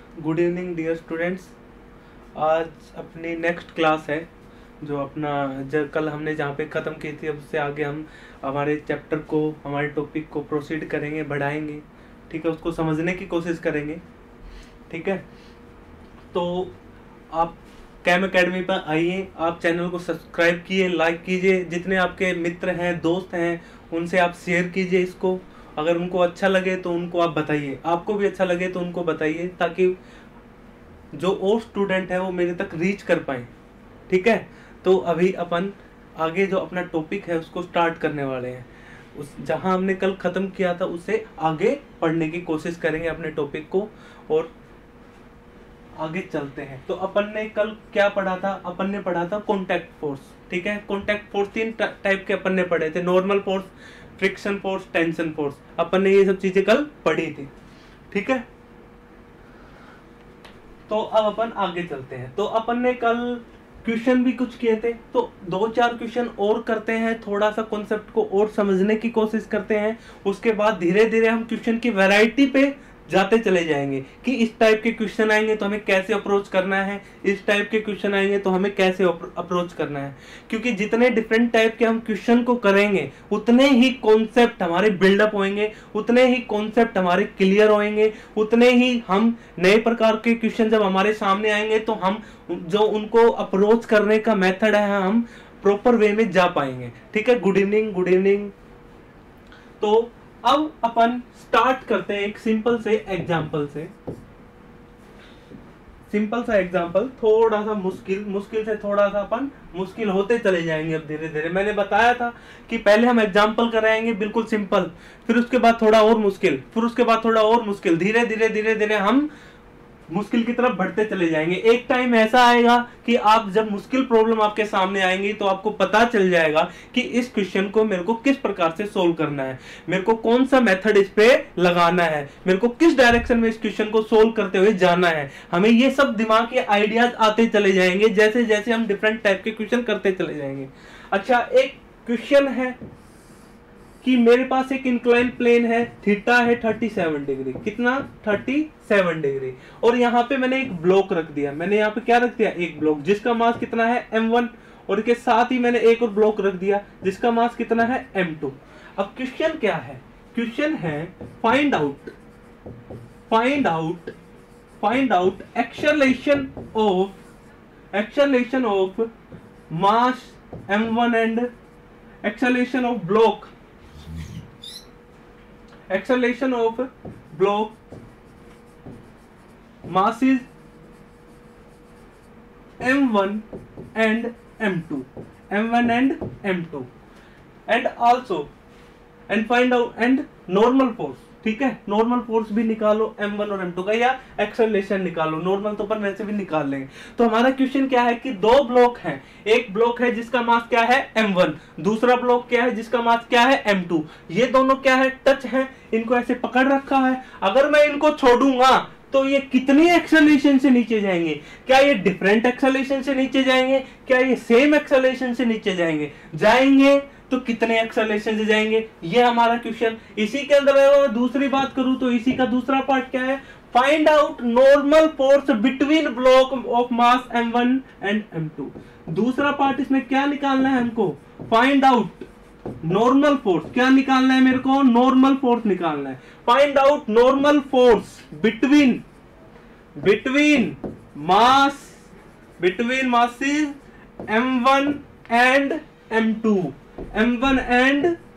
Good evening dear students. आज अपनी next class है जो अपना कल हमने जहाँ पे ख़त्म की थी, अब उससे आगे हम हमारे चैप्टर को, हमारे टॉपिक को प्रोसीड करेंगे, बढ़ाएंगे। ठीक है, उसको समझने की कोशिश करेंगे। ठीक है, तो आप कैम एकेडमी पर आइए, आप चैनल को सब्सक्राइब कीजिए, लाइक कीजिए, जितने आपके मित्र हैं, दोस्त हैं, उनसे आप शेयर कीजिए इसको। अगर उनको अच्छा लगे तो उनको आप बताइए, आपको भी अच्छा लगे तो उनको बताइए, ताकि जो और स्टूडेंट है वो मेरे तक रीच कर पाए। ठीक है, तो अभी अपन आगे जो अपना टॉपिक है उसको स्टार्ट करने वाले हैं। उस जहां हमने कल ख़त्म किया था उससे आगे पढ़ने की कोशिश करेंगे अपने टॉपिक को, और आगे चलते हैं। तो अपन ने कल क्या पढ़ा था? अपन ने पढ़ा था कॉन्टैक्ट फोर्स। ठीक है, कॉन्टैक्ट फोर्स तीन टाइप के अपन ने पढ़े थे: normal force, friction force, tension force. अपन ने ये सब चीजें कल पढ़ी थी। ठीक है, तो अब अपन आगे चलते हैं। तो अपन ने कल क्वेश्चन भी कुछ किए थे, तो 2-4 क्वेश्चन और करते हैं, थोड़ा सा कॉन्सेप्ट को और समझने की कोशिश करते हैं। उसके बाद धीरे धीरे हम क्वेश्चन की वैरायटी पे जाते चले जाएंगे कि इस टाइप के क्वेश्चन आएंगे तो हमें कैसे अप्रोच करना है, इस टाइप के क्वेश्चन आएंगे तो हमें कैसे अप्रोच करना है। क्योंकि जितने डिफरेंट टाइप के हम क्वेश्चन को करेंगे उतने ही कॉन्सेप्ट हमारे बिल्डअप होंगे, उतने ही कॉन्सेप्ट हमारे क्लियर होंगे, उतने ही हम नए प्रकार के क्वेश्चन जब हमारे सामने आएंगे तो हम जो उनको अप्रोच करने का मेथड है हम प्रॉपर वे में जा पाएंगे। ठीक है, गुड इवनिंग, गुड इवनिंग। तो अब अपन स्टार्ट करते हैं एक सिंपल से एग्जांपल से। सिंपल सा एग्जांपल, थोड़ा सा मुश्किल से थोड़ा सा अपन मुश्किल होते चले जाएंगे अब धीरे धीरे। मैंने बताया था कि पहले हम एग्जांपल कराएंगे बिल्कुल सिंपल, फिर उसके बाद थोड़ा और मुश्किल, फिर उसके बाद थोड़ा और मुश्किल, धीरे धीरे हम मुश्किल की तरफ बढ़ते चले जाएंगे। एक टाइम ऐसा आएगा कि आप जब मुश्किल प्रॉब्लम आपके सामने आएंगी तो आपको पता चल जाएगा कि इस क्वेश्चन को मेरे को किस प्रकार से सोल्व करना है, मेरे को कौन सा मेथड इस पे लगाना है, मेरे को किस डायरेक्शन में इस क्वेश्चन को सोल्व करते हुए जाना है। हमें ये सब दिमाग के आइडियाज आते चले जाएंगे जैसे जैसे हम डिफरेंट टाइप के क्वेश्चन करते चले जाएंगे। अच्छा, एक क्वेश्चन है कि मेरे पास एक इंक्लाइन प्लेन है, थीटा है 37 डिग्री, कितना 37 डिग्री, और यहाँ पे मैंने एक ब्लॉक रख दिया। मैंने यहाँ पे क्या रख दिया? एक ब्लॉक जिसका मास कितना है m1, और इसके साथ ही मैंने एक और ब्लॉक रख दिया जिसका मास कितना है m2। अब क्वेश्चन क्या है? क्वेश्चन है find out acceleration of mass m1 and acceleration of block masses m1 and m2 and also and find out and normal force। ठीक है, नॉर्मल फोर्स भी निकालो m1 और m2 का, या एक्सेलरेशन निकालो, नॉर्मल तो अपन वैसे भी निकाल लेंगे। तो हमारा क्वेश्चन क्या है कि दो ब्लॉक हैं, एक ब्लॉक है जिसका मास क्या है m1, दूसरा ब्लॉक क्या है जिसका मास क्या है m2। ये दोनों क्या है? टच है, इनको ऐसे पकड़ रखा है। अगर मैं इनको छोड़ूंगा तो ये कितनी एक्सेलरेशन से नीचे जाएंगे? क्या ये डिफरेंट एक्सेलरेशन से नीचे जाएंगे? क्या ये सेम एक्सेलरेशन से नीचे जाएंगे? तो कितने एक्सेलरेशन से जाएंगे? ये हमारा क्वेश्चन। इसी के अंदर मैं दूसरी बात करूं तो इसी का दूसरा पार्ट क्या है? Find out normal force between block of mass m1 and m2। दूसरा पार्ट इसमें क्या निकालना है हमको? Find out normal force. क्या निकालना है मेरे को? नॉर्मल फोर्स निकालना है। Find out normal force between masses m1 and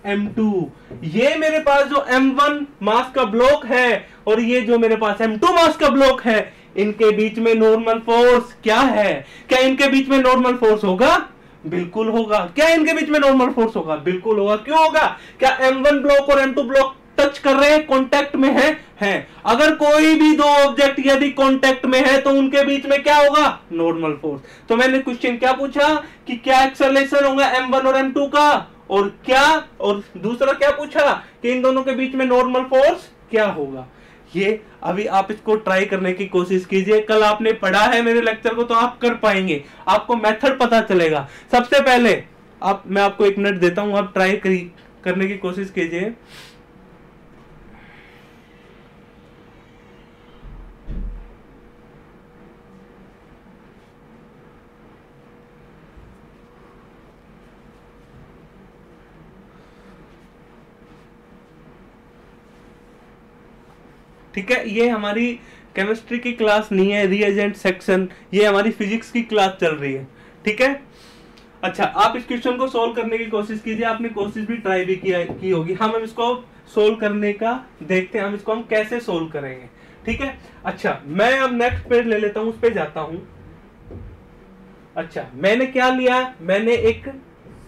m2। ये मेरे पास जो m1 मास का ब्लॉक है और ये जो मेरे पास m2 मास का ब्लॉक है, इनके बीच में नॉर्मल फोर्स क्या है? क्या इनके बीच में नॉर्मल फोर्स होगा? बिल्कुल होगा। क्या इनके बीच में नॉर्मल फोर्स होगा? बिल्कुल होगा। क्यों होगा? क्या m1 ब्लॉक और m2 ब्लॉक टच कर रहे हैं, कांटेक्ट में है। अगर कोई भी दो ऑब्जेक्ट यदि कांटेक्ट में है तो उनके बीच में क्या होगा? Normal force. तो मैंने क्वेश्चन क्या पूछा कि क्या एक्सेलरेशन होगा m1 और m2 का, और दूसरा क्या पूछा कि इन दोनों के बीच में नॉर्मल फोर्स क्या होगा। ये अभी आप इसको ट्राई करने की कोशिश कीजिए। कल आपने पढ़ा है मेरे लेक्चर को तो आप कर पाएंगे, आपको मेथड पता चलेगा। सबसे पहले मैं आपको 1 मिनट देता हूं, आप ट्राई करने की कोशिश कीजिए। ठीक है, ये हमारी केमिस्ट्री की क्लास नहीं है, रिएजेंट सेक्शन, ये हमारी फिजिक्स की क्लास चल रही है। ठीक है, अच्छा आप इस क्वेश्चन को सोल्व करने की कोशिश कीजिए, आपने कोशिश भी ट्राई भी की होगी। हम इसको सोल्व करने का देखते हैं, हम इसको हम कैसे सोल्व करेंगे। ठीक है, अच्छा मैं अब नेक्स्ट पेज ले लेता हूं, उस पे जाता हूं। अच्छा मैंने क्या लिया, मैंने एक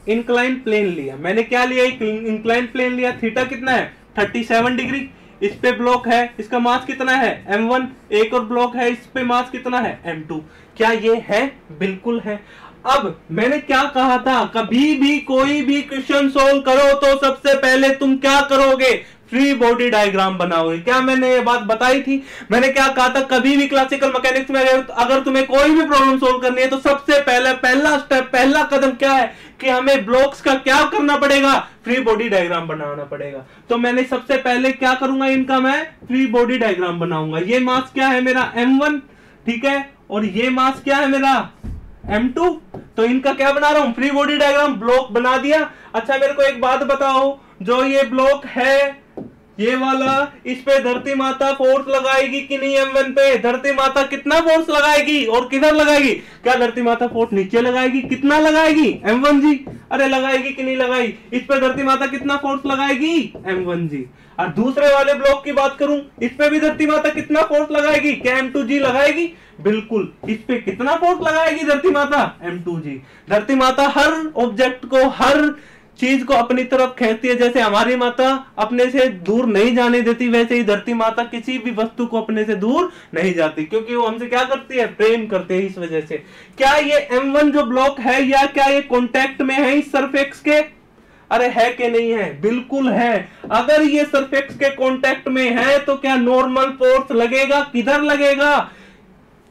इंक्लाइन प्लेन लिया, मैंने क्या लिया, एक इंक्लाइन प्लेन लिया। थीटा कितना है 37 डिग्री, इस पे ब्लॉक है, इसका मास कितना है m1, एक और ब्लॉक है, इस पे मास कितना है m2। क्या ये है? बिल्कुल है। अब मैंने क्या कहा था, कभी भी कोई भी क्वेश्चन सोल्व करो तो सबसे पहले तुम क्या करोगे, फ्री बॉडी डायग्राम बनाओगे। क्या मैंने ये बात बताई थी? मैंने क्या कहा था, कभी भी क्लासिकल मैकेनिक्स में अगर तुम्हें कोई भी प्रॉब्लम सोल्व करनी है तो सबसे पहले पहला स्टेप, पहला कदम क्या है कि हमें ब्लॉक्स का क्या करना पड़ेगा, फ्री बॉडी डायग्राम बनाना पड़ेगा। तो मैंने सबसे पहले क्या करूंगा, इनका मैं फ्री बॉडी डायग्राम बनाऊंगा। ये मास क्या है मेरा m1, ठीक है, और ये मास क्या है मेरा m2। तो इनका क्या बना रहा हूं, फ्री बॉडी डायग्राम, ब्लॉक बना दिया। अच्छा मेरे को एक बात बताओ, जो ये ब्लॉक है ये वाला, इस पे धरती माता फोर्स लगाएगी कि नहीं m1 पे? धरती माता कितना फोर्स लगाएगी और किधर लगाएगी? क्या धरती माता फोर्स नीचे लगाएगी? कितना लगाएगी m1 जी? अरे लगाएगी कि नहीं लगाएगी? इस पे धरती माता कितना फोर्स लगाएगी m1 जी। और दूसरे वाले ब्लॉक की बात करूं, इस पे भी धरती माता कितना फोर्स लगाएगी? क्या m2 जी लगाएगी? बिल्कुल। इस पे कितना फोर्स लगाएगी धरती माता? m2 जी। धरती माता हर ऑब्जेक्ट को, हर चीज को अपनी तरफ खींचती है। जैसे हमारी माता अपने से दूर नहीं जाने देती, वैसे ही धरती माता किसी भी वस्तु को अपने से दूर नहीं जाती, क्योंकि वो हमसे क्या करती है, प्रेम करते हैं। इस वजह से क्या ये m1 जो ब्लॉक है, या क्या ये कॉन्टेक्ट में है इस सरफेस के? अरे है कि नहीं है? बिल्कुल है। अगर ये सरफेस के कॉन्टेक्ट में है तो क्या नॉर्मल फोर्स लगेगा? किधर लगेगा?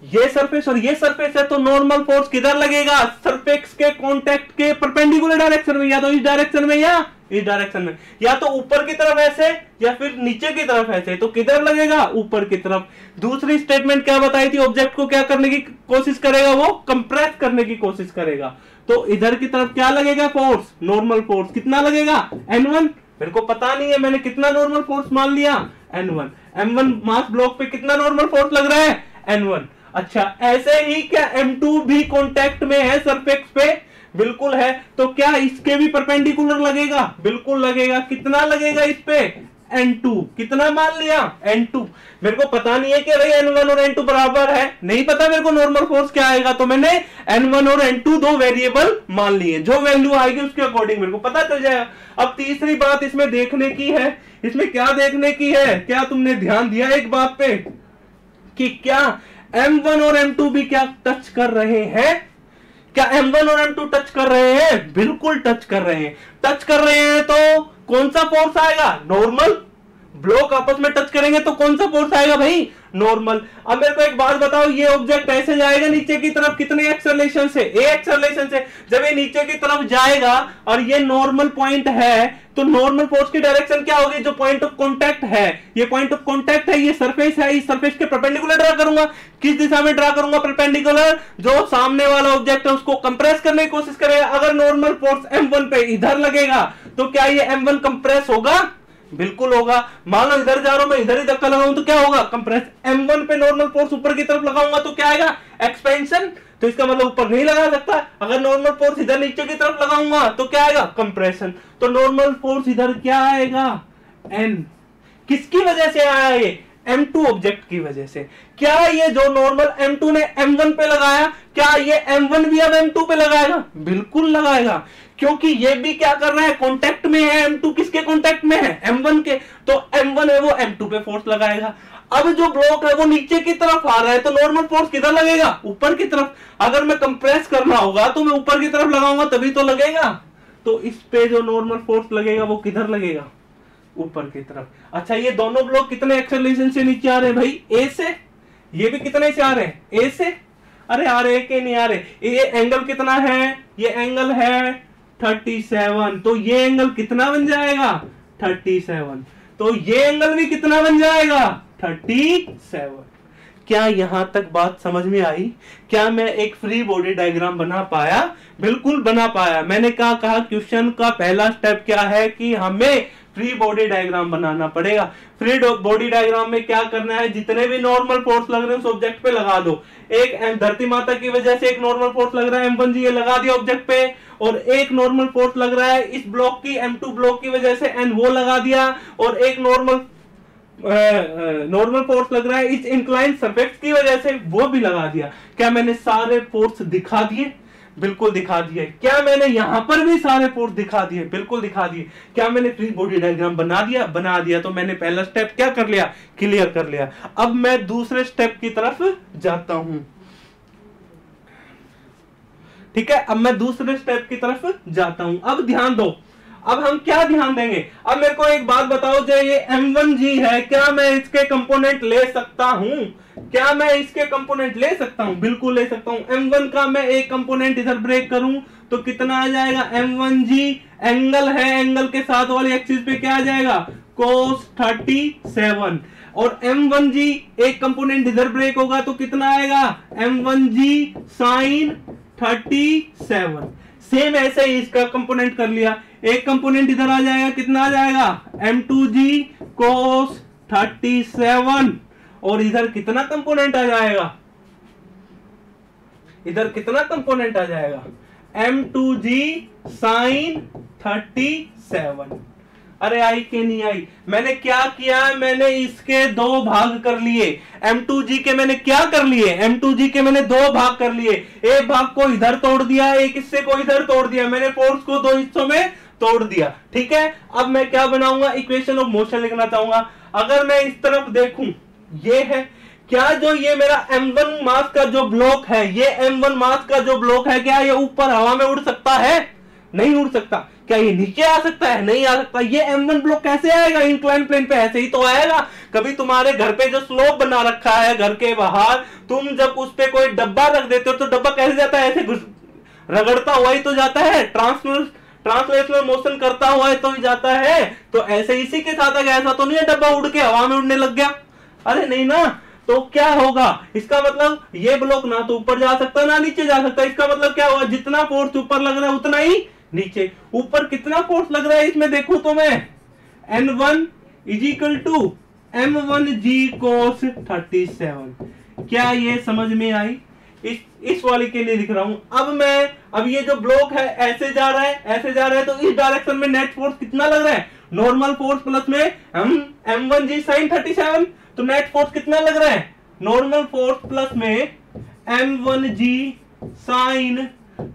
ये सरफेस और ये सरफेस है तो नॉर्मल फोर्स किधर लगेगा? सरफेस के कांटेक्ट के परपेंडिकुलर डायरेक्शन में, या तो इस डायरेक्शन में या इस डायरेक्शन में, या तो ऊपर की तरफ ऐसे या फिर नीचे की तरफ ऐसे। तो किधर लगेगा? ऊपर की तरफ। दूसरी स्टेटमेंट क्या बताई थी, ऑब्जेक्ट को क्या करने की कोशिश करेगा, वो कंप्रेस करने की कोशिश करेगा। तो इधर की तरफ क्या लगेगा, फोर्स, नॉर्मल फोर्स कितना लगेगा, n1। मेरे को पता नहीं है, मैंने कितना नॉर्मल फोर्स मान लिया, n1। m1 मास ब्लॉक पे कितना नॉर्मल फोर्स लग रहा है, n1। अच्छा ऐसे ही क्या m2 भी कांटेक्ट में है सरफेस पे? बिल्कुल है। तो क्या इसके भी परपेंडिकुलर लगेगा? बिल्कुल लगेगा। कितना लगेगा इस पे, n2। कितना मान लिया, n2। मेरे को पता नहीं है कि भाई n1 और n2 बराबर है, नहीं पता मेरे को नॉर्मल फोर्स क्या आएगा, तो मैंने n1 और n2 दो वेरिएबल मान लिए, जो वैल्यू आएगी उसके अकॉर्डिंग मेरे को पता चल जाएगा। अब तीसरी बात इसमें देखने की है, इसमें क्या देखने की है, क्या तुमने ध्यान दिया एक बात पे कि क्या m1 और m2 भी क्या टच कर रहे हैं? क्या m1 और m2 टच कर रहे हैं? बिल्कुल टच कर रहे हैं। टच कर रहे हैं तो कौन सा फोर्स आएगा, नॉर्मल। ब्लॉक आपस में टच करेंगे तो कौन सा फोर्स आएगा भाई, नॉर्मल। अब मेरे को एक बात बताओ, ये ऑब्जेक्ट ऐसे जाएगा नीचे की तरफ कितने एक्सेलरेशन से, a एक्सेलरेशन से। जब ये नीचे की तरफ जाएगा और ये नॉर्मल पॉइंट है, तो नॉर्मल फोर्स की डायरेक्शन क्या होगी, जो पॉइंट ऑफ कांटेक्ट है, ये पॉइंट ऑफ कांटेक्ट है, ये सरफेस है, इस सरफेस के परपेंडिकुलर ड्रा करूंगा। किस दिशा में ड्रा करूंगा, परपेंडिकुलर। जो सामने वाला ऑब्जेक्ट है उसको कंप्रेस करने की कोशिश करेगा। अगर नॉर्मल फोर्स m1 पे इधर लगेगा तो क्या ये m1 कंप्रेस होगा? बिल्कुल होगा। मान लो इधर जा रहा हूं मैं, इधर ही धक्का लगाऊं तो क्या होगा, कंप्रेस। m1 पे नॉर्मल फोर्स ऊपर की तरफ लगाऊंगा तो क्या आएगा, एक्सपेंशन। तो इसका मतलब ऊपर नहीं लगा सकता। अगर नॉर्मल फोर्स इधर नीचे की तरफ लगाऊंगा तो क्या आएगा, कंप्रेशन। तो नॉर्मल फोर्स इधर क्या आएगा, n। किसकी वजह से आया ये, m2 ऑब्जेक्ट की वजह से। क्या ये जो नॉर्मल m2 ने m1 पे लगाया, क्या ये m1 भी अब m2 पे लगाएगा? बिल्कुल लगाएगा, क्योंकि ये भी क्या कर रहा है, कांटेक्ट में है। m2 किसके कांटेक्ट में है, m1 के। तो m1 है वो m2 पे फोर्स लगाएगा। अब जो ब्लॉक है वो नीचे की तरफ आ रहा है, तो नॉर्मल फोर्स किधर लगेगा, ऊपर की तरफ। अगर मैं कंप्रेस करना होगा तो मैं ऊपर की तरफ लगाऊंगा तभी तो लगेगा। तो इस पे जो नॉर्मल फोर्स लगेगा वो किधर लगेगा, ऊपर की तरफ। अच्छा ये दोनों ब्लॉक कितने एक्सेलरेशन से नीचे आ रहे हैं भाई, ए से। ये भी कितने से आ रहे हैं, ए से। अरे आ रहे कि नहीं आ रहे। ये एंगल कितना है, ये एंगल है 37। तो ये एंगल कितना बन जाएगा, 37। तो ये एंगल भी कितना बन जाएगा, 37। क्या यहां तक बात समझ में आई? क्या मैं एक फ्री बॉडी डायग्राम बना पाया? बिल्कुल बना पाया। मैंने क्या कहा, क्वेश्चन का पहला स्टेप क्या है कि हमें फ्री बॉडी डायग्राम बनाना पड़ेगा। फ्री बॉडी डायग्राम में क्या करना है, जितने भी नॉर्मल फोर्स लग रहे हैं उस ऑब्जेक्ट पे लगा दो। एक धरती माता की वजह से एक नॉर्मल फोर्स लग रहा है M1 जी, ये लगा दिया ऑब्जेक्ट पे, और एक नॉर्मल फोर्स लग रहा है इस ब्लॉक की M2 ब्लॉक की वजह से N, वो लगा दिया, और एक नॉर्मल फोर्स लग रहा है इस इंक्लाइन सरफेस की वजह से, वो भी लगा दिया। क्या मैंने सारे फोर्स दिखा दिए? बिल्कुल दिखा दिए। क्या मैंने यहां पर भी सारे फोर्स दिखा दिए? बिल्कुल दिखा दिए। क्या मैंने फ्री बॉडी डायग्राम बना दिया? बना दिया। तो मैंने पहला स्टेप क्या कर लिया? क्लियर कर लिया। अब मैं दूसरे स्टेप की तरफ जाता हूं। ठीक है, अब मैं दूसरे स्टेप की तरफ जाता हूं। अब ध्यान दो, अब हम क्या ध्यान देंगे? अब मेरे को एक बात बताओ, जो ये M1G है, क्या मैं इसके कंपोनेंट ले सकता हूं? क्या मैं इसके कंपोनेंट ले सकता हूं? बिल्कुल ले सकता हूं। M1 का मैं एक कंपोनेंट इधर ब्रेक करूं तो कितना आ जाएगा? M1G एंगल है, एंगल के साथ वाले एक्सिस पे क्या आ जाएगा? cos 37। और M1G एक कंपोनेंट इधर ब्रेक होगा तो कितना आएगा? M1G sin 37। सेम ऐसे ही इसका कंपोनेंट कर लिया, एक कंपोनेंट इधर आ जाएगा, कितना आ जाएगा? M2G cos 37। और इधर कितना कंपोनेंट आ जाएगा? इधर कितना कंपोनेंट आ जाएगा? M2G sin 37। अरे आई के नहीं आई? मैंने क्या किया? मैंने इसके दो भाग कर लिए। M2G के मैंने क्या कर लिए? M2G के मैंने दो भाग कर लिए। एक भाग को इधर तोड़ दिया, एक हिस्से को इधर तोड़ दिया। मैंने फोर्स को दो हिस्सों में तोड़ दिया। ठीक है, अब मैं क्या बनाऊंगा? इक्वेशन ऑफ मोशन लिखना चाहूंगा। अगर मैं इस तरफ देखूं, ये है क्या? जो ये मेरा M1 मास का जो ब्लॉक है, ये M1 मास का जो ब्लॉक है, क्या ये ऊपर हवा में उड़ सकता है? नहीं उड़ सकता। क्या ये नीचे आ सकता है? नहीं आ सकता। ये M1 ब्लॉक कैसे आएगा इंक्लाइन प्लेन पे? ऐसे ही तो आएगा। कभी तुम्हारे घर पे जो स्लोप बना रखा है घर के बाहर, तुम जब उस पे कोई डब्बा रख देते हो तो डब्बा कैसे जाता है? ऐसे रगड़ता हुआ ही तो जाता है, ट्रांसलेशनल मोशन करता हुआ ही तो जाता है। तो ऐसे इसी के साथ है, ऐसा तो नहीं है डब्बा उड़ के हवा में उड़ने लग गया। अरे नहीं ना। तो क्या होगा? इसका मतलब ये ब्लॉक ना तो ऊपर जा सकता ना नीचे जा सकता। इसका मतलब क्या हुआ? जितना फोर्स ऊपर लग रहा है उतना ही नीचे। ऊपर कितना फोर्स लग रहा है इसमें देखूं तो मैं, N1 = M1G cos 37। क्या ये समझ में आई? इस वाली के लिए लिख रहा हूं। अब ये जो ब्लॉक है ऐसे जा रहा है, ऐसे जा रहा है, तो इस डायरेक्शन में नेट फोर्स कितना लग रहा है? नॉर्मल फोर्स प्लस में M1G sin 37। तो नेट फोर्स कितना लग रहा है? नॉर्मल फोर्स प्लस में M1G sin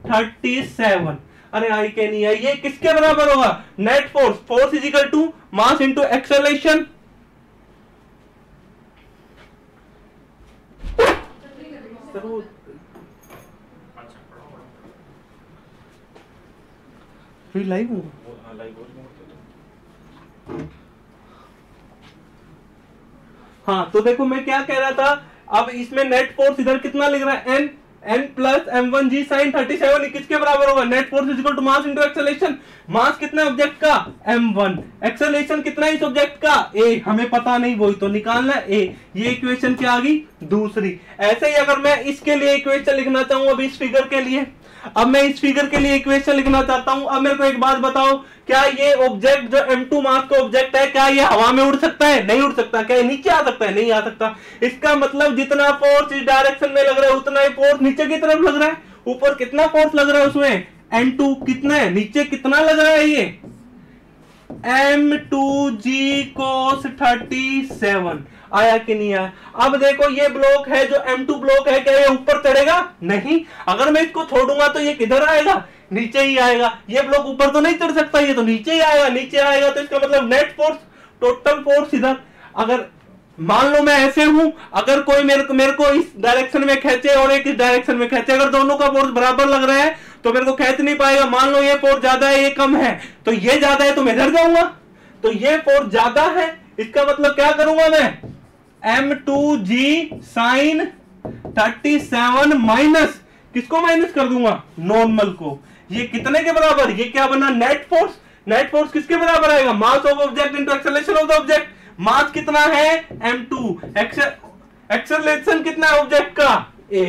37। अरे आई के नहीं आई? ये किसके बराबर होगा? Net force, force = mass into acceleration. Live हूँ। हाँ, तो देखो मैं क्या कह रहा था। अब इसमें नेट फोर्स इधर कितना लिख रहा है? N + M1G sin 37 किसके बराबर होगा? Net force = mass into acceleration. Mass कितना है ऑब्जेक्ट का? M1। एक्सेलरेशन कितना है इस ऑब्जेक्ट का? A। हमें पता नहीं, वही तो निकालना है A। ये इक्वेशन क्या आ गई? दूसरी। ऐसे ही अगर मैं इसके लिए इक्वेशन लिखना चाहूं, अब इस फिगर के लिए, अब मैं इस फिगर के लिए इक्वेशन लिखना चाहता हूं। अब मेरे को एक बात बताओ, क्या ये ऑब्जेक्ट जो M2 मास का ऑब्जेक्ट है, क्या ये हवा में उड़ सकता है? नहीं उड़ सकता। क्या ये नीचे आ सकता है? नहीं आ सकता। इसका मतलब जितना फोर्स इस डायरेक्शन में लग रहा है उतना ही फोर्स नीचे की तरफ लग रहा है। ऊपर कितना फोर्स लग रहा है उसमें? N2 कितना है? नीचे कितना लग रहा है? ये M2G cos 37 आया कि नहीं आया? अब देखो ये ब्लॉक है जो M2 ब्लॉक है, क्या ये ऊपर चढ़ेगा? नहीं। अगर मैं इसको छोड़ूंगा तो ये किधर आएगा? नीचे ही आएगा। ये ब्लॉक ऊपर तो नहीं चढ़ सकता, ये तो नीचे ही आएगा। नीचे आएगा तो इसका मतलब नेट फोर्स, टोटल फोर्स इधर, अगर मान लो मैं ऐसे हूं, अगर कोई मेरे को इस डायरेक्शन में खींचे और एक इस डायरेक्शन में खींचे, अगर दोनों का फोर्स बराबर लग रहा है तो मेरे को खींच नहीं पाएगा। मान लो ये फोर्स ज्यादा है, ये कम है, तो ये ज्यादा है तो मैं इधर जाऊंगा। तो ये फोर्स ज्यादा है, इसका मतलब क्या करूंगा मैं? M2G sin 37 माइनस, किसको माइनस कर दूंगा? नॉर्मल को। ये कितने के बराबर? ये क्या बना? Net force. नेट फोर्स किसके बराबर आएगा? Mass of object into acceleration of the object. Mass कितना है? M2। एक्सेलरेशन कितना है ऑब्जेक्ट का? A।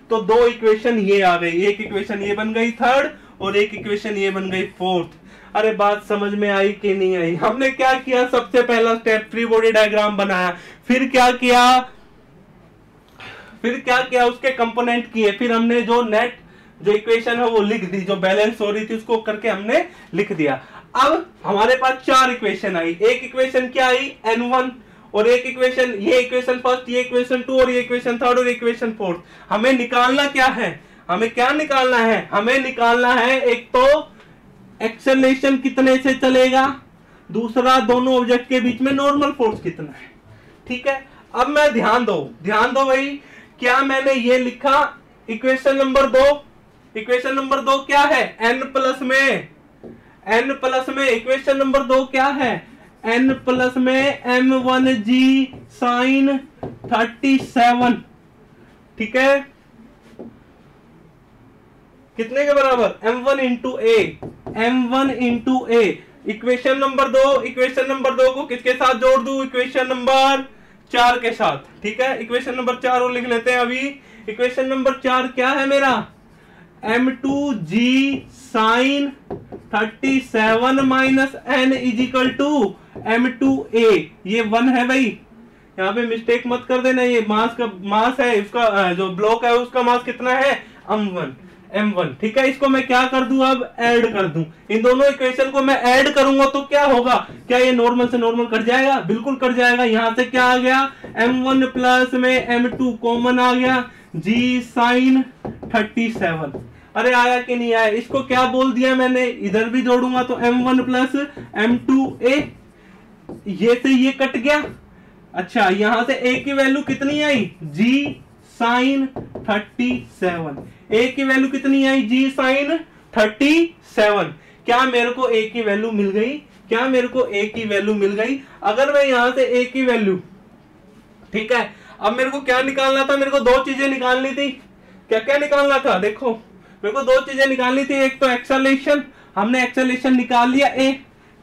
तो दो इक्वेशन ये आ गई। एक इक्वेशन ये बन गई थर्ड और एक इक्वेशन ये बन गई फोर्थ। अरे बात समझ में आई कि नहीं आई? हमने क्या किया, सबसे पहला स्टेप फ्री बॉडी डायग्राम बनाया, फिर क्या किया, उसके कंपोनेंट किए, फिर हमने जो नेट जो इक्वेशन है वो लिख दी, जो बैलेंस हो रही थी उसको करके हमने लिख दिया। अब हमारे पास 4 इक्वेशन आई। एक इक्वेशन क्या आई, n1, और एक इक्वेशन, ये इक्वेशन फर्स्ट, ये इक्वेशन 2, और ये इक्वेशन थर्ड, और इक्वेशन फोर्थ। हमें निकालना क्या है, हमें क्या निकालना है, हमें निकालना है एक तो एक्सेलरेशन कितने से चलेगा, दूसरा दोनों ऑब्जेक्ट के बीच में नॉर्मल फोर्स कितना है। ठीक है, अब मैं ध्यान दो भाई, क्या मैंने ये लिखा इक्वेशन नंबर 2, इक्वेशन नंबर 2 क्या है, n प्लस में इक्वेशन नंबर 2 क्या है, n प्लस में m1g साइन 37, ठीक है, कितने के बराबर, m1 into a, equation number 2 को किसके साथ जोड़ दूं, इक्वेशन नंबर 4 के साथ। ठीक है, इक्वेशन नंबर 4 और लिख लेते हैं अभी। इक्वेशन नंबर 4 क्या है मेरा, m2g sine 37 minus n is equal to m2a, ये 1 है भाई, यहाँ पे मिस्टेक मत कर देना, ये मास है इसका, जो ब्लॉक है उसका मास कितना है, m1। ठीक है, इसको मैं क्या कर दूं, अब ऐड कर दूं, इन दोनों इक्वेशन को मैं ऐड करूंगा तो क्या होगा, क्या ये नॉर्मल से नॉर्मल कट जाएगा, बिल्कुल कट जाएगा। यहां से क्या आ गया, m1 प्लस में m2 कॉमन आ गया, g साइन 37। अरे आया कि नहीं आया, इसको क्या बोल दिया मैंने, इधर भी जोड़ूंगा तो m1 प्लस m2a, ये से ये कट गया। अच्छा, यहां से a की वैल्यू कितनी आई, g साइन 37, a की वैल्यू कितनी आई, g साइन 37। क्या मेरे को a की वैल्यू मिल गई, क्या मेरे को a की वैल्यू मिल गई। अगर मैं यहां से a की वैल्यू, ठीक है, अब मेरे को क्या निकालना था, मेरे को 2 चीजें निकालनी थी। क्या निकालना था, देखो मेरे को 2 चीजें निकालनी थी, एक तो एक्सेलरेशन, हमने एक्सेलरेशन निकाल लिया a,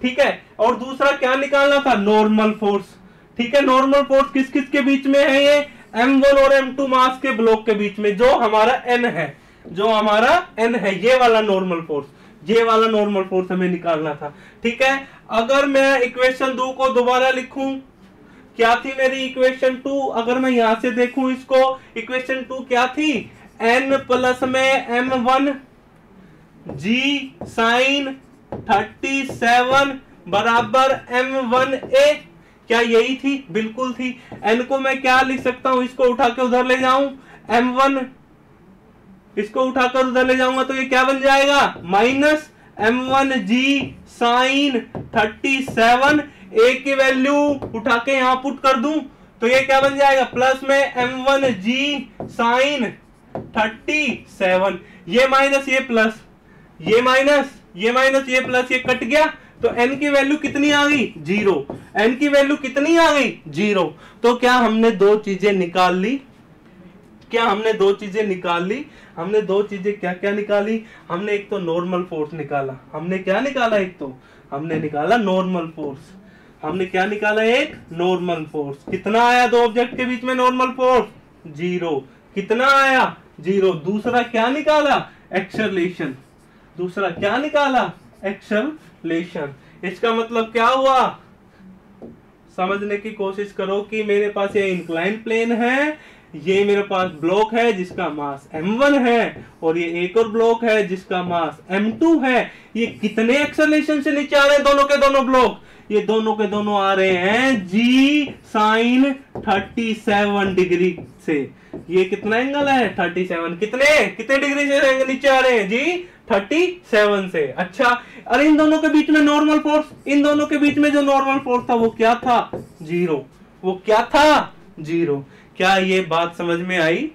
ठीक है, और दूसरा क्या निकालना था, नॉर्मल फोर्स। ठीक है, नॉर्मल फोर्स किस किस के बीच में है, ये m1 और m2 मास के ब्लॉक के बीच में, जो हमारा n है, ये वाला नॉर्मल फोर्स हमें निकालना था। ठीक है, अगर मैं इक्वेशन 2 को दोबारा लिखूं, क्या थी मेरी इक्वेशन 2, अगर मैं यहां से देखूं इसको, इक्वेशन 2 क्या थी, n प्लस में m1 g साइन 37 बराबर m1a, क्या यही थी, बिल्कुल थी। n को मैं क्या लिख सकता हूं, इसको उठा के उधर ले जाऊं, m1, इसको उठाकर उधर ले जाऊंगा तो ये क्या बन जाएगा, माइनस m1g साइन 37, a की वैल्यू उठा के यहां पुट कर दूं तो ये क्या बन जाएगा, प्लस में m1g साइन 37, ये माइनस ये प्लस, ये माइनस ये प्लस, ये कट गया तो n की वैल्यू कितनी आ गई, 0। n की वैल्यू कितनी आ गई, 0। तो क्या हमने 2 चीजें निकाल ली, हमने दो चीजें क्या निकाली, हमने एक तो नॉर्मल फोर्स निकाला, हमने क्या निकाला, एक तो हमने निकाला नॉर्मल फोर्स, हमने क्या निकाला, एक नॉर्मल फोर्स। कितना आया 2 ऑब्जेक्ट के बीच में नॉर्मल फोर्स, 0। कितना आया, 0। दूसरा क्या निकाला, एक्सेलरेशन, दूसरा क्या निकाला, एक्सेलरेशन। इसका मतलब क्या हुआ, समझने की कोशिश करो कि मेरे पास ये इंक्लाइन प्लेन है, ये मेरे पास ब्लॉक है जिसका मास m1 है, और ये एक और ब्लॉक है जिसका मास m2 है। ये कितने एक्सेलरेशन से नीचे आ रहे हैं, दोनों के दोनों ब्लॉक, ये दोनों के दोनों आ रहे हैं g साइन 37 डिग्री से। ये कितना एंगल है, 37, कितने डिग्री से नीचे आ रहे हैं, जी 37 से। अच्छा, अरे इन दोनों के बीच में नॉर्मल फोर्स, इन दोनों के बीच में जो नॉर्मल फोर्स था वो क्या था, 0। वो क्या था, 0। क्या ये बात समझ में आई,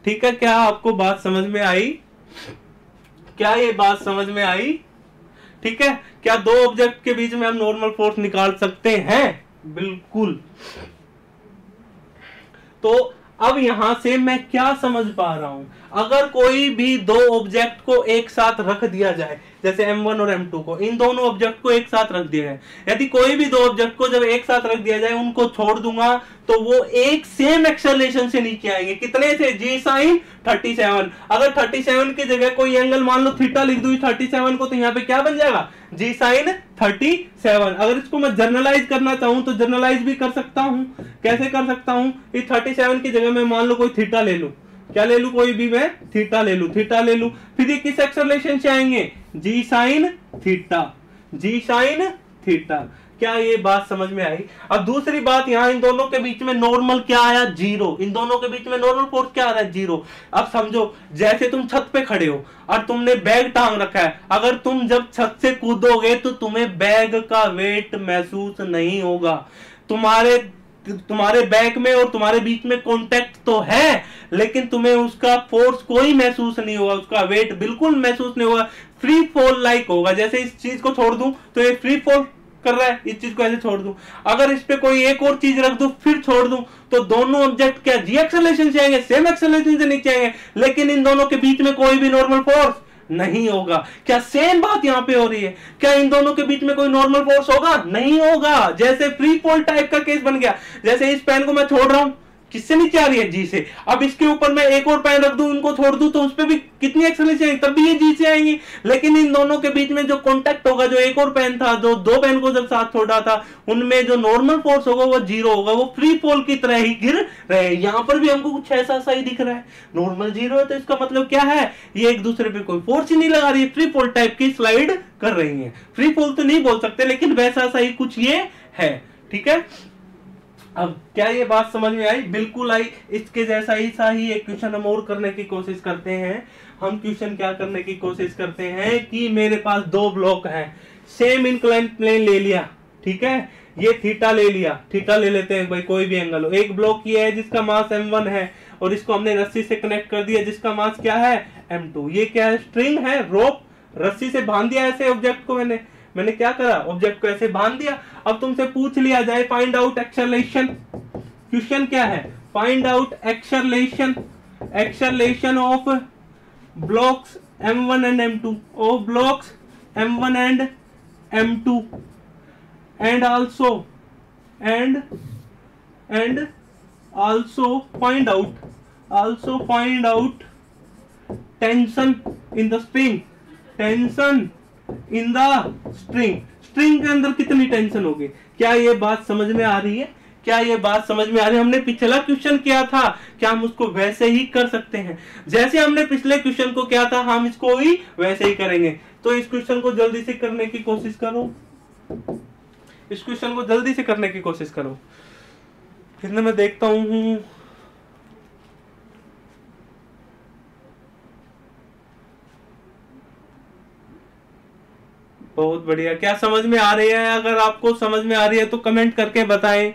ठीक है, क्या आपको बात समझ में आई, क्या ये बात समझ में आई, ठीक है। क्या 2 ऑब्जेक्ट के बीच में हम नॉर्मल फोर्स निकाल सकते हैं, बिल्कुल। तो अब यहां से मैं क्या समझ पा रहा हूं, अगर कोई भी 2 ऑब्जेक्ट को एक साथ रख दिया जाए, जैसे M1 और M2 को, इन दोनों ऑब्जेक्ट को एक साथ रख दिया है। यदि कोई भी दो ऑब्जेक्ट को जब एक साथ रख दिया जाए, उनको छोड़ दूंगा तो वो एक सेम एक्सेलरेशन से नीचे आएंगे। कितने से? जी साइन 37। अगर 37 की जगह कोई एंगल मान लो थीटा लिख दूं 37 को, तो यहाँ पे क्या बन जाएगा? जी साइन 37। अगर इसको मैं जर्नलाइज करना चाहूं तो जर्नलाइज भी कर सकता हूं। कैसे कर सकता हूं? इस 37 की जगह मैं मान लो कोई थीटा ले लूं। क्या ले लूं? कोई भी मैं थीटा ले लूं, थीटा ले लूं। फिर ये किस एक्सेलरेशन से आएंगे? जी साइन थीटा, जी साइन थीटा। क्या ये बात समझ में आई? अब दूसरी बात, यहां इन दोनों के बीच में नॉर्मल क्या आया? जीरो। इन दोनों के बीच में नॉर्मल फोर्स क्या आ रहा है? जीरो। अब समझो, जैसे तुम छत पे खड़े हो और तुमने बैग टांग रखा है, अगर तुम जब छत से कूदोगे तो तुम्हें बैग का वेट महसूस नहीं होगा। तुम्हारे बैग में और तुम्हारे बीच में कांटेक्ट तो है, लेकिन तुम्हें उसका फोर्स कोई महसूस नहीं होगा, उसका वेट बिल्कुल महसूस नहीं होगा। फ्री फॉल लाइक होगा। जैसे इस चीज को छोड़ दूं तो ये फ्री फॉल कर रहा है, इस चीज को ऐसे छोड़ दूं, अगर इस पे कोई एक और चीज रख दूं फिर छोड़ दूं, तो दोनों ऑब्जेक्ट क्या जी एक्सेलरेशन से आएंगे, सेम एक्सेलरेशन से नीचे आएंगे, लेकिन इन दोनों के बीच में कोई भी नॉर्मल फोर्स नहीं होगा। क्या सेम बात यहां पे हो रही है? क्या इन दोनों के बीच में कोई नॉर्मल फोर्स होगा? नहीं होगा। जैसे फ्री फॉल टाइप का केस बन गया। जैसे इस पेन को मैं छोड़ रहा हूं, किससे नीचे आ रही है? जी से। अब इसके ऊपर मैं एक और पेन रख दूं, उनको छोड़ दूं, तो उस पर भी कितनी एक्सेलरेशन आएगी? तब भी ये जी से आएंगी। लेकिन इन दोनों के बीच में जो कांटेक्ट होगा, जो एक और पेन था, जो दो पेन को जब साथ छोड़ा था, उनमें जो नॉर्मल फोर्स होगा वो जीरो होगा, वो फ्री फॉल की तरह ही गिर रहे हैं। यहां पर भी हमको कुछ ऐसा सा ही दिख रहा है, नॉर्मल जीरो है, तो इसका मतलब क्या है? ये एक दूसरे पे कोई फोर्स ही नहीं लगा रही है, फ्री फॉल टाइप की स्लाइड कर रही है। फ्री फॉल तो नहीं बोल सकते, लेकिन वैसा सा ही कुछ ये है। ठीक है, अब क्या ये बात समझ में आई? बिल्कुल आई। इसके जैसा ही एक क्वेश्चन हम और करने की कोशिश करते हैं। हम क्वेश्चन क्या करने की कोशिश करते हैं कि मेरे पास दो ब्लॉक हैं, सेम इंक्लाइन प्लेन ले लिया, ठीक है, ये थीटा ले लिया, थीटा ले लेते हैं भाई, कोई भी एंगल हो। एक ब्लॉक ये है जिसका मास m1 है और इसको हमने रस्सी से कनेक्ट कर दिया जिसका मास क्या है? m2। ये क्या है? स्ट्रिंग है, रोप, रस्सी से बांध दिया ऐसे ऑब्जेक्ट को। मैंने क्या करा? ऑब्जेक्ट को ऐसे बांध दिया। अब तुमसे पूछ लिया जाए फाइंड आउट एक्सेलरेशन। क्वेश्चन क्या है? Find out acceleration, acceleration of blocks m1 and m2, of blocks m1 and m2, and also find out tension in the string, tension in the string के अंदर कितनी टेंशन होगी। क्या ये बात समझ में आ रही है? क्या ये बात समझ में आ रही है? हमने पिछला क्वेश्चन किया था, क्या हम उसको वैसे ही कर सकते हैं? जैसे हमने पिछले क्वेश्चन को किया था, हम इसको भी वैसे ही करेंगे। तो इस क्वेश्चन को जल्दी से करने की कोशिश करो, इस क्वेश्चन को जल्दी से करने की कोशिश करो। फिर मैं देखता हूं। बहुत बढ़िया। क्या समझ में आ रही है? अगर आपको समझ में आ रही है तो कमेंट करके बताएं।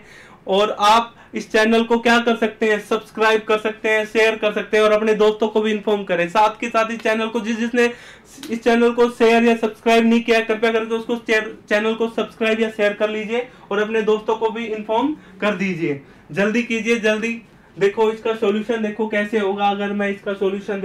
और आप इस चैनल को क्या कर सकते हैं? सब्सक्राइब कर सकते हैं, शेयर कर सकते हैं और अपने दोस्तों को भी इन्फॉर्म करें। साथ के साथ इस चैनल को जिसने इस चैनल को शेयर या सब्सक्राइब नहीं किया, कृपया करके उसको चैनल को सब्सक्राइब या शेयर कर लीजिए और अपने दोस्तों को भी इन्फॉर्म कर दीजिए। जल्दी कीजिए, जल्दी। देखो इसका सॉल्यूशन देखो कैसे होगा। अगर मैं इसका सॉल्यूशन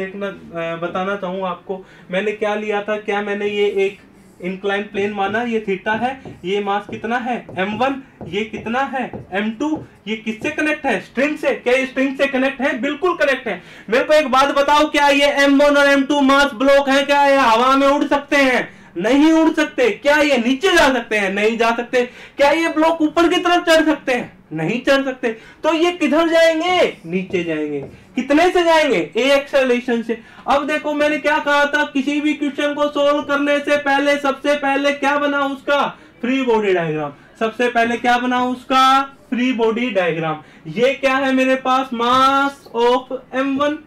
बताना चाहूँ आपको, मैंने क्या लिया था? क्या मैंने ये एक इंक्लाइन प्लेन माना, ये थीटा है, ये मास कितना है? m1, ये कितना है? m2। ये किससे कनेक्ट है? स्ट्रिंग से। क्या ये स्ट्रिंग से कनेक्ट है? बिल्कुल कनेक्ट है। मेरे को एक बात बताओ, क्या ये m1 और m2 मास ब्लॉक है? क्या ये हवा में उड़ सकते हैं? नहीं उड़ सकते। क्या ये नीचे जा सकते हैं? नहीं जा सकते। क्या ये ब्लॉक ऊपर की तरफ चढ़ सकते हैं? नहीं चढ़ सकते। तो ये किधर जाएंगे? नीचे जाएंगे। कितने से जाएंगे? ए एक्सेलरेशन से। अब देखो मैंने क्या कहा था, किसी भी क्वेश्चन को सोल्व करने से पहले सबसे पहले क्या बनाओ? उसका फ्री बॉडी डायग्राम। सबसे पहले क्या बनाओ? उसका फ्री बॉडी डायग्राम। ये क्या है मेरे पास? Mass of m1।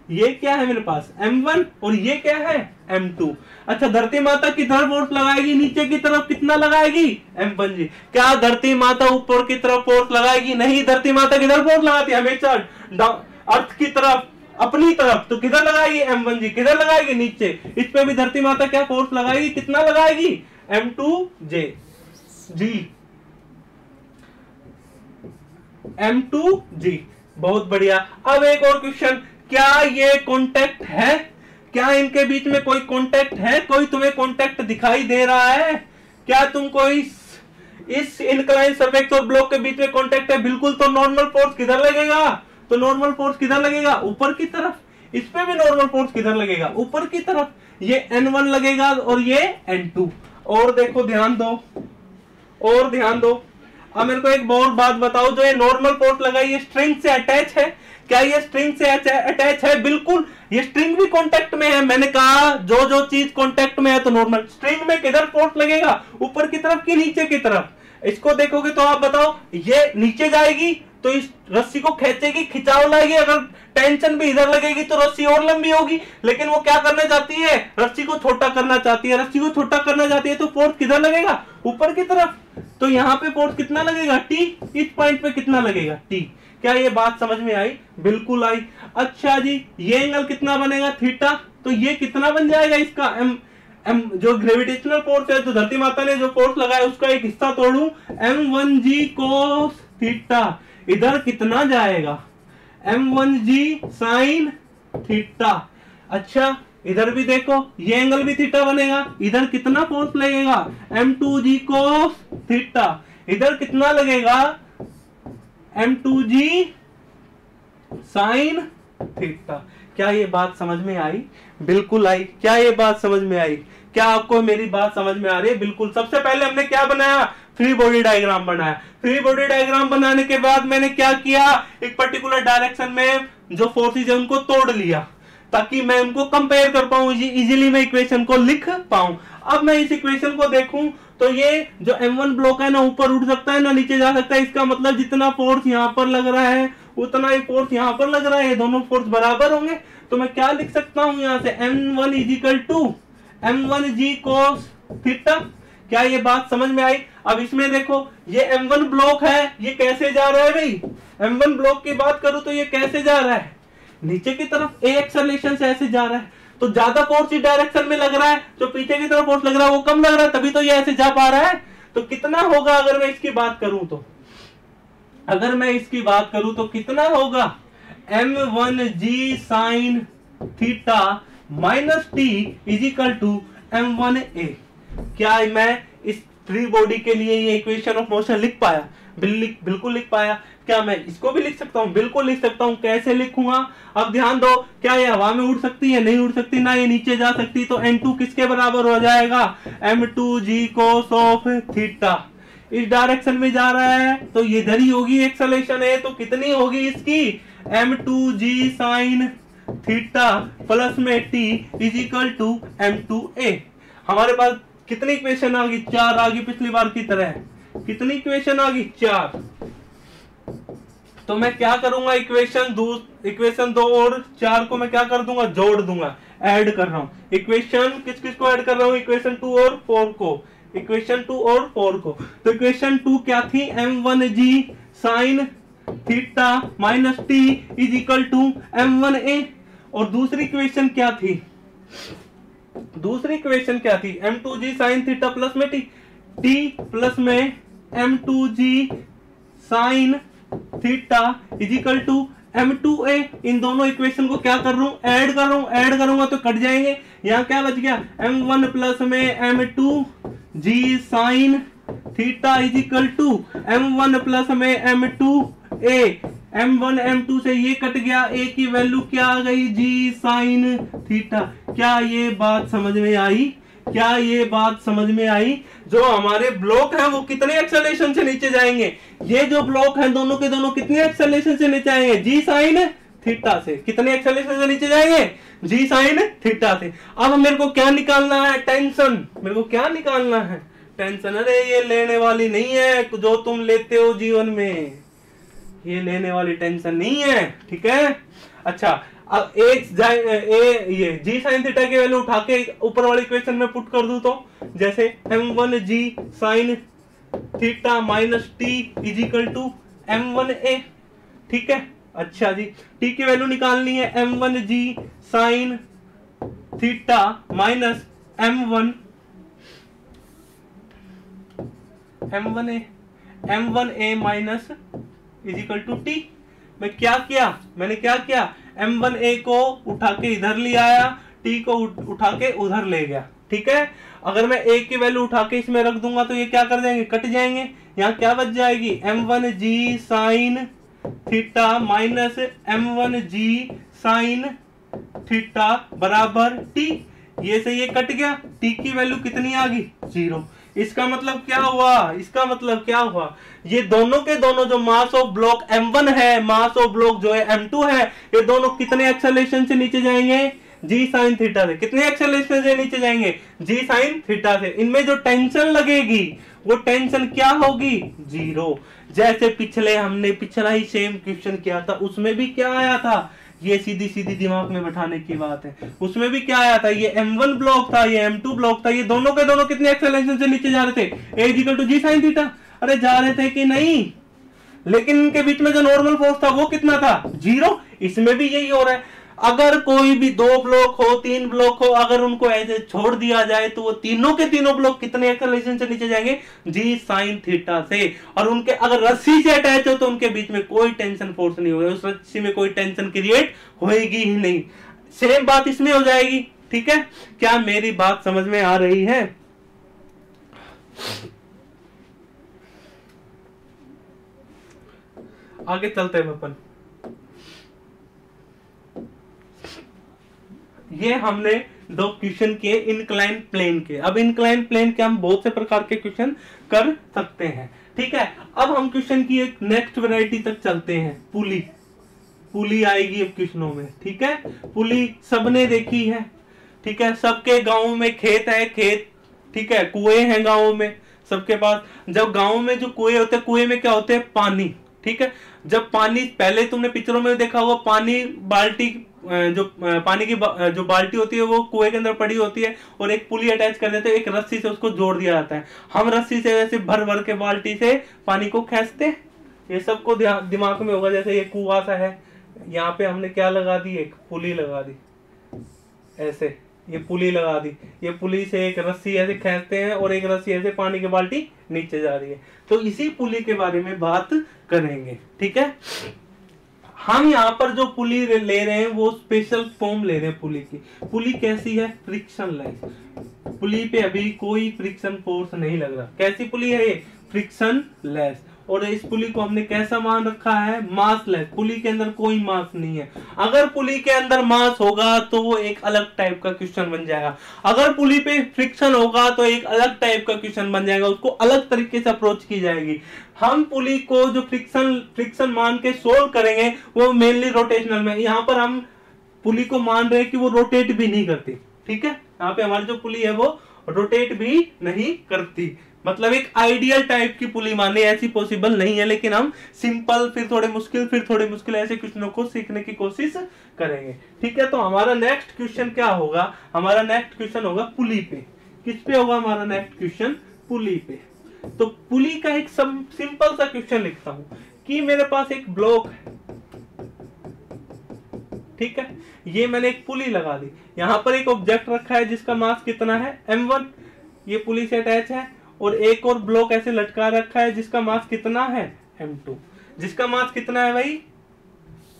ये क्या है मेरे पास? m1। और ये क्या है? m2। अच्छा, धरती माता किधर फोर्स लगाएगी? नीचे की तरफ। कितना लगाएगी? m1 जी। क्या धरती माता ऊपर की तरफ फोर्स लगाएगी? नहीं। धरती माता किधर फोर्स लगाती है? हमेशा अर्थ की तरफ, अपनी तरफ। तो किधर लगाएगी? m1 जी। किधर लगाएगी? नीचे। इस पे भी धरती माता क्या फोर्स लगाएगी? कितना लगाएगी? m2 जी, m2 जी। बहुत बढ़िया। अब एक और क्वेश्चन, क्या ये कॉन्टेक्ट है? क्या इनके बीच में कोई कांटेक्ट है? कोई तुम्हें कांटेक्ट दिखाई दे रहा है? क्या तुमको इस इनक्लाइन सरफेस और ब्लॉक के बीच में कांटेक्ट है? बिल्कुल। तो नॉर्मल फोर्स किधर लगेगा? तो नॉर्मल फोर्स किधर लगेगा? ऊपर की तरफ। इस पे भी नॉर्मल फोर्स किधर लगेगा? ऊपर की तरफ। ये N1 लगेगा और ये N2। और देखो, ध्यान दो, और ध्यान दो। अब मेरे को एक और बात बताओ, जो ये नॉर्मल फोर्स लगा ये स्ट्रिंग से अटैच है? क्या ये स्ट्रिंग से अटैच है? बिल्कुल। ये स्ट्रिंग भी कांटेक्ट में है। मैंने कहा जो जो चीज कांटेक्ट में है तो नॉर्मल। स्ट्रिंग में किधर फोर्स लगेगा? ऊपर की तरफ कि नीचे की तरफ? इसको देखोगे तो आप बताओ, ये नीचे जाएगी तो इस रस्सी को खींचेगी, खिंचाव लाएगी। अगर टेंशन भी इधर लगेगी तो रस्सी और लंबी होगी। लेकिन वो क्या करना चाहती है? रस्सी को छोटा करना चाहती है। रस्सी को छोटा करना चाहती है तो फोर्स किधर लगेगा? ऊपर की तरफ। तो यहाँ पे फोर्स कितना लगेगा? टी। इस पॉइंट पे कितना लगेगा? टी। क्या ये बात समझ में आई? बिल्कुल आई। अच्छा जी, ये एंगल कितना बनेगा? थीटा। तो ये कितना बन जाएगा इसका? एम जो ग्रेविटेशनल फोर्स है, जो धरती माता ने जो फोर्स लगाया उसका एक हिस्सा तोड़ू, m1g cos थीटा। इधर कितना जाएगा? m1g sin theta. अच्छा, इधर भी देखो, ये एंगल भी थीटा बनेगा। इधर कितना फोर्स लगेगा? m2g cos theta. इधर कितना लगेगा? m2g sin theta. क्या ये बात समझ में आई? बिल्कुल आई। क्या ये बात समझ में आई? क्या आपको मेरी बात समझ में आ रही है? बिल्कुल। सबसे पहले हमने क्या बनाया? फ्री बॉडी डायग्राम बनाया। फ्री बॉडी डायग्राम बनाने के बाद मैंने क्या किया? एक पर्टिकुलर डायरेक्शन में जो फोर्सेज है उनको तोड़ लिया, ताकि मैं उनको कंपेयर कर पाऊं, इजीली मैं इक्वेशन को लिख पाऊं। अब मैं इस इक्वेशन को देखूं तो ये जो M1 ब्लॉक है ना ऊपर उठ सकता है ना नीचे जा सकता है। इसका मतलब जितना फोर्स यहाँ पर लग रहा है उतना ही फोर्स यहाँ पर लग रहा है। दोनों फोर्स बराबर होंगे। तो मैं क्या लिख सकता हूं यहाँ से? M1 = m1g cos theta. क्या ये बात समझ में आई? अब इसमें देखो, ये M1 ब्लॉक है, ये कैसे जा रहा है भाई? M1 ब्लॉक की बात करूं तो ये कैसे जा रहा है? नीचे की तरफ a एक्सेलरेशन से ऐसे जा रहा है। तो ज्यादा फोर्स इस डायरेक्शन में लग रहा है, जो पीछे की तरफ फोर्स लग रहा है वो कम लग रहा है, तभी तो ये ऐसे जा पा रहा है। तो कितना होगा अगर मैं इसकी बात करूं तो? अगर मैं इसकी बात करूं तो कितना होगा? m1g sin theta minus t = m1a। क्या मैं इस फ्री बॉडी के लिए ये इक्वेशन ऑफ मोशन लिख पाया? बिल्कुल लिख पाया। क्या मैं इसको भी लिख सकता हूँ? बिल्कुल लिख सकता हूँ। कैसे लिखूंगा? अब ध्यान दो, क्या ये हवा में उड़ सकती है? नहीं उड़ सकती ना। ये नीचे जा सकती। तो n2 किसके बराबर हो जाएगा? m2g cos of theta. इस डायरेक्शन में जा रहा है तो ये इधर ही होगी, एक्सेलरेशन है तो कितनी होगी इसकी? m2g sin थीटा प्लस में t = m2a। हमारे पास कितनी इक्वेशन आ गई? 4 आ गई। पिछली बार की तरह कितनी इक्वेशन आ गई? 4। तो मैं क्या करूंगा? इक्वेशन 2 और 4 को मैं क्या कर दूंगा? जोड़ दूंगा, ऐड कर रहा हूं। इक्वेशन किस किस को ऐड कर रहा हूं? इक्वेशन 2 और 4 को। इक्वेशन 2 और 4 को। तो इक्वेशन 2 क्या थी? m1g sin theta minus t = m1a। और दूसरी इक्वेशन क्या थी? दूसरी इक्वेशन क्या थी? m2g sin थीटा प्लस में t प्लस में m2g sin थीटा = m2a। इन दोनों इक्वेशन को क्या कर रहा हूं? ऐड कर रहा हूं। ऐड करूंगा तो कट जाएंगे। यहां क्या बच गया? m1 प्लस में m2g sin theta = m1 plus में m2a। m1 m2 से ये कट गया, a की वैल्यू क्या आ गई? g sin theta. क्या ये बात समझ में आई? क्या ये बात समझ में आई? जो हमारे ब्लॉक हैं वो कितने एक्सेलरेशन से नीचे जाएंगे? ये जो ब्लॉक हैं दोनों के दोनों कितने एक्सेलरेशन से नीचे आएंगे? g sin थीटा से। कितने एक्सेलरेशन से नीचे जाएंगे? g sin थीटा से। अब मेरे को क्या निकालना है? टेंशन। मेरे को क्या निकालना है? टेंशन। अरे ये लेने वाली नहीं है जो तुम लेते हो जीवन में, ये लेने वाली टेंशन नहीं है। ठीक है। अच्छा, अब ये g sin थीटा की वैल्यू उठा के ऊपर वाली इक्वेशन में पुट कर दूं तो जैसे m1g sin theta minus t = m1a। ठीक है। अच्छा जी, t की वैल्यू निकालनी है m1g sin theta minus m1a minus = t। मैंने क्या किया? m1a को उठा के इधर ले आया, टी को उठा के उधर ले गया, ठीक है। अगर मैं ए की वैल्यू उठा के इसमें रख दूंगा तो ये क्या कर जाएंगे, कट जाएंगे। यहाँ क्या बच जाएगी, m1g sine theta minus m1g sine theta बराबर टी। ये से ये कट गया, टी की वैल्यू कितनी आ गई, 0। इसका मतलब क्या हुआ, इसका मतलब क्या हुआ, ये दोनों के दोनों जो मास ऑफ ब्लॉक m1 है, मास ऑफ ब्लॉक जो है m2 है, ये दोनों कितने एक्सेलरेशन से नीचे जाएंगे, जी साइन थीटा से। कितने एक्सेलरेशन से नीचे जाएंगे, जी साइन थीटा से। इनमें जो टेंशन लगेगी वो टेंशन क्या होगी, 0। जैसे पिछले हमने पिछला ही सेम क्वेश्चन किया था, उसमें भी क्या आया था, ये सीधी सीधी दिमाग में बैठाने की बात है। उसमें भी क्या आया था, ये m1 ब्लॉक था, ये m2 ब्लॉक था, ये दोनों के दोनों कितने एक्सेलरेशन से नीचे जा रहे थे, a equal to G sine theta. अरे जा रहे थे कि नहीं, लेकिन इनके बीच में जो नॉर्मल फोर्स था वो कितना था, 0। इसमें भी यही हो रहा है। अगर कोई भी 2 ब्लॉक हो, 3 ब्लॉक हो, अगर उनको ऐसे छोड़ दिया जाए तो वो तीनों के तीनों ब्लॉक कितने एक्सेलरेशन से नीचे जाएंगे, जी साइन थीटा से। और उनके अगर रस्सी से अटैच हो तो उनके बीच में कोई टेंशन फोर्स नहीं होगा, उस रस्सी में कोई टेंशन क्रिएट होएगी ही नहीं। सेम बात इसमें हो जाएगी, ठीक है। क्या मेरी बात समझ में आ रही है? आगे चलते हैं अपन। ये हमने 2 क्वेश्चन किए इनक्लाइन प्लेन के। अब इनक्लाइन प्लेन के हम बहुत से प्रकार के क्वेश्चन कर सकते हैं, ठीक है। अब हम क्वेश्चन की एक नेक्स्ट वैरायटी तक चलते हैं, पुली। पुली आएगी अब क्वेश्चनों में, ठीक है। पुली सबने देखी है, ठीक है। सबके गांव में खेत है, खेत, ठीक है, कुएं हैं गांव में सबके पास। जब गांव में जो कुएं होते हैं, कुएं में क्या होते हैं, पानी, ठीक है। जब पानी, पहले तुमने पिक्चरों में देखा होगा, पानी बाल्टी, जो पानी की जो बाल्टी होती है वो कुएं के अंदर पड़ी होती है और एक पुली अटैच कर देते हैं, एक रस्सी से उसको जोड़ दिया जाता है। हम रस्सी से वैसे भर भर के बाल्टी से पानी को खींचते हैं। ये सबको दिमाग में होगा। जैसे ये कुआं सा है, यहाँ पे हमने क्या लगा दी, एक पुली लगा दी, ऐसे ये पुली लगा दी। ये पुली से एक रस्सी ऐसे खींचते हैं और एक रस्सी ऐसे पानी की बाल्टी नीचे जा रही है। तो इसी पुली के बारे में बात करेंगे, ठीक है। हम यहाँ पर जो पुली ले रहे हैं वो स्पेशल फॉर्म ले रहे हैं पुली की। पुली कैसी है, फ्रिक्शन लेस। पुली पे अभी कोई फ्रिक्शन फोर्स नहीं लग रहा। कैसी पुली है ये, फ्रिक्शन लेस। और इस पुली को हमने कैसा मान रखा है, मास लेस। पुली के अंदर कोई मास नहीं है। अगर पुली के अंदर मास होगा तो वो एक अलग टाइप का क्वेश्चन बन जाएगा। अगर पुली पे फ्रिक्शन होगा तो एक अलग टाइप का क्वेश्चन बन जाएगा, उसको अलग तरीके से अप्रोच की जाएगी। हम पुली को जो फ्रिक्शन मान के सोल्व करेंगे वो मेनली रोटेशनल में। यहाँ पर हम पुली को मान रहे हैं कि वो रोटेट भी नहीं करती, ठीक है। यहाँ पे हमारी जो पुली है वो रोटेट भी नहीं करती। मतलब एक आइडियल टाइप की पुली माने, ऐसी पॉसिबल नहीं है। लेकिन हम सिंपल, फिर थोड़े मुश्किल, फिर थोड़े मुश्किल ऐसे क्वेश्चनों को सीखने की कोशिश करेंगे, ठीक है। तो हमारा नेक्स्ट क्वेश्चन क्या होगा, हमारा नेक्स्ट क्वेश्चन होगा पुली पे। किस पे होगा हमारा नेक्स्ट क्वेश्चन, पुली पे। तो पुली का एक सिंपल सा क्वेश्चन लिखता हूं कि मेरे पास एक ब्लॉक है, ठीक है। ये मैंने एक पुली लगा दी, यहां पर एक ऑब्जेक्ट रखा है जिसका मास कितना है, m1। ये पुली से अटैच है। और एक और ब्लॉक ऐसे लटका रखा है जिसका मास कितना है, m2। जिसका मास कितना है भाई,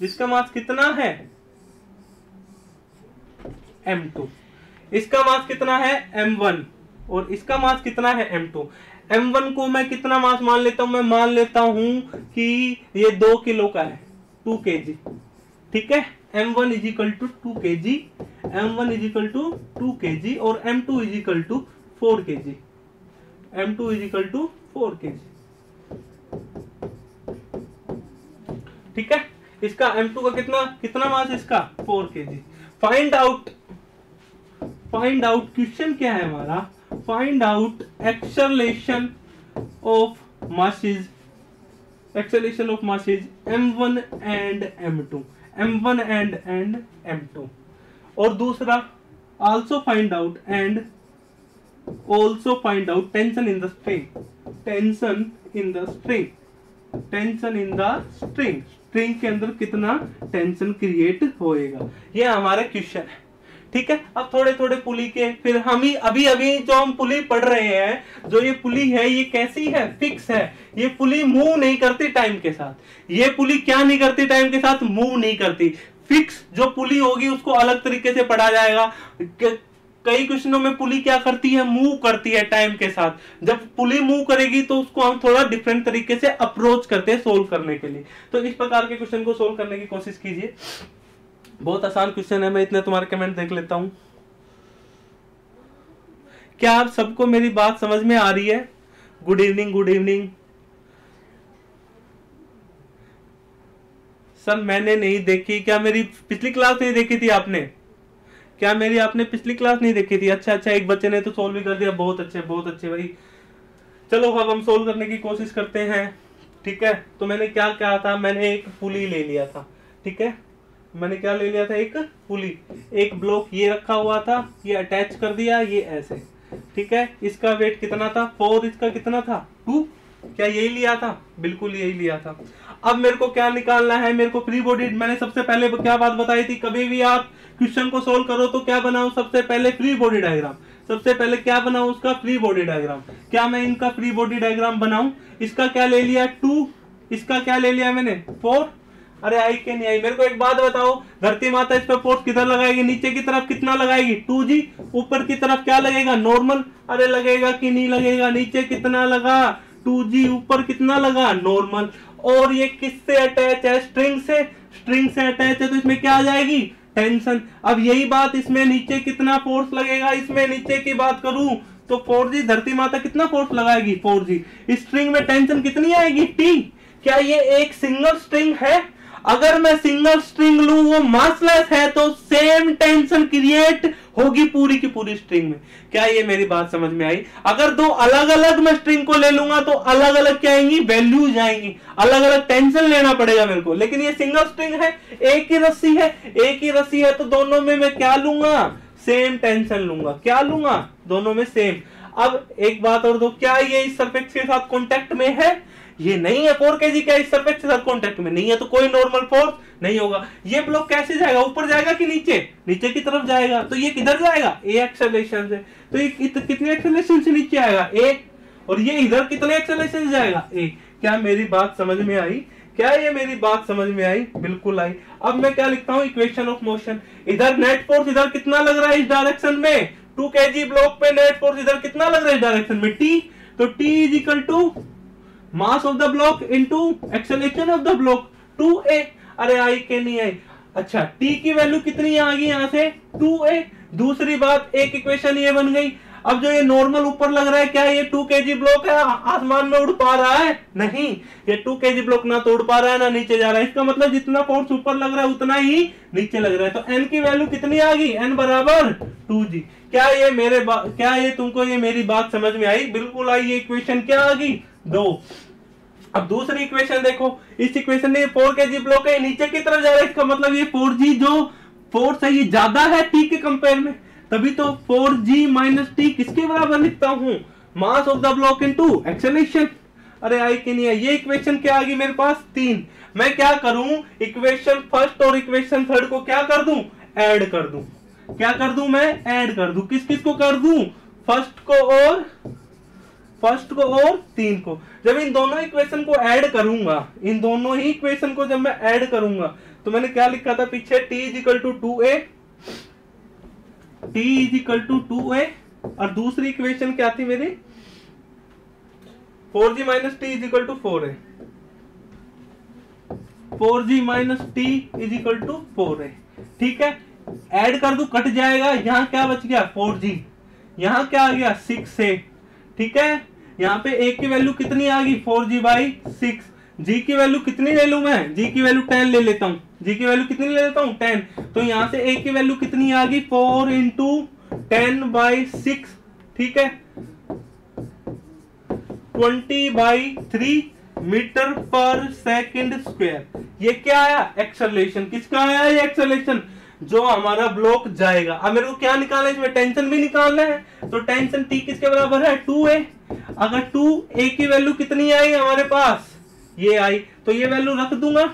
जिसका मास कितना है, m2। इसका मास कितना है, m1। और इसका मास कितना है, m2। m1 को मैं कितना मास मान लेता हूं, मैं मान लेता हूं कि ये 2 किलो का है, 2 kg, ठीक है। m1 is equal to 2 kg, m1 is equal to 2 kg और m2 is equal to 4 kg। m2 is equal to 4 kg, ठीक है। इसका m2 का कितना मास, इसका 4 kg। फाइंड आउट क्वेश्चन क्या है हमारा, find out acceleration of masses m1 and m2, m1 and m2। और दूसरा also find out tension in the string, string के अंदर कितना टेंशन क्रिएट होएगा। ये हमारा क्वेश्चन है, ठीक है। अब थोड़े थोड़े पुली के, फिर हम ही अभी जो हम पुली पढ़ रहे हैं, जो ये पुली है ये कैसी है, फिक्स है। ये पुली मूव नहीं करती टाइम के साथ। ये पुली क्या नहीं करती टाइम के साथ, मूव नहीं करती, फिक्स जो पुली होगी उसको अलग तरीके से पढ़ा जाएगा। कई क्वेश्चनों में पुली क्या करती है, मूव करती है टाइम के साथ। जब पुली मूव करेगी तो उसको हम थोड़ा डिफरेंट तरीके से अप्रोच करते हैं सोल्व करने के लिए। तो इस प्रकार के क्वेश्चन को सोल्व करने की कोशिश कीजिए। बहुत आसान क्वेश्चन है, मैं इतने तुम्हारे कमेंट देख लेता हूं। क्या आप सबको मेरी बात समझ में आ रही है? Good evening, good evening. Sir मैंने नहीं देखी। क्या मेरी पिछली क्लास नहीं देखी थी आपने? क्या मेरी आपने पिछली क्लास नहीं देखी थी? अच्छा अच्छा, एक बच्चे ने तो सोल्व भी कर दिया। बहुत अच्छे भाई। चलो अब हम सोल्व करने की कोशिश करते हैं। ठीक है, तो मैंने क्या कहा था, मैंने एक पुली ले लिया था। ठीक है, मैंने क्या ले लिया था, एक पुली, एक ब्लॉक ये रखा हुआ था, ये अटैच कर दिया, ये ऐसे। ठीक है, इसका वेट कितना था 4, इसका कितना था 2। क्या यही लिया था? बिल्कुल यही लिया था। अब मेरे को क्या निकालना है, मेरे को फ्री बॉडी। मैंने सबसे पहले क्या बात बताई थी, कभी भी आप क्वेश्चन को सोल्व करो तो क्या बनाओ, सबसे पहले फ्री बॉडी डायग्राम। सबसे पहले क्या बनाऊं, उसका फ्री बॉडी डायग्राम। क्या मैं इनका फ्री बॉडी डायग्राम बनाऊं? इसका क्या ले लिया 2, इसका क्या ले लिया मैंने 4। अरे आई के नहीं आई? मेरे को एक बात बताओ, धरती माता इस पर फोर्स किधर लगाएगी, नीचे की तरफ कितना लगाएगी 2g, ऊपर की तरफ क्या लगेगा नॉर्मल। अरे लगेगा कि नहीं लगेगा? नीचे कितना लगा 2g, ऊपर कितना लगा नॉर्मल। और ये किससे अटैच है? स्ट्रिंग से। स्ट्रिंग से अटैच है तो इसमें क्या आ जाएगी टेंशन। अब यही बात इसमें नीचे कितना फोर्स लगेगा, इसमें नीचे की बात करूं तो 4g, धरती माता कितना फोर्स लगाएगी 4g। स्ट्रिंग में टेंशन कितनी आएगी T। क्या ये एक सिंगल स्ट्रिंग है? अगर मैं सिंगल स्ट्रिंग लूं वो मासलेस है तो सेम टेंशन क्रिएट होगी पूरी की पूरी स्ट्रिंग में। क्या ये मेरी बात समझ में आई? अगर दो अलग अलग मैं स्ट्रिंग को ले लूंगा तो अलग अलग क्या आएंगी, वैल्यूज आएंगी, अलग अलग टेंशन लेना पड़ेगा मेरे को। लेकिन ये सिंगल स्ट्रिंग है, एक ही रस्सी है, एक ही रस्सी है तो दोनों में मैं क्या लूंगा, सेम टेंशन लूंगा। क्या लूंगा, दोनों में सेम। अब एक बात और दो, क्या ये इस सरफेस के साथ कॉन्टेक्ट में है? ये नहीं है 4 kg। क्या इस सरफेस के साथ कांटेक्ट में नहीं है तो कोई नॉर्मल फोर्स नहीं होगा। ये ब्लॉक कैसे जाएगा, ऊपर जाएगा कि नीचे? नीचे की तरफ जाएगा। तो ये किधर जाएगा, ए एक्सेलरेशन से। तो ये कितने एक्सेलरेशन से नीचे आएगा, 1। और ये इधर कितने एक्सेलरेशन से जाएगा, 1। क्या मेरी बात समझ में आई? क्या ये मेरी बात समझ में आई? बिल्कुल आई। अब मैं क्या लिखता हूँ, इक्वेशन ऑफ मोशन। इधर नेट फोर्स इधर कितना लग रहा है इस डायरेक्शन में, 2 kg ब्लॉक पे नेट फोर्स इधर कितना लग रहा है इस डायरेक्शन में, T। तो T is equal to mass of the block into acceleration of the block 2a। अरे आई के नहीं आई? अच्छा, T की वैल्यू कितनी आ गई यहां से 2a। दूसरी बात, एक इक्वेशन ये बन गई। अब जो ये नॉर्मल ऊपर लग रहा है, क्या ये 2 kg ब्लॉक है, आसमान में उड़ पा रहा है? नहीं, ये 2 kg ब्लॉक ना तो उड़ पा रहा है ना नीचे जा रहा है। इसका मतलब जितना फोर्स ऊपर लग रहा है उतना ही नीचे लग रहा है। तो n की वैल्यू कितनी आ गई, n बराबर 2g। क्या ये तुमको ये मेरी बात समझ में आई? बिल्कुल आई। ये इक्वेशन क्या आ गई 2। अब दूसरी इक्वेशन देखो, इस इक्वेशन में 4 kg ब्लॉक है, नीचे की तरफ जा रहा है। इसका मतलब ये 4g जो फोर्स है ये ज्यादा है T के कंपेयर में, तभी तो 4g माइनस T किसके बराबर लिखता हूं, मास of the block into acceleration. अरे आई कि नहीं है? ये इक्वेशन क्या आ गई मेरे पास 3। मैं क्या करूं, इक्वेशन फर्स्ट और इक्वेशन थर्ड को क्या कर दूं, ऐड कर दूं। क्या कर दूं मैं, ऐड कर दूं। किस किस को कर दूं, फर्स्ट को और 3 को। जब इन दोनों इक्वेशन को ऐड करूंगा, इन दोनों ही इक्वेशन को जब मैं ऐड करूंगा तो मैंने क्या लिखा था पीछे, T is equal to 2a, T is equal to 2a। और दूसरी इक्वेशन क्या थी मेरी, 4g minus T is equal to 4a, 4g minus T is equal to 4a। ठीक है, ऐड कर दू, कट जाएगा। यहां क्या बच गया 4g, यहां क्या आ गया 6a। ठीक है, यहाँ पे a की वैल्यू कितनी आ गई 4g बाई 6। g की वैल्यू कितनी ले लू मैं, g की वैल्यू 10 ले लेता हूँ। g की वैल्यू कितनी ले लेता हूँ 10। तो यहाँ से a की वैल्यू कितनी आ गई 4 इंटू 10 बाई 6। ठीक है, 20 बाई 3 मीटर पर सेकंड स्क्वायर। ये क्या आया, एक्सेलरेशन। किसका आया ये एक्सेलरेशन, जो हमारा ब्लॉक जाएगा। अब मेरे को क्या निकालना है, इसमें टेंशन भी निकालना है। तो टेंशन T किसके बराबर है 2a। अगर 2a की वैल्यू कितनी आई हमारे पास, ये आई, तो ये वैल्यू रख दूंगा।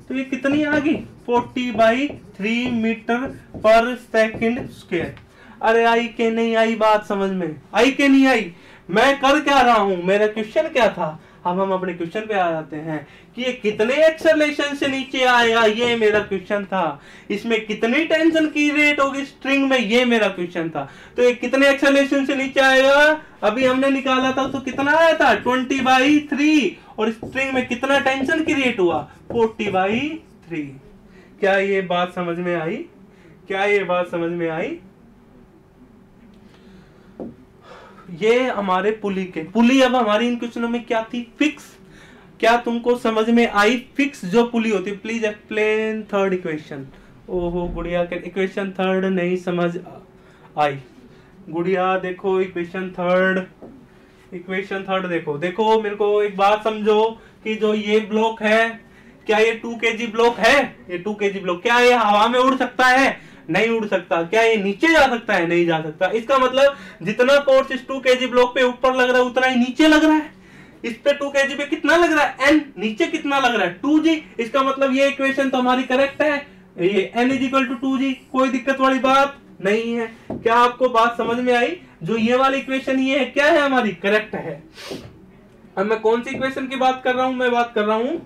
तो ये कितनी आ गई 40 बाई 3 मीटर पर सेकंड स्क्वायर। अरे आई के नहीं आई, बात समझ में आई के नहीं आई? मैं कर क्या रहा हूं, मेरा क्वेश्चन क्या था, अब हम अपने क्वेश्चन पे आ जाते हैं कि ये कितने एक्सेलरेशन से नीचे आएगा, ये मेरा क्वेश्चन था। इसमें कितनी टेंशन की रेट होगी स्ट्रिंग में, ये मेरा क्वेश्चन था। तो ये कितने एक्सेलरेशन से नीचे आएगा, अभी हमने निकाला था तो कितना आया था 20/3, और स्ट्रिंग में कितना टेंशन की रेट हुआ 40/3। क्या ये बात समझ में आई? क्या ये बात समझ में आई? ये हमारे पुली के पुली। अब हमारी इन क्वेश्चनों में क्या थी, फिक्स। क्या तुमको समझ में आई फिक्स जो पुली होती? Please explain third equation. ओहो गुड़िया के इक्वेशन थर्ड नहीं समझ आई। गुड़िया देखो इक्वेशन थर्ड देखो। देखो मेरे को एक बात समझो कि जो ये ब्लॉक है, क्या ये 2 kg ब्लॉक है? ये 2 kg ब्लॉक क्या ये हवा में उड़ सकता है? नहीं उड़ सकता। क्या ये नीचे जा सकता है? नहीं जा सकता। इसका मतलब जितना फोर्स इस 2 kg ब्लॉक पे ऊपर लग रहा है उतना ही नीचे लग रहा है। इस पे 2 kg पे कितना लग रहा है? n। नीचे कितना लग रहा है? 2g। इसका मतलब ये इक्वेशन तो हमारी करेक्ट है, ये n = 2g। कोई दिक्कत वाली बात नहीं है। क्या आपको बात समझ में आई? जो ये वाली इक्वेशन ये है क्या है हमारी, करेक्ट है। अब मैं कौन सी इक्वेशन की बात कर रहा हूं? मैं बात कर रहा हूं,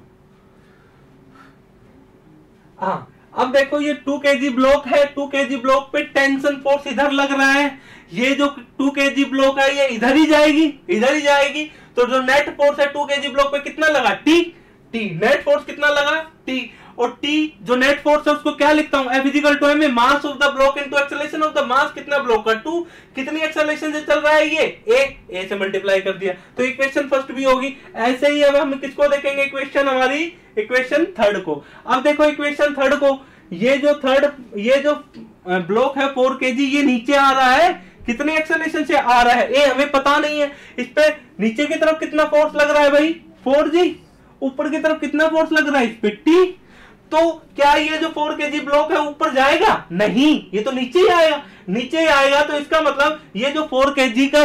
हाँ अब देखो ये 2 kg ब्लॉक है। 2 kg ब्लॉक पे टेंशन फोर्स इधर लग रहा है। ये जो 2 kg ब्लॉक है ये इधर ही जाएगी। तो जो नेट फोर्स है 2 kg ब्लॉक पे कितना लगा? टी। नेट फोर्स कितना लगा? टी। और टी जो नेट फोर्स है उसको क्या लिखता हूं? F = m mass of the block into acceleration of the mass. कितना ब्लॉक का? 2। कितनी एक्सेलरेशन से चल रहा है ये? a से मल्टीप्लाई कर दिया तो इक्वेशन फर्स्ट भी होगी। ऐसे ही अब हम किसको देखेंगे इक्वेशन, हमारी इक्वेशन थर्ड को। अब देखो इक्वेशन थर्ड को, ये जो ब्लॉक है 4 kg ये नीचे आ रहा है, कितने एक्सेलरेशन से आ रहा है? ए हमें पता नहीं है। इस पे नीचे की तरफ कितना फोर्स लग रहा है भाई? 4g। ऊपर की तरफ कितना फोर्स लग रहा है? इस पे टी। तो क्या ये जो 4 kg ब्लॉक है ऊपर जाएगा? नहीं, ये तो नीचे ही आएगा। तो इसका मतलब ये जो 4 kg का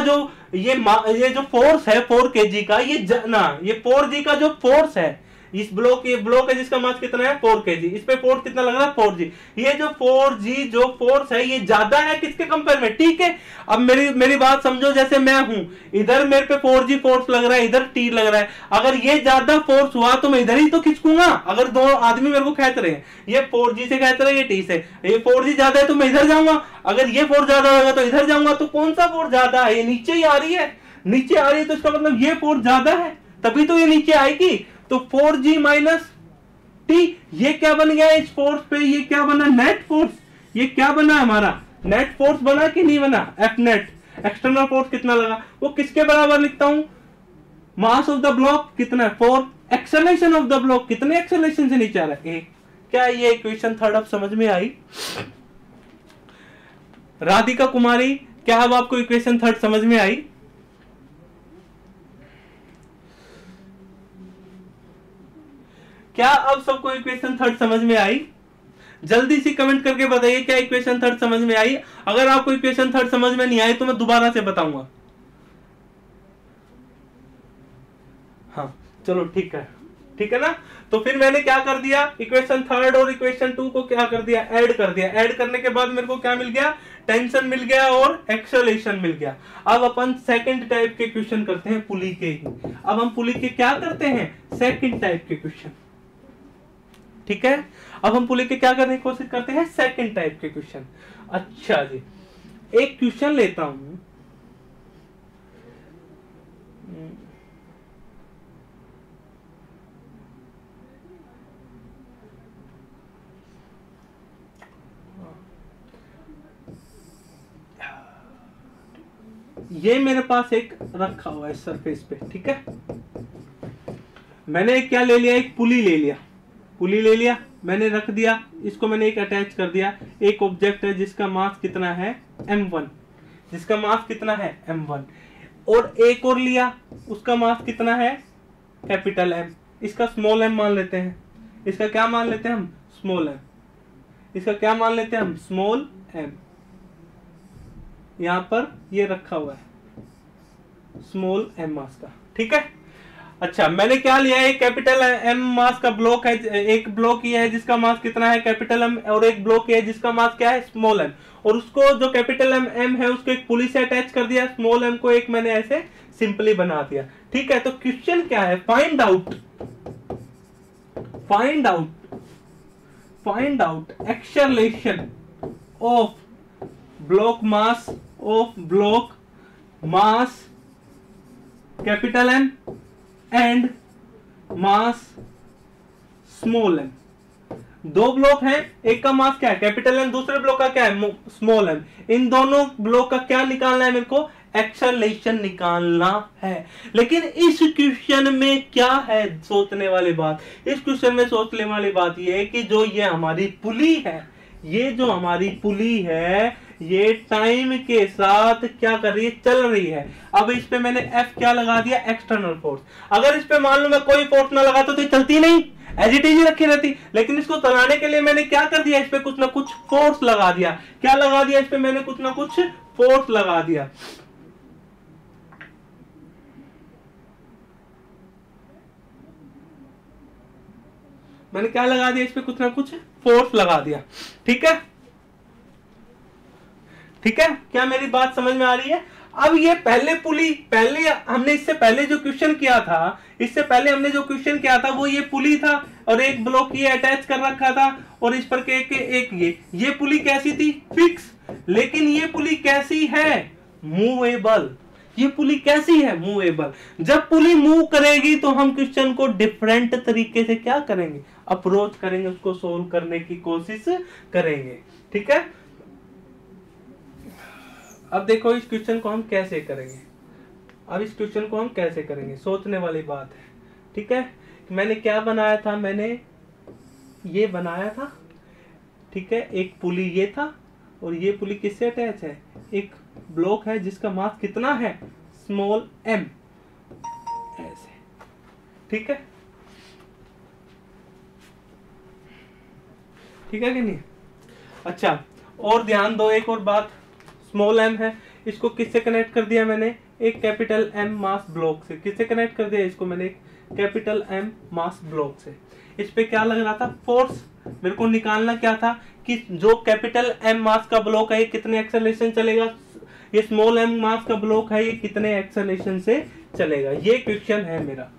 ये जो फोर्स है 4 kg का, ये 4g का जो फोर्स है इस ब्लॉक, ये ब्लॉक है जिसका मास कितना है 4 kg। इस पे फोर्स कितना लग रहा है? 4g। ये जो 4g जो फोर्स है ये ज्यादा है किसके कंपेयर में? ठीक है। अब मेरी बात समझो, जैसे मैं हूं, इधर मेरे पे 4g फोर्स लग रहा है, इधर t लग रहा है। अगर ये ज्यादा फोर्स हुआ तो मैं इधर ही तो खिंचूंगा। अगर दो आदमी मेरे को खेच रहे हैं, ये 4g से खेच रहे हैं, ये t से, ये 4g ज्यादा है तो मैं इधर जाऊंगा। अगर ये फोर्स ज्यादा होगा तो इधर जाऊंगा। तो कौन सा फोर्स ज्यादा है? ये नीचे ही आ रही है, तो इसका मतलब ये फोर्स ज्यादा है, तभी तो ये नीचे आएगी। तो 4g - t ये क्या बन गया इस फोर्स पे? ये क्या बना? Net force. ये क्या बना हमारा? नेट फोर्स बना कि नहीं बना? F net. एक्सटर्नल फोर्स कितना लगा वो किसके बराबर लिखता हूं? मास ऑफ द ब्लॉक कितना है? 4। एक्सेलरेशन ऑफ द ब्लॉक कितने एक्सेलरेशन से नीचे आ रहा है? 1। क्या ये इक्वेशन थर्ड अब समझ में आई? राधिका कुमारी, क्या अब आपको इक्वेशन थर्ड समझ में आई? क्या अब सबको इक्वेशन थर्ड समझ में आई? जल्दी से कमेंट करके बताइए क्या इक्वेशन थर्ड समझ में आई। अगर आपको इक्वेशन थर्ड समझ में नहीं आई तो मैं दोबारा से बताऊंगा। हाँ चलो ठीक है ना। तो फिर मैंने क्या कर दिया, इक्वेशन थर्ड और इक्वेशन टू को क्या कर दिया? ऐड कर दिया। ऐड करने के बाद मेरे को क्या मिल गया? टेंशन मिल गया और एक्सेलरेशन मिल गया। अब अपन सेकंड टाइप के क्वेश्चन करते हैं, पुली के ही। अब हम पुली के क्या करते हैं? सेकंड टाइप के क्वेश्चन। ठीक है, अब हम पुली के क्या करने की कोशिश करते हैं? सेकंड टाइप के क्वेश्चन। अच्छा जी, एक क्वेश्चन लेता हूं। ये मेरे पास एक रखा हुआ है सरफेस पे, ठीक है। मैंने क्या ले लिया? एक पुली ले लिया, मैंने रख दिया इसको, मैंने एक अटैच कर दिया। एक ऑब्जेक्ट है जिसका मास कितना है? m1। जिसका मास कितना है? m1। और एक और लिया, उसका मास कितना है? Capital M। इसका स्मॉल m मान लेते हैं। इसका क्या मान लेते हैं हम? Small m। इसका क्या मान लेते हैं हम? Small m। यहां पर ये रखा हुआ है स्मॉल m मास का, ठीक है। अच्छा, मैंने क्या लिया है? एक कैपिटल M मास का ब्लॉक है। एक ब्लॉक ये है जिसका मास कितना है? Capital M। और एक ब्लॉक ये है जिसका मास क्या है? Small m। और उसको जो कैपिटल M है उसको एक पुली से अटैच कर दिया। स्मॉल m को एक मैंने ऐसे सिंपली बना दिया। ठीक है, तो क्वेश्चन क्या है, find out acceleration of block mass capital M and mass small m। दो ब्लॉक हैं, एक का मास क्या है कैपिटल M, दूसरे ब्लॉक का क्या है स्मॉल m। इन दोनों ब्लॉक का क्या निकालना है मेरे को, एक्सेलरेशन निकालना है। लेकिन इस क्वेश्चन में क्या है सोचने वाली बात, इस क्वेश्चन में सोचने वाली बात यह है कि जो ये हमारी पुली है, ये जो हमारी पुली है ये टाइम के साथ क्या कर रही है, चल रही है। अब इस पे मैंने F क्या लगा दिया, एक्सटर्नल फोर्स। अगर इस पे मान लो मैं कोई फोर्स ना लगाता तो ये चलती नहीं, एज इट इज रखी रहती। लेकिन इसको चलाने के लिए मैंने क्या कर दिया, इस पे कुछ ना कुछ फोर्स लगा दिया। क्या लगा दिया, इस पे मैंने कुछ ना कुछ फोर्स लगा दिया। मैंने क्या लगा दिया, इस पे कुछ ना कुछ फोर्स लगा दिया। ठीक है, ठीक है, क्या मेरी बात समझ में आ रही है। अब ये पहले हमने इससे पहले जो क्वेश्चन किया था, वो ये पुली था और एक ब्लॉक ये अटैच कर रखा था और इस पर एक ये पुली कैसी थी, फिक्स। लेकिन ये पुली कैसी है, मूवेबल। ये पुली कैसी है, मूवेबल। जब पुली मूव करेगी तो हम क्वेश्चन को डिफरेंट तरीके से क्या करेंगे, अप्रोच करेंगे, उसको सोल्व करने की कोशिश करेंगे। ठीक है, अब देखो इस क्वेश्चन को हम कैसे करेंगे, सोचने वाली बात है। ठीक है, मैंने क्या बनाया था, मैंने ये बनाया था। ठीक है, एक पुली ये था और ये पुली किससे अटैच है, एक ब्लॉक है जिसका मास कितना है, स्मॉल m, ऐसे। ठीक है, ठीक है कि नहीं। अच्छा, और ध्यान दो एक और बात, स्मॉल m है, इसको किससे कनेक्ट कर दिया मैंने, एक कैपिटल M मास ब्लॉक से। किससे कनेक्ट कर दिया इसको मैंने, एक कैपिटल M मास ब्लॉक से। इस पे क्या लग रहा था, फोर्स। मेरे को निकालना क्या था कि जो कैपिटल M मास का ब्लॉक है ये कितने एक्सेलरेशन चलेगा, ये स्मॉल m मास का ब्लॉक है ये कितने एक्सेलरेशन से चलेगा, ये क्वेश्चन है मेरा।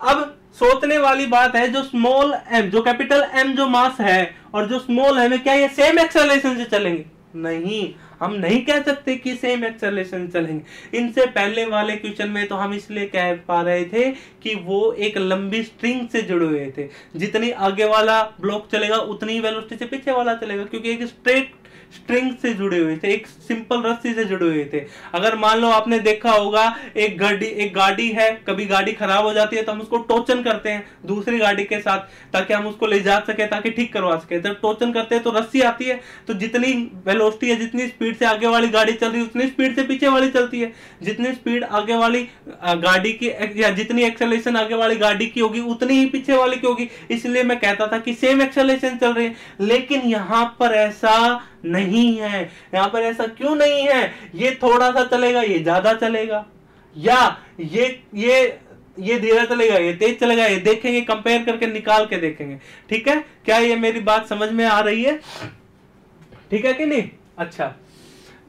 अब सोचने वाली बात है, जो स्मॉल m, जो कैपिटल M जो मास है और जो स्मॉल m है, क्या ये सेम एक्सेलरेशन से चलेंगे, नहीं, हम नहीं कह सकते कि सेम एक्सेलरेशन चलेंगे। इनसे पहले वाले क्वेश्चन में तो हम इसलिए कह पा रहे थे कि वो एक लंबी स्ट्रिंग से जुड़े हुए थे, जितनी आगे वाला ब्लॉक चलेगा उतनी वेलोसिटी से पीछे वाला चलेगा, क्योंकि एक स्ट्रेट स्ट्रिंग से जुड़े हुए थे, एक सिंपल रस्सी से जुड़े हुए थे। अगर मान लो आपने देखा होगा एक गाड़ी है, कभी गाड़ी खराब हो जाती है तो हम उसको टोचन करते हैं दूसरी गाड़ी के साथ, ताकि हम उसको ले जा सके, ताकि ठीक करवा सके। जब टोचन करते हैं तो रस्सी आती है, तो जितनी वेलोसिटी है, जितनी स्पीड से आगे वाली गाड़ी चल रही है उतनी स्पीड से पीछे वाली चलती है, जितनी स्पीड आगे वाली गाड़ी की या जितनी एक्सेलरेशन आगे वाली गाड़ी की होगी उतनी ही पीछे वाली की होगी। इसलिए मैं कहता था कि सेम एक्सेलरेशन चल रही है। लेकिन यहां पर ऐसा नहीं है। यहां पर ऐसा क्यों नहीं है, ये थोड़ा सा चलेगा, ये ज्यादा चलेगा, या ये धीरे चलेगा, ये तेज चलेगा, ये देखेंगे, कंपेयर करके निकाल के देखेंगे। ठीक है, क्या ये मेरी बात समझ में आ रही है, ठीक है कि नहीं। अच्छा,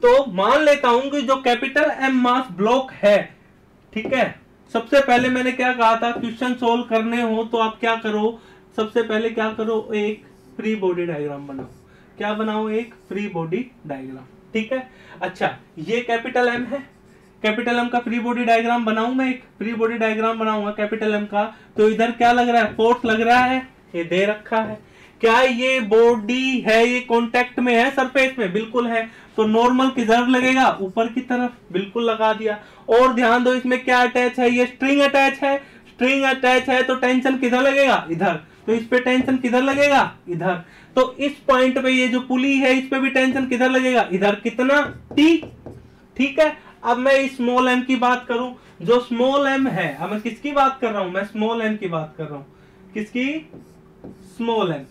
तो मान लेता हूं कि जो कैपिटल M मास ब्लॉक है, ठीक है, सबसे पहले मैंने क्या कहा था, क्वेश्चन सोल्व करने हो तो आप क्या करो, सबसे पहले क्या करो, एक फ्री बॉडी डायग्राम बनाओ। क्या बनाओ, एक फ्री बॉडी डायग्राम। ठीक है, अच्छा, ये कैपिटल M है, कैपिटल M का फ्री बॉडी डायग्राम बनाऊं मैं, एक फ्री बॉडी डायग्राम बनाऊंगा कैपिटल M का। तो इधर क्या लग रहा है, फोर्स लग रहा है, ये दे रखा है। क्या ये बॉडी है, ये कांटेक्ट में है सरफेस में, बिल्कुल है। तो नॉर्मल किधर लगेगा, ऊपर की तरफ, बिल्कुल लगा दिया। और ध्यान दो इसमें क्या अटैच है, ये स्ट्रिंग अटैच है, स्ट्रिंग अटैच है तो टेंशन किधर लगेगा, इधर। तो इस पे टेंशन किधर लगेगा, इधर। तो इस पॉइंट पे ये जो पुली है इस पे भी टेंशन किधर लगेगा, इधर। कितना, T। ठीक है, अब मैं इस स्मॉल m की बात करूं, जो स्मॉल m है, अब मैं किसकी बात कर रहा हूं, मैं स्मॉल m की बात कर रहा हूं, किसकी, स्मॉल m।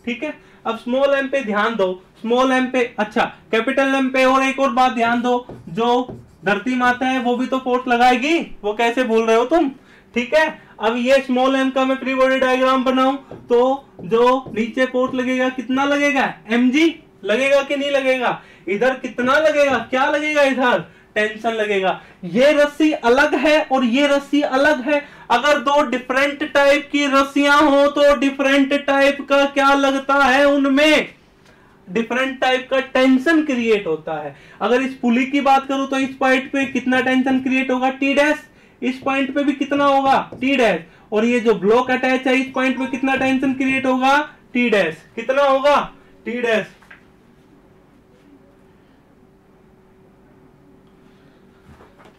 ठीक है, अब स्मॉल m पे ध्यान दो, स्मॉल m पे, अच्छा कैपिटल M पे, और एक और बात ध्यान दो, जो धरती माता है वो भी तो फोर्स लगाएगी, वो कैसे भूल रहे हो तुम। ठीक है, अब ये स्मॉल m का मैं फ्री बॉडी डायग्राम बनाऊं तो जो नीचे फोर्स लगेगा कितना लगेगा, mg लगेगा कि नहीं लगेगा, इधर कितना लगेगा, क्या लगेगा इधर, टेंशन लगेगा। ये रस्सी अलग है और ये रस्सी अलग है। अगर दो डिफरेंट टाइप की रस्सियां हो तो डिफरेंट टाइप का क्या लगता है, उनमें डिफरेंट टाइप का टेंशन क्रिएट होता है। अगर इस पुली की बात करूं तो इस पॉइंट पे कितना टेंशन क्रिएट होगा, टी डैश। इस पॉइंट पे भी कितना होगा, टी डैश। और ये जो ब्लॉक अटैच है इस पॉइंट पे कितना टेंशन क्रिएट होगा, टी डैश। कितना होगा, टी डैश।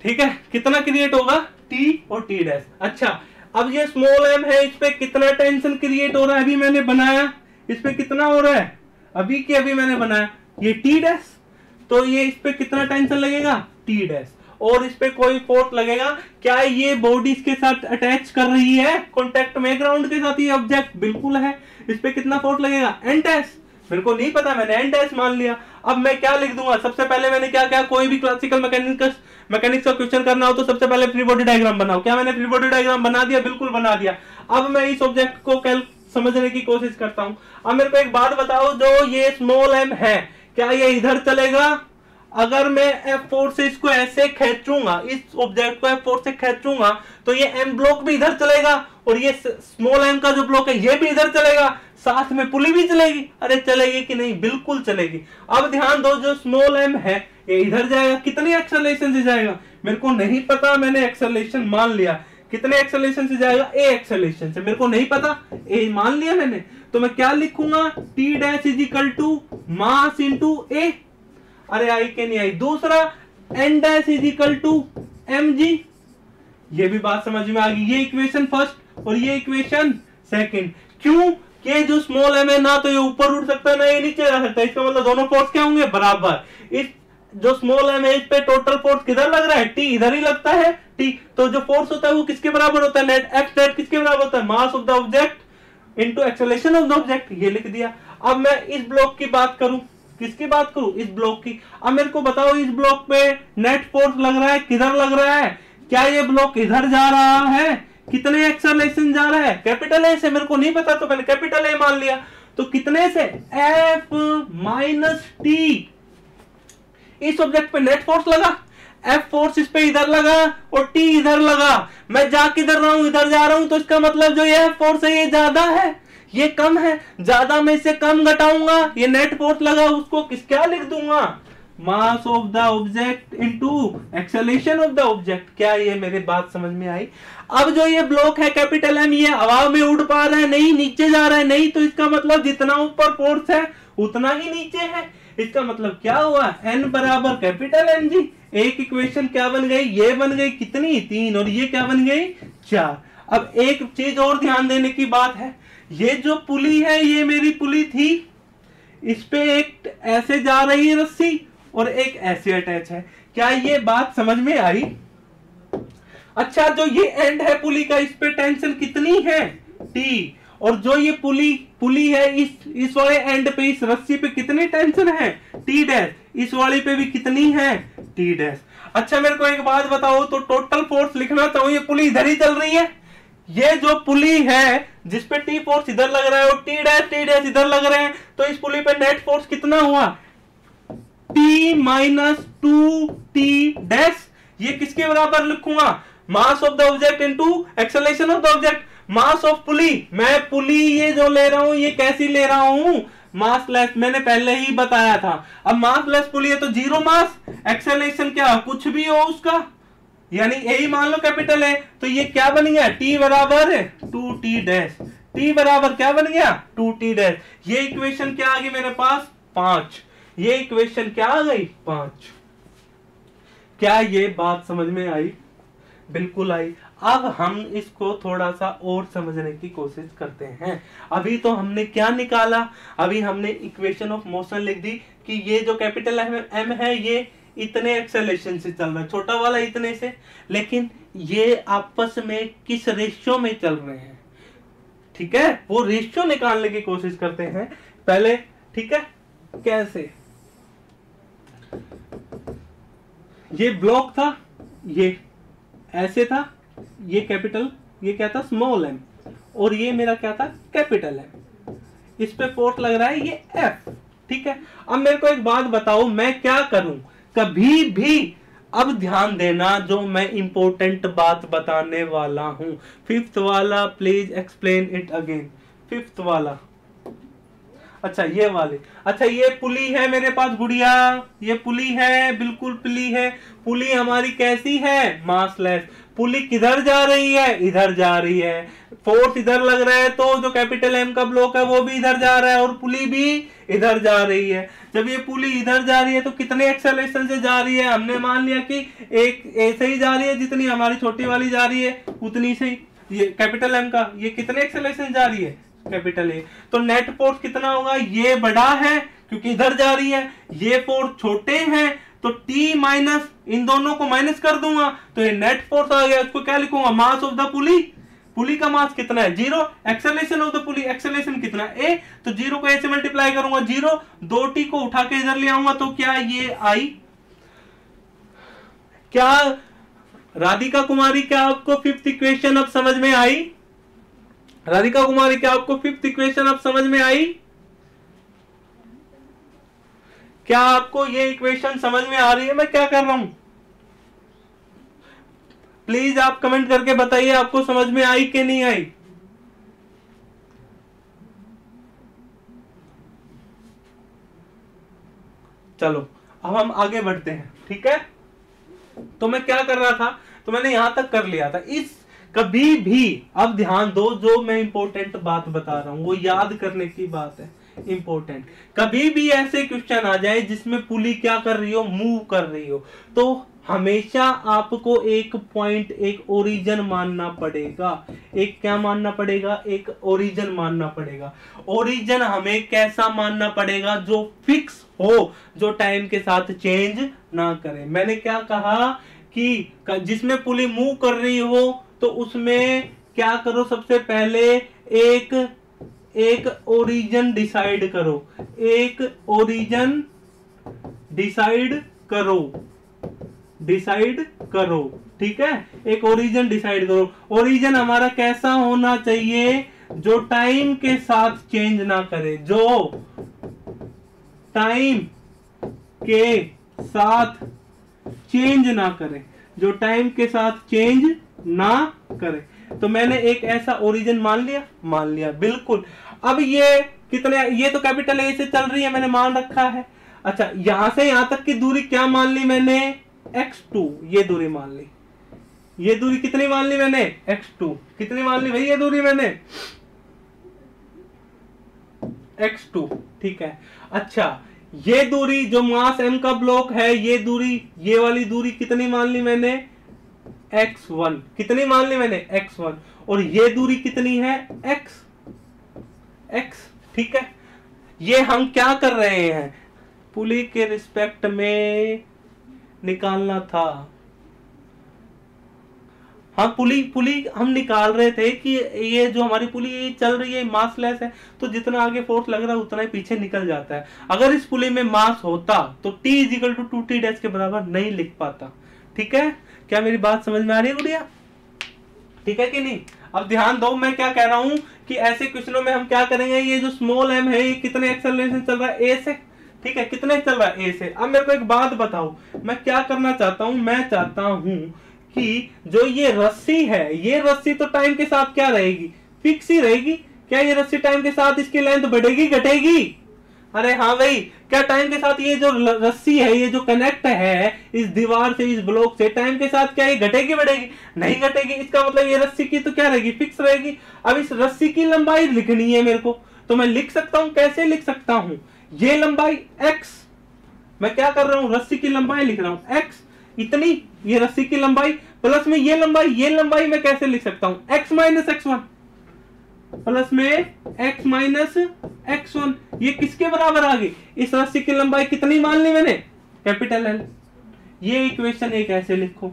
ठीक है, कितना क्रिएट होगा, टी और टी डैश। अच्छा, अब ये स्मॉल एम है, इस पे कितना टेंशन क्रिएट हो रहा है, अभी मैंने बनाया, इस पे कितना हो रहा है, अभी के अभी मैंने बनाया, ये टी डैश। तो ये इस पे कितना टेंशन लगेगा, टी डैश। और इस पे कोई फोर्स लगेगा, क्या ये बॉडी इसके साथ अटैच कर रही है, कॉन्टेक्ट में ग्राउंड के साथ ये ऑब्जेक्ट, बिल्कुल है। इस पे कितना फोर्स लगेगा, एन डैश। मेरे को नहीं पता, मैंने एन डैश मान लिया। अब मैं क्या लिख दूंगा, सबसे पहले मैंने क्या क्या, कोई भी क्लासिकल मैकेनिक्स का क्वेश्चन करना हो तो सबसे पहले फ्री बॉडी डायग्राम बनाओ। क्या मैंने फ्री बॉडी डायग्राम बना दिया, बिल्कुल बना दिया। अब मैं इस ऑब्जेक्ट को समझने की कोशिश करता हूं। अब मेरे को एक बात बताओ, जो ये स्मॉल एम है, क्या ये इधर चलेगा? अगर मैं F4 से इसको ऐसे खींचूंगा, इस ऑब्जेक्ट को F4 से खींचूंगा, तो ये M ब्लॉक भी इधर चलेगा और ये स्मॉल m का जो ब्लॉक है ये भी इधर चलेगा, साथ में पुली भी चलेगी। अरे चलेगी कि नहीं, बिल्कुल चलेगी। अब ध्यान दो, जो स्मॉल m है ये इधर जाएगा, कितनी एक्सेलरेशन से जाएगा मेरे को नहीं पता, मैंने एक्सेलरेशन मान लिया। कितने एक्सेलरेशन से जाएगा, a एक्सेलरेशन से, मेरे को नहीं पता, a मान लिया मैंने। तो मैं क्या लिखूंगा, t dash is equal to mass into a। अरे आई के नहीं आई। दूसरा, n dash is equal to mg। ये भी बात समझ में आ गई। ये इक्वेशन फर्स्ट और ये इक्वेशन सेकंड। क्यों, ये जो स्मॉल m है ना तो ये ऊपर उठ सकता है ना ये नीचे रह सकता है, इसका मतलब दोनों फोर्स क्या होंगे, बराबर। इस जो स्मॉल m है इस पे टोटल फोर्स किधर लग रहा है, t इधर ही लगता है, t। तो जो फोर्स होता है वो किसके बराबर होता है, नेट f नेट किसके बराबर होता है, मास of the object into acceleration of the object. ये लिख दिया। अब मैं इस ब्लॉक की बात करूं, किसकी बात करूं, इस ब्लॉक की। अब मेरे को बताओ, इस ब्लॉक पे नेट फोर्स लग रहा है, किधर लग रहा है, क्या ये ब्लॉक इधर जा रहा है, कितने एक्सेलरेशन जा रहा है, कैपिटल ए से। मेरे को नहीं पता तो मैंने कैपिटल ए मान लिया। तो कितने से, F माइनस टी। इस ऑब्जेक्ट पे नेट फोर्स लगा, F फोर्स इस पे इधर लगा और T इधर लगा। मैं जा किधर रहा हूं, इधर जा रहा हूं, तो इसका मतलब जो ये F फोर्स है ये ज्यादा है, ये कम है। ज्यादा में इसे कम घटाऊंगा, ये नेट फोर्स लगा उसको क्या लिख दूंगा, मास of the object into acceleration of the object. क्या ये मेरी बात समझ में आई? अब जो ये ब्लॉक है कैपिटल M, ये हवा में उड़ पा रहा है नहीं, नीचे जा रहा है नहीं, तो इसका मतलब जितना ऊपर फोर्स है उतना ही नीचे है। इसका मतलब क्या हुआ, n बराबर कैपिटल एन जी। एक इक्वेशन क्या बन गई, ये बन गई कितनी, 3, और ये क्या बन गई, 4। अब एक चीज और ध्यान देने की बात है, ये जो पुली है ये मेरी पुली थी, इस पे एक ऐसे जा रही है रस्सी और एक ऐसे अटैच है। क्या ये बात समझ में आई? अच्छा, जो ये एंड है पुली का, इस पे टेंशन कितनी है, T। और जो ये पुली है, इस वाले एंड पे, इस रस्सी पे कितनी टेंशन है, T डैश। इस वाली पे भी कितनी है, T डैश। अच्छा, मेरे को एक बात बताओ, तो टोटल फोर्स लिखना चाहूं, ये पुली इधर ही चल रही है, ये जो पुली है जिसपे T फोर्स इधर लग रहा है और T डैश इधर लग रहे हैं, तो इस पुली पे नेट फोर्स कितना हुआ, T माइनस 2T डैश। ये किसके बराबर लिखूंगा, मास of the object into acceleration of the object. Mass of pulley, मैं पुली ये जो ले रहा हूं ये कैसी ले रहा हूं, मास लेस, मैंने पहले ही बताया था। अब मास लेस पुली है तो जीरो मास, एक्सेलरेशन क्या कुछ भी हो उसका, यानी यही मान लो कैपिटल है। तो ये क्या बन गया, T बराबर 2T डैश। T बराबर क्या बन गया, 2T डैश। ये इक्वेशन क्या आ गई मेरे पास, 5। ये इक्वेशन क्या आ गई, 5। क्या ये बात समझ में आई? बिल्कुल आई। अब हम इसको थोड़ा सा और समझने की कोशिश करते हैं। अभी तो हमने क्या निकाला, अभी हमने इक्वेशन ऑफ मोशन लिख दी कि ये जो कैपिटल M है ये इतने एक्सेलरेशन से चल रहा है, छोटा वाला इतने से, लेकिन ये आपस में किस रेशियो में चल रहे हैं, ठीक है, वो रेशियो निकालने की कोशिश करते हैं पहले। ठीक है, कैसे, ये ब्लॉक था, ये ऐसे था, ये कैपिटल, ये क्या था, स्मॉल m, और ये मेरा क्या था, कैपिटल M। इस पे फोर्स लग रहा है ये F। ठीक है, अब मेरे को एक बात बताओ, मैं क्या करूं, कभी भी अब ध्यान देना जो मैं इंपॉर्टेंट बात बताने वाला हूं। फिफ्थ वाला please explain it again. Fifth वाला, अच्छा ये वाले, अच्छा ये पुली है मेरे पास गुड़िया, ये पुली है, बिल्कुल पुली है। पुली हमारी कैसी है? मासलेस। पुली किधर जा रही है? इधर जा रही है। फोर्स इधर लग रहा है तो जो कैपिटल एम का ब्लॉक है वो भी इधर जा रहा है और पुली भी इधर जा रही है। जब ये पुली इधर जा रही है तो कितने एक्सेलरेशन से जा रही है? हमने मान लिया कि एक ऐसे ही जा रही है जितनी हमारी छोटी वाली जा रही है उतनी से। ये कैपिटल एम का ये कितने एक्सेलरेशन जा रही है? Capital A. तो नेट फोर्स कितना होगा? ये बड़ा है क्योंकि इधर जा रही है, ये फोर्स छोटे हैं तो टी माइनस इन दोनों को माइनस कर दूंगा तो ये नेट फोर्स आ गया। इसको क्या लिखूंगा? मास ऑफ द पुली। पुली का मास कितना है? 0। Acceleration of the pulley, acceleration कितना? ए। तो 0 को ए से मल्टीप्लाई करूंगा 0, 2t को उठा के इधर ले आऊंगा तो क्या ये आई? क्या राधिका कुमारी, क्या आपको फिफ्थ इक्वेशन अब समझ में आई? राधिका कुमारी, क्या आपको फिफ्थ इक्वेशन अब समझ में आई? क्या आपको ये इक्वेशन समझ में आ रही है मैं क्या कर रहा हूं? प्लीज आप कमेंट करके बताइए आपको समझ में आई कि नहीं आई। चलो अब हम आगे बढ़ते हैं, ठीक है। तो मैं क्या कर रहा था, तो मैंने यहां तक कर लिया था। इस कभी भी, अब ध्यान दो, जो मैं इंपॉर्टेंट बात बता रहा हूं वो याद करने की बात है, इंपॉर्टेंट। कभी भी ऐसे क्वेश्चन आ जाए जिसमें पुली क्या कर रही हो? मूव कर रही हो, तो हमेशा आपको एक पॉइंट, एक ओरिजिन मानना पड़ेगा। एक क्या मानना पड़ेगा? एक ओरिजिन मानना पड़ेगा। ओरिजिन हमें कैसा मानना पड़ेगा? जो फिक्स हो, जो टाइम के साथ चेंज ना करे। मैंने क्या कहा कि जिसमें पुली मूव कर रही हो तो उसमें क्या करो? सबसे पहले एक ओरिजिन डिसाइड करो, एक ओरिजिन डिसाइड करो, ठीक है। एक ओरिजिन डिसाइड करो। ओरिजिन हमारा कैसा होना चाहिए? जो टाइम के साथ चेंज ना करे, जो टाइम के साथ चेंज ना करे, जो टाइम के साथ चेंज ना करे। तो मैंने एक ऐसा ओरिजिन मान लिया, बिल्कुल। अब ये कितने, ये तो कैपिटल ए से चल रही है, मैंने मान रखा है। अच्छा, यहां से यहां तक की दूरी क्या मान ली मैंने? x2, ये दूरी मान ली। ये दूरी कितनी मान ली मैंने? x2। कितनी मान ली भाई ये दूरी मैंने? x2, ठीक है। अच्छा, ये दूरी जो मास m का ब्लॉक है, ये दूरी, ये वाली दूरी कितनी मान ली मैंने? x1। कितनी मान ली मैंने? x1। और ये दूरी कितनी है? x, ठीक है। ये हम क्या कर रहे हैं? पुली के रिस्पेक्ट में निकालना था। हाँ, पुली हम निकाल रहे थे कि ये जो हमारी पुली चल रही है मासलेस है, तो जितना आगे फोर्स लग रहा है उतना ही पीछे निकल जाता है। अगर इस पुली में मास होता तो t equal to 2t dash के बराबर नहीं लिख पाता, ठीक है। क्या मेरी बात समझ में आ रही है गुड़िया? ठीक है कि नहीं? अब ध्यान दो, मैं क्या कह रहा हूं कि ऐसे क्वेश्चनों में हम क्या करेंगे? ये जो स्मॉल m है, ये कितने एक्सेलरेशन चल रहा है? a से, ठीक है। कितने चल रहा है? a से। अब मेरे को एक बात बताओ, मैं क्या करना चाहता हूं? मैं चाहता हूं कि जो ये रस्सी है, ये रस्सी तो टाइम के साथ क्या रहेगी? फिक्स ही रहेगी। क्या ये रस्सी टाइम के साथ इसकी लेंथ बढ़ेगी घटेगी? अरे हाँ भाई, क्या टाइम के साथ ये जो रस्सी है, ये जो कनेक्ट है इस दीवार से, इस ब्लॉक से, टाइम के साथ क्या ये घटेगी बढ़ेगी? नहीं घटेगी। इसका मतलब ये रस्सी की तो क्या रहेगी? फिक्स रहेगी। अब इस रस्सी की लंबाई लिखनी है मेरे को, तो मैं लिख सकता हूं। कैसे लिख सकता हूं? ये लंबाई x, मैं क्या कर रहा हूं? रस्सी की लंबाई लिख रहा हूं x, इतनी ये रस्सी की लंबाई प्लस में ये लंबाई मैं कैसे लिख सकता हूं? x माइनस x1 प्लस में x माइनस x1। ये किसके बराबर आ गई? इस रस्सी की लंबाई कितनी मान ली मैंने? Capital L। ये इक्वेशन एक ऐसे लिखो,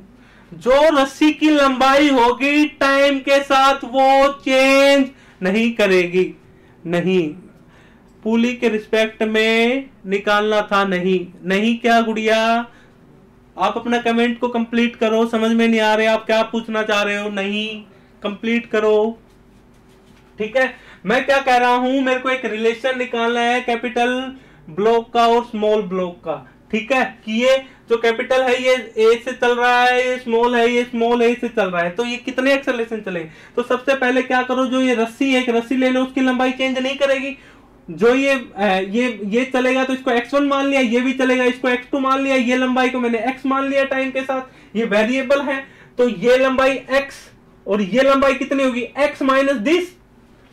जो रस्सी की लंबाई होगी टाइम के साथ वो चेंज नहीं करेगी। नहीं, पुली के रिस्पेक्ट में निकालना था। नहीं क्या गुड़िया? आप अपना कमेंट को कंप्लीट करो। समझ में नहीं आ रहे आप क्या पूछना चाह रहे हो? नहीं, कंप्लीट करो, ठीक है। मैं क्या कह रहा हूं, मेरे को एक रिलेशन निकालना है कैपिटल ब्लॉक का और स्मॉल ब्लॉक का। ठीक है, कि ये जो कैपिटल है ये ए से चल रहा है, ये स्मॉल है, ये स्मॉल ए से चल रहा है, तो ये कितने एक्सेलरेशन चलेंगे? तो सबसे पहले क्या करो, जो ये रस्सी है, एक रस्सी ले लो, उसकी लंबाई चेंज नहीं करेगी। जो ये चलेगा तो इसको x1 मान लिया, ये भी चलेगा, इसको x2 मान लिया, ये लंबाई को मैंने x मान लिया टाइम के साथ, ये वेरिएबल है, तो ये लंबाई x और ये लंबाई कितनी होगी, x माइनस दिस।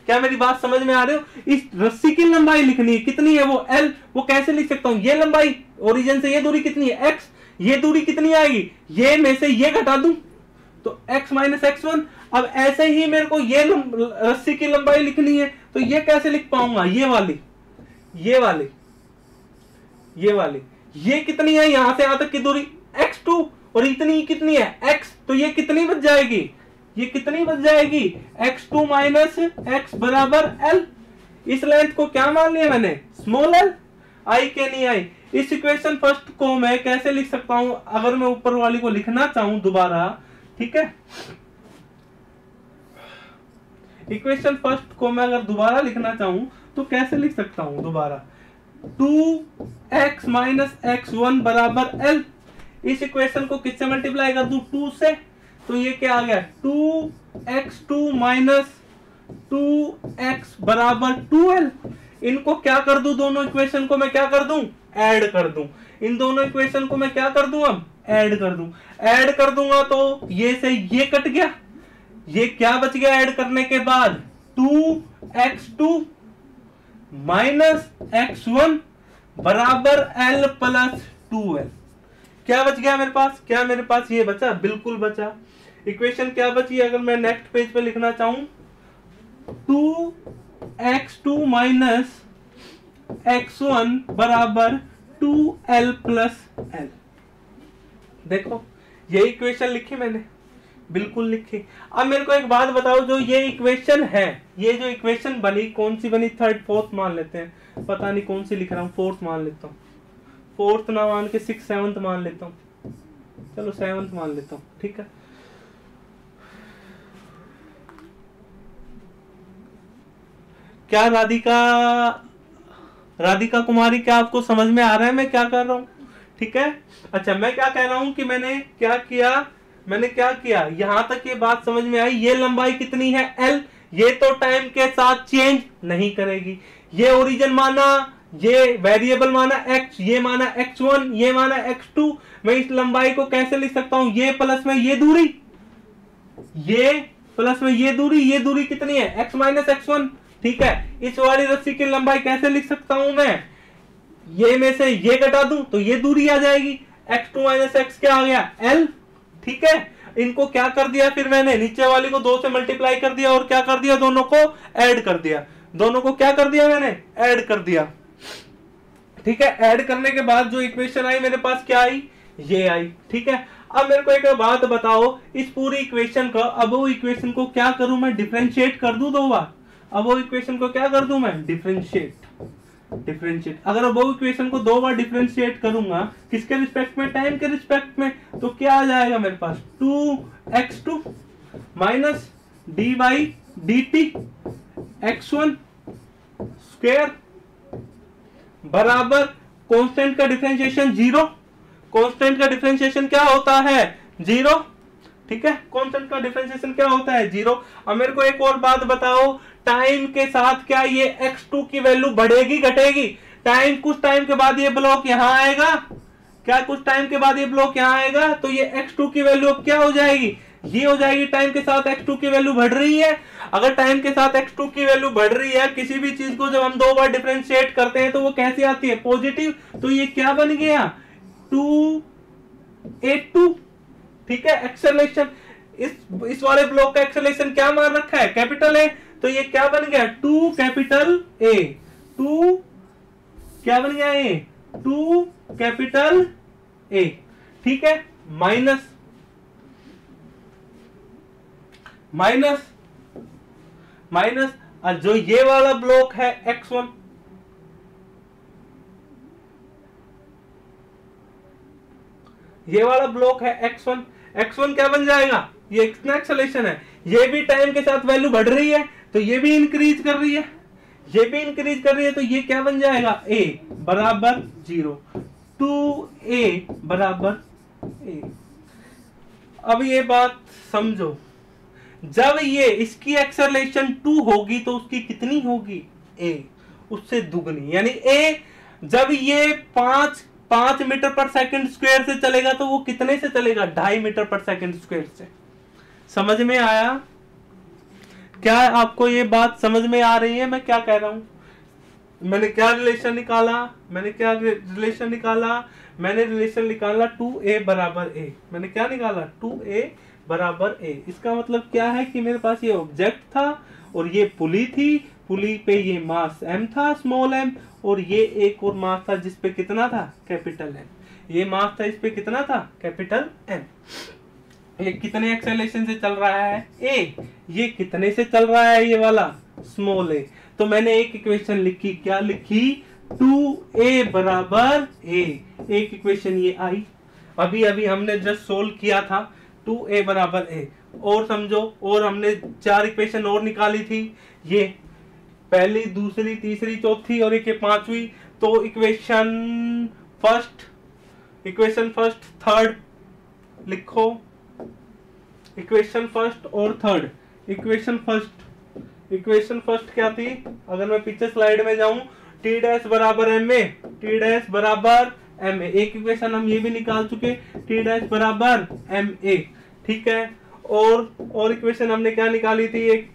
क्या मेरी बात समझ में आ रही हो? इस रस्सी की लंबाई लिखनी है, कितनी है वो l, वो कैसे लिख सकता हूं, ये लंबाई ओरिजिन से ये दूरी कितनी है x, ये दूरी कितनी आएगी, ये में से ये घटा दूं तो x माइनस x1। अब ऐसे ही मेरे को ये रस्सी की लंबाई लिखनी है, तो ये कैसे लिख पाऊंगा, ये वाली, ये वाली, ये वाली, ये कितनी है यहां से यहां तक की दूरी x2 और इतनी कितनी है x, तो ये कितनी बच जाएगी, ये कितनी बच जाएगी x2 माइनस x बराबर l। इस लेंथ को क्या मान लिया मैंने, स्मॉल l, आई के नहीं आई। इस इक्वेशन फर्स्ट को मैं कैसे लिख सकता हूं, अगर मैं ऊपर वाली को लिखना चाहूं दोबारा, ठीक है, इक्वेशन फर्स्ट को मैं अगर दोबारा लिखना चाहूं तो कैसे लिख सकता हूं दोबारा, 2x माइनस x1 बराबर l। इस इक्वेशन को किससे मल्टीप्लाई कर दूं, 2 से, तो ये क्या आ गया, 2x2 माइनस 2x बराबर 2l। इनको क्या कर दूं, दोनों इक्वेशन को मैं क्या कर दूं, ऐड कर दूं। इन दोनों इक्वेशन को मैं क्या कर दूं, अब ऐड कर दूं। ऐड कर दूंगा तो ये से ये कट गया, ये क्या बच गया ऐड करने के बाद, 2x2 माइनस x1 बराबर l प्लस 2l। क्या बच गया मेरे पास, क्या मेरे पास ये बचा, बिल्कुल बचा। इक्वेशन क्या बची, अगर मैं नेक्स्ट पेज पे लिखना चाहूं, 2x2 माइनस x1 बराबर 2l प्लस l। देखो ये इक्वेशन लिखी मैंने, बिल्कुल लिखी। अब मेरे को एक बात बताओ, जो ये इक्वेशन है, ये जो इक्वेशन बनी कौन सी बनी, थर्ड फोर्थ मान लेते हैं, पता नहीं कौन सी लिख रहा हूँ, फोर्थ मान लेता हूँ, फोर्थ ना मान के 6 7th मान लेता हूँ, चलो 7th मान लेता हूँ, ठीक है। क्या राधिका कुमारी, क्या आपको समझ में आ रहा है मैं क्या कर रहा हूँ, ठीक है। अच्छा, मैं क्या कह रहा हूं कि मैंने क्या किया, यहां तक ये बात समझ में आई। ये लंबाई कितनी है l, ये तो टाइम के साथ चेंज नहीं करेगी। ये ओरिजिन माना, ये वेरिएबल माना x, ये माना x1, ये माना x2। मैं इस लंबाई को कैसे लिख सकता हूं, ये प्लस में ये दूरी, ये प्लस में ये दूरी कितनी है, x माइनस x1, ठीक है। इस वाली रस्सी की लंबाई कैसे लिख सकता हूं मैं, ये में से ये घटा दूं तो ये दूरी आ जाएगी, x2 माइनस x क्या आ गया, l, ठीक है। इनको क्या कर दिया फिर मैंने, नीचे वाली को 2 से मल्टीप्लाई कर दिया और क्या कर दिया, दोनों को ऐड कर दिया, दोनों को क्या कर दिया मैंने, ऐड कर दिया, ठीक है। ऐड करने के बाद जो इक्वेशन आई मेरे पास क्या आई, ये आई, ठीक है। अब मेरे को एक बात बताओ, इस पूरी इक्वेशन का अब वो इक्वेशन को क्या करूं मैं, डिफरेंशिएट कर दूं 2 बार। अब वो इक्वेशन को क्या कर दूं मैं, डिफरेंशिएट। अगर वो इक्वेशन को 2 बार डिफरेंशिएट करूंगा, किसके रिस्पेक्ट में, टाइम के रिस्पेक्ट में, तो क्या आ जाएगा मेरे पास, 2x2 minus D by D T x1 square बराबर कांस्टेंट का डिफरेंशिएशन 0। कांस्टेंट का डिफरेंशिएशन क्या होता है, 0, ठीक है। कांस्टेंट का डिफरेंशिएशन क्या होता है, 0। अब मेरे को एक और बात बताओ, टाइम के साथ क्या ये x2 की वैल्यू बढ़ेगी घटेगी, कुछ टाइम के बाद ये ब्लॉक यहां आएगा, क्या कुछ टाइम के बाद ये ब्लॉक यहां आएगा, तो ये x2 की वैल्यू क्या हो जाएगी, ये हो जाएगी। टाइम के साथ x2 की वैल्यू बढ़ रही है, अगर टाइम के साथ x2 की वैल्यू बढ़ रही है, किसी भी चीज को जब हम 2 बार डिफरेंशिएट करते हैं तो वो कैसी आती है, पॉजिटिव। तो ये क्या बन गया, 2a2, ठीक है। एक्सेलरेशन, इस वाले ब्लॉक का एक्सेलरेशन क्या मान रखा है, कैपिटल ए, तो ये क्या बन गया, 2 कैपिटल ए, 2 क्या बन गया, ए 2 कैपिटल ए, ठीक है। माइनस और जो ये वाला ब्लॉक है x1, ये वाला ब्लॉक है x1 क्या बन जाएगा, ये कितना एक्सेलरेशन है, ये भी टाइम के साथ वैल्यू बढ़ रही है तो ये भी इंक्रीज कर रही है, तो ये क्या बन जाएगा, a बराबर 0। 2a बराबर a। अब ये बात समझो, जब ये इसकी एक्सेलरेशन 2 होगी तो उसकी कितनी होगी, a, उससे दुगनी, यानी a जब ये 5 मीटर पर सेकंड स्क्वायर से चलेगा तो वो कितने से चलेगा, 2.5 मीटर पर सेकंड स्क्वायर से। समझ में आया? क्या आपको ये बात समझ में आ रही है मैं क्या कह रहा हूं? मैंने क्या रिलेशन निकाला, मैंने रिलेशन निकाला 2a बराबर a। मैंने क्या निकाला, 2a बराबर a। इसका मतलब क्या है कि मेरे पास ये ऑब्जेक्ट था और ये पुली थी, पुली पे ये मास m था, स्मॉल m, और ये एक और मास था जिसपे कितना था, कैपिटल M। ये मास था, इस पे कितना था, कैपिटल M। ये कितने एक्सेलरेशन से चल रहा है, a। ये कितने से चल रहा है, ये वाला स्मॉल a। तो मैंने एक इक्वेशन लिखी, क्या लिखी, 2a बराबर a। एक इक्वेशन ये आई, अभी हमने जस्ट सोल्व किया था, 2a बराबर a। और समझो, और हमने 4 इक्वेशन और निकाली थी, ये पहली, दूसरी, तीसरी, चौथी और एक 5वीं। तो इक्वेशन फर्स्ट, थर्ड लिखो, इक्वेशन फर्स्ट और थर्ड। इक्वेशन फर्स्ट क्या थी, अगर मैं पीछे स्लाइड में जाऊं, टी डैश बराबर एम ए, टी डैश बराबर एम ए। एक इक्वेशन हम ये भी निकाल चुके, टी डैश बराबर एम ए, ठीक है। और इक्वेशन हमने क्या निकाली थी, एक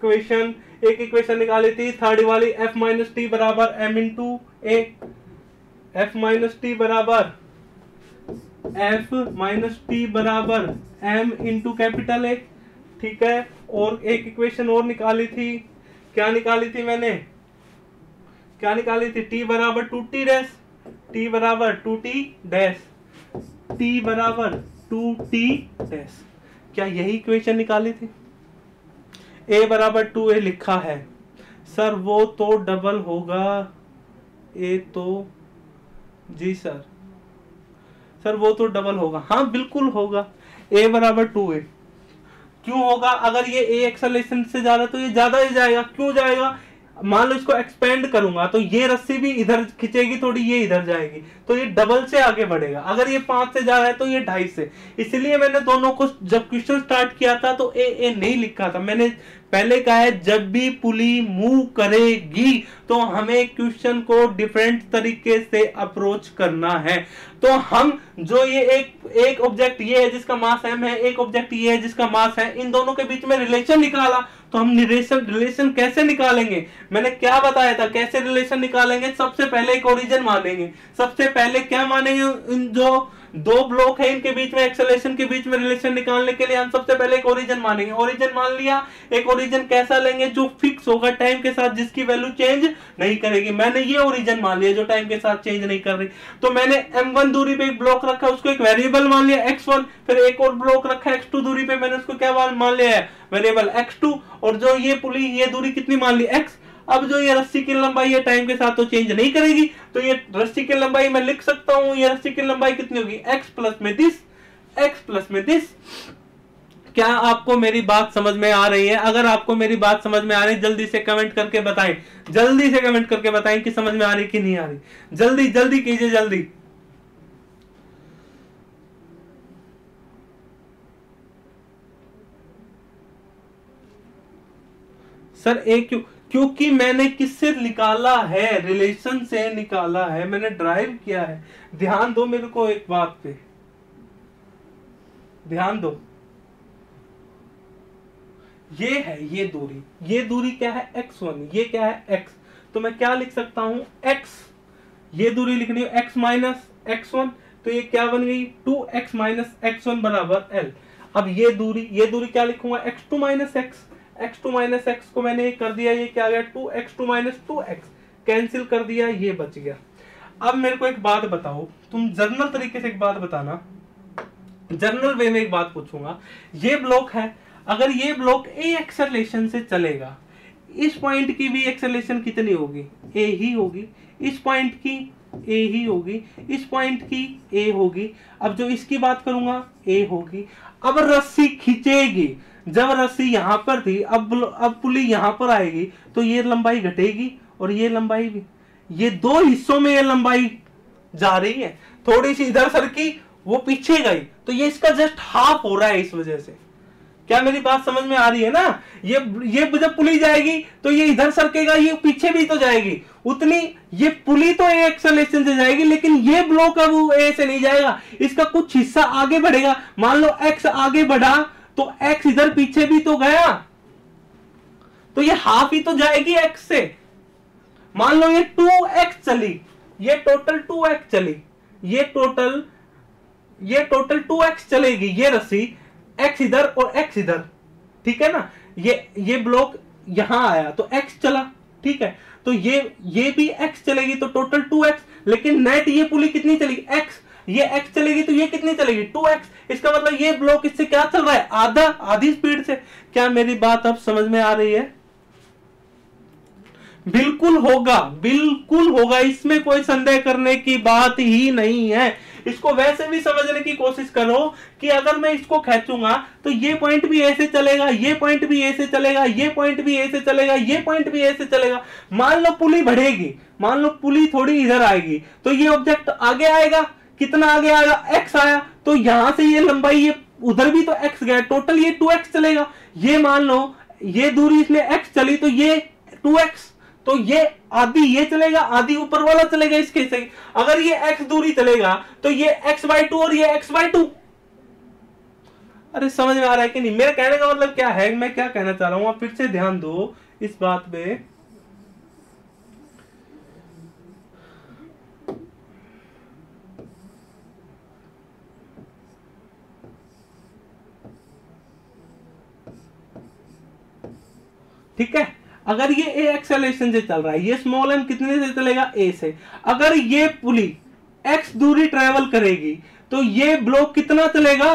इक्वेशन निकाली थी थर्ड वाली, एफ माइनस टी बराबर एम इंटू ए। एफ माइनस टी बराबर एम इंटू कैपिटल ए, ठीक है। और एक इक्वेशन और निकाली थी, क्या निकाली थी मैंने, टी बराबर 2t डैश, टी बराबर 2t डैश। क्या यही इक्वेशन निकाली थी? a बराबर 2a लिखा है सर, वो तो डबल होगा, a तो, जी सर वो तो डबल होगा, हाँ बिल्कुल होगा, a बराबर 2a। क्यों होगा, अगर ये a एक्सेलरेशन से ज्यादा तो ये ज्यादा ही जाएगा। क्यों जाएगा, मान लो इसको एक्सपेंड करूंगा तो ये रस्सी भी इधर खिंचेगी थोड़ी, ये इधर जाएगी, तो ये डबल से आगे बढ़ेगा। अगर ये 5 से जा रहा है तो ये 2.5 से। इसलिए मैंने दोनों को जब क्वेश्चन स्टार्ट किया था तो ए नहीं लिखा था। मैंने पहले कहा है, जब भी पुली मूव करेगी तो हमें क्वेश्चन को डिफरेंट तरीके से अप्रोच करना है। तो हम जो ये एक ऑब्जेक्ट ये है जिसका मास m है, एक ऑब्जेक्ट ये है जिसका मास है, इन दोनों के बीच में रिलेशन निकाला। तो हम रिलेशन कैसे निकालेंगे, मैंने क्या बताया था, कैसे रिलेशन निकालेंगे। सबसे पहले एक ओरिजिन मानेंगे, सबसे पहले क्या मानेंगे, इन जो दो ब्लॉक है इनके बीच में एक्सेलरेशन के बीच में रिलेशन निकालने के लिए हम सबसे पहले एक ओरिजिन मानेंगे। ओरिजिन मान लिया, एक ओरिजिन कैसा लेंगे, जो फिक्स होगा टाइम के साथ, जिसकी वैल्यू चेंज नहीं करेगी। मैंने ये ओरिजिन मान लिया जो टाइम के साथ चेंज नहीं कर रही। तो मैंने m1 दूरी पे एक ब्लॉक रखा, उसको एक वेरिएबल मान लिया x1, फिर एक और ब्लॉक रखा x2 दूरी पे, मैंने उसको क्या मान लिया है, वेरिएबल x2। और जो ये पुली, ये दूरी कितनी मान ली, x। अब जो ये रस्सी की लंबाई है टाइम के साथ तो चेंज नहीं करेगी, तो ये रस्सी की लंबाई मैं लिख सकता हूं, ये रस्सी की लंबाई कितनी होगी, x प्लस में दिस। क्या आपको मेरी बात समझ में आ रही है? अगर आपको मेरी बात समझ में आ रही है जल्दी से कमेंट करके बताएं, कि समझ में आ रही कि नहीं आ रही। जल्दी कीजिए, जल्दी। सर एक क्योंकि मैंने किससे निकाला है, रिलेशन से निकाला है, मैंने ड्राइव किया है। ध्यान दो मेरे को एक बात पे, ध्यान दो। ये है ये दूरी क्या है, x1, ये क्या है x। तो मैं क्या लिख सकता हूं, x, ये दूरी लिखनी है x माइनस x1, तो ये क्या बन गई, 2x माइनस x1 बराबर l। अब ये दूरी क्या लिखूंगा, x2 माइनस x को मैंने कर दिया, ये क्या आ गया, 2x2 माइनस 2x, कैंसिल कर दिया, ये बच गया। अब मेरे को एक बात बताओ, तुम जर्नल तरीके से एक बात बताना, जर्नल वे में एक बात पूछूंगा। ये ब्लॉक है, अगर ये ब्लॉक a एक्सेलरेशन से चलेगा, इस पॉइंट की भी एक्सेलरेशन कितनी होगी, a ही होगी। इस पॉइंट की a ही होगी, इस पॉइंट की a होगी। अब जो इसकी बात करूंगा a होगी। अब रस्सी खींचेगी, जब रस्सी यहां पर थी, अब पुली यहां पर आएगी तो ये लंबाई घटेगी और ये लंबाई भी, ये दो हिस्सों में ये लंबाई जा रही है, थोड़ी सी इधर सरकी वो पीछे गई, तो ये इसका जस्ट हाफ हो रहा है इस वजह से। क्या मेरी बात समझ में आ रही है ना? ये जब पुली जाएगी तो ये इधर सरकेगा, ये पीछे भी तो जाएगी उतनी, ये पुली तो ए एक्सेलरेशन से जाएगी, लेकिन ये ब्लॉक अब वो ए से नहीं जाएगा, इसका कुछ हिस्सा आगे बढ़ेगा। मान लो एक्स आगे बढ़ा तो एक्स इधर पीछे भी तो गया, तो ये हाफ ही तो जाएगी एक्स से। मान लो ये 2x चली, ये टोटल 2x चली, ये टोटल 2x चलेगी, ये रस्सी x इधर और x इधर, ठीक है ना। ये ब्लॉक यहां आया तो x चला, ठीक है, तो ये भी x चलेगी तो टोटल 2x, लेकिन नेट ये पुली कितनी चलेगी x, ये x चलेगी तो ये कितनी चलेगी 2x। इसका मतलब ये ब्लॉक इससे क्या चल रहा है, आधी स्पीड से। क्या मेरी बात अब समझ में आ रही है? बिल्कुल होगा, बिल्कुल होगा, इसमें कोई संदेह करने की बात ही नहीं है। इसको वैसे भी समझने की कोशिश करो कि अगर मैं इसको खींचूंगा तो ये पॉइंट भी ऐसे चलेगा, ये पॉइंट भी ऐसे चलेगा, ये पॉइंट भी ऐसे चलेगा, ये पॉइंट भी ऐसे चलेगा। मान लो पुली बढ़ेगी, मान लो पुली थोड़ी इधर आएगी तो ये ऑब्जेक्ट आगे आएगा, कितना आगे आएगा, x आया, तो यहां से ये लंबाई, ये उधर भी तो x गया, टोटल ये 2x चलेगा। ये मान लो ये दूरी इसने x चली तो ये 2x, तो ये आधी ये चलेगा, आधी ऊपर वाला चलेगा इसके से। अगर ये x दूरी चलेगा तो ये x/2 और ये x/2। अरे समझ में आ रहा है कि नहीं? मेरे कहने का मतलब क्या है, मैं क्या कहना चाह रहा हूं, आप फिर से ध्यान दो इस बात पे। ठीक है, अगर ये ए एक्सेलरेशन से चल रहा है, ये स्मॉल एम कितने से चलेगा, ए से। अगर ये पुली x दूरी ट्रेवल करेगी तो ये ब्लॉक कितना चलेगा,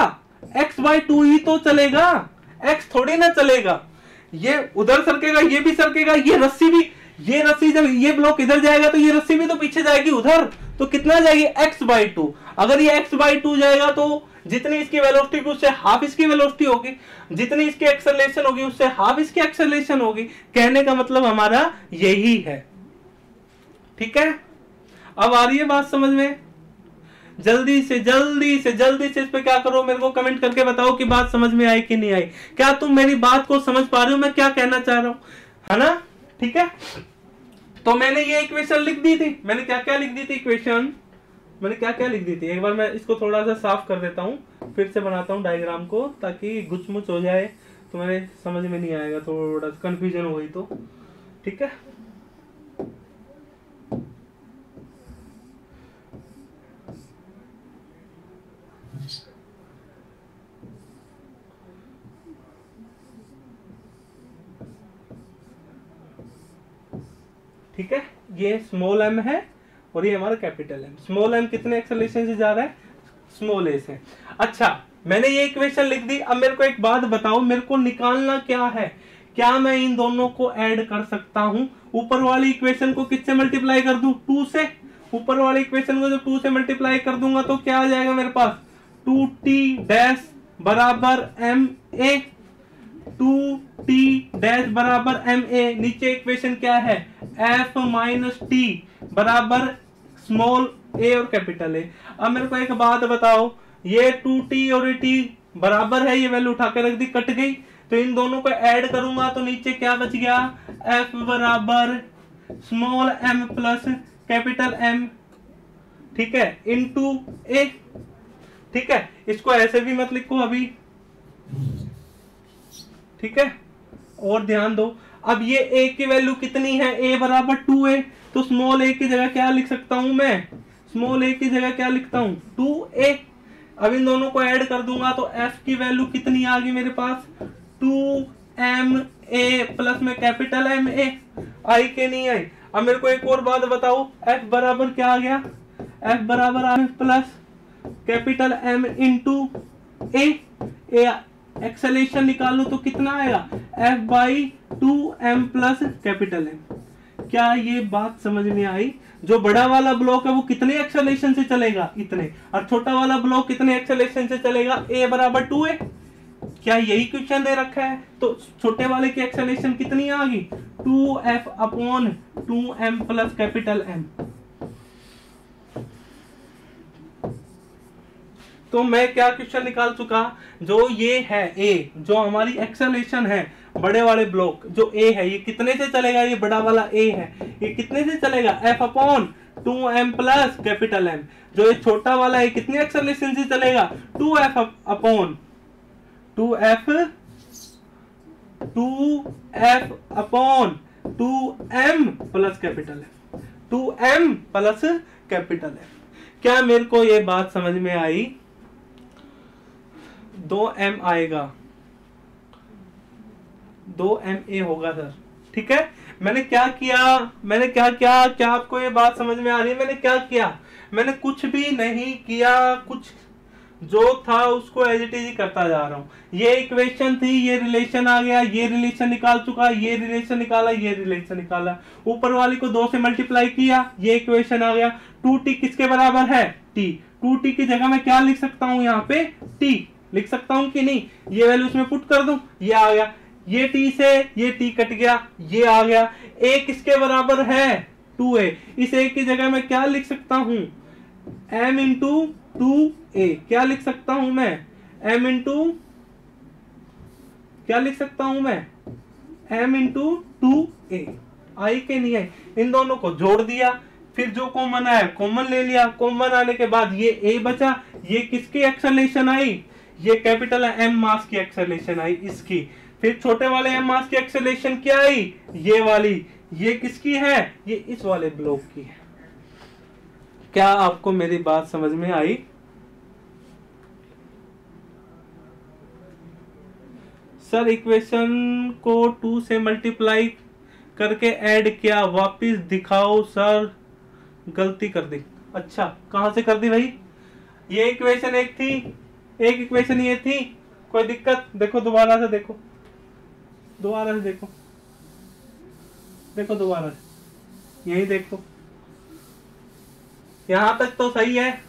x/2 ही तो चलेगा, x थोड़ी ना चलेगा। ये उधर सरकेगा, ये भी सरकेगा, ये रस्सी भी, ये रस्सी जब ये ब्लॉक इधर जाएगा तो ये रस्सी भी तो पीछे जाएगी उधर, तो कितना जाएगी x/2। अगर ये x/2 जाएगा तो जितनी इसकी वेलोसिटी होगी उससे हाफ इसकी वेलोसिटी होगी, जितनी इसकी एक्सेलरेशन होगी उससे हाफ इसकी एक्सेलरेशन होगी। कहने का मतलब हमारा यही है, ठीक है। अब आ रही है बात समझ में? जल्दी से इस पे क्या करो, मेरे को कमेंट करके बताओ कि बात समझ में आई कि नहीं आई। क्या तुम मेरी बात को समझ पा रहे हो मैं क्या कहना चाह रहा हूं, है ना? ठीक है, तो मैंने ये इक्वेशन लिख दी थी, मैंने क्या क्या लिख दी थी इक्वेशन, मैंने क्या क्या लिख दी थी। एक बार मैं इसको थोड़ा सा साफ कर देता हूँ, फिर से बनाता हूँ डायग्राम को, ताकि गुचमुच हो जाए तो मेरे समझ में नहीं आएगा, थोड़ा कंफ्यूजन हो गई तो। ठीक है, ठीक है, ये स्मॉल एम है और ये हमारा कैपिटल एम। स्मॉल एम कितने एक्सेलरेशन से जा रहा है, स्मॉल ए से। अच्छा, मैंने ये इक्वेशन लिख दी। अब मेरे को एक बात बताओ, मेरे को निकालना क्या है, क्या मैं इन दोनों को ऐड कर सकता हूं? ऊपर वाली इक्वेशन को किससे मल्टीप्लाई कर दूं, 2 से। ऊपर वाली इक्वेशन को जब 2 से मल्टीप्लाई कर दूंगा तो क्या आ जाएगा मेरे पास, 2t डैश बराबर एम ए, 2t डैश बराबर एम ए। नीचे इक्वेशन क्या है, f माइनस टी बराबर स्मॉल ए और कैपिटल ए। अब मेरे को एक बात बताओ, ये 2t और t बराबर है, ये वैल्यू उठा के रख दी, कट गई, तो इन दोनों को ऐड करूंगा तो नीचे क्या बच गया, f बराबर small m plus capital m, ठीक है, इनटू a। ठीक है, इसको ऐसे भी मत लिखो अभी, ठीक है। और ध्यान दो, अब ये a की वैल्यू कितनी है, a बराबर 2a, तो स्मॉल a की जगह क्या लिख सकता हूं मैं, स्मॉल a की जगह क्या लिखता हूं, 2a। अब इन दोनों को ऐड कर दूंगा तो f की वैल्यू कितनी आ गई मेरे पास, 2ma प्लस में कैपिटल ma। आई के नहीं आई? अब मेरे को एक और बात बताओ, f बराबर क्या आ गया, f बराबर आ plus capital m into a। Acceleration निकालू तो कितना आएगा, f/2m प्लस कैपिटल m। क्या ये बात समझ में आई? जो बड़ा वाला ब्लॉक है वो कितने एक्सेलेरेशन से चलेगा, इतने, और छोटा वाला ब्लॉक कितने एक्सेलेरेशन से चलेगा, a बराबर 2a। क्या यही क्वेश्चन दे रखा है? तो छोटे वाले की एक्सेलेरेशन कितनी आ गई, 2f upon 2m plus capital m। तो मैं क्या क्वेश्चन निकाल चुका, जो ये है ए, जो हमारी एक्सेलरेशन है बड़े वाले ब्लॉक, जो ए है ये कितने से चलेगा, ये बड़ा वाला ए है ये कितने से चलेगा, F upon 2m plus capital M. जो ये छोटा वाला है कितनी एक्सेलरेशन से चलेगा, 2f upon 2f upon 2m plus capital M, 2m plus capital M. क्या मेरे को ये बात समझ में आई? 2m आएगा, 2ma होगा सर, ठीक है। मैंने क्या किया, क्या आपको ये बात समझ में आ रही है? मैंने क्या किया, मैंने कुछ भी नहीं किया, कुछ जो था उसको एज इट इज ही करता जा रहा हूं। ये इक्वेशन थी, ये रिलेशन आ गया, ये रिलेशन निकाल चुका, ये रिलेशन निकाला, ये रिलेशन निकाला, ऊपर वाली को 2 से मल्टीप्लाई किया, ये इक्वेशन आ गया। 2t किसके बराबर है, t। 2t की जगह मैं क्या लिख सकता हूं, यहाँ पे t लिख सकता हूं कि नहीं, ये वैल्यू उसमें पुट कर दूं, ये आ गया, ये t से ये t कट गया, ये आ गया। a किसके बराबर है, 2a। इस a की जगह मैं क्या लिख सकता हूं, m इंटू 2a। क्या लिख सकता हूं मैं, m इंटू क्या लिख सकता हूं मैं, m इंटू 2a। आई के नहीं आई, इन दोनों को जोड़ दिया, फिर जो कॉमन आया कॉमन ले लिया, कॉमन आने के बाद ये a बचा, ये किसकी एक्सेलरेशन आई, ये कैपिटल m मास की एक्सेलरेशन आई इसकी। फिर छोटे वाले m मास की एक्सेलरेशन क्या आई, ये वाली, ये किसकी है, ये इस वाले ब्लॉक की है। क्या आपको मेरी बात समझ में आई? सर इक्वेशन को 2 से मल्टीप्लाई करके ऐड किया, वापिस दिखाओ सर, गलती कर दी। अच्छा कहां से कर दी भाई, ये इक्वेशन एक थी, एक इक्वेशन ये थी, कोई दिक्कत? देखो दोबारा से देखो, दोबारा से देखो, देखो दोबारा से, यही देखो, यहां तक तो सही है,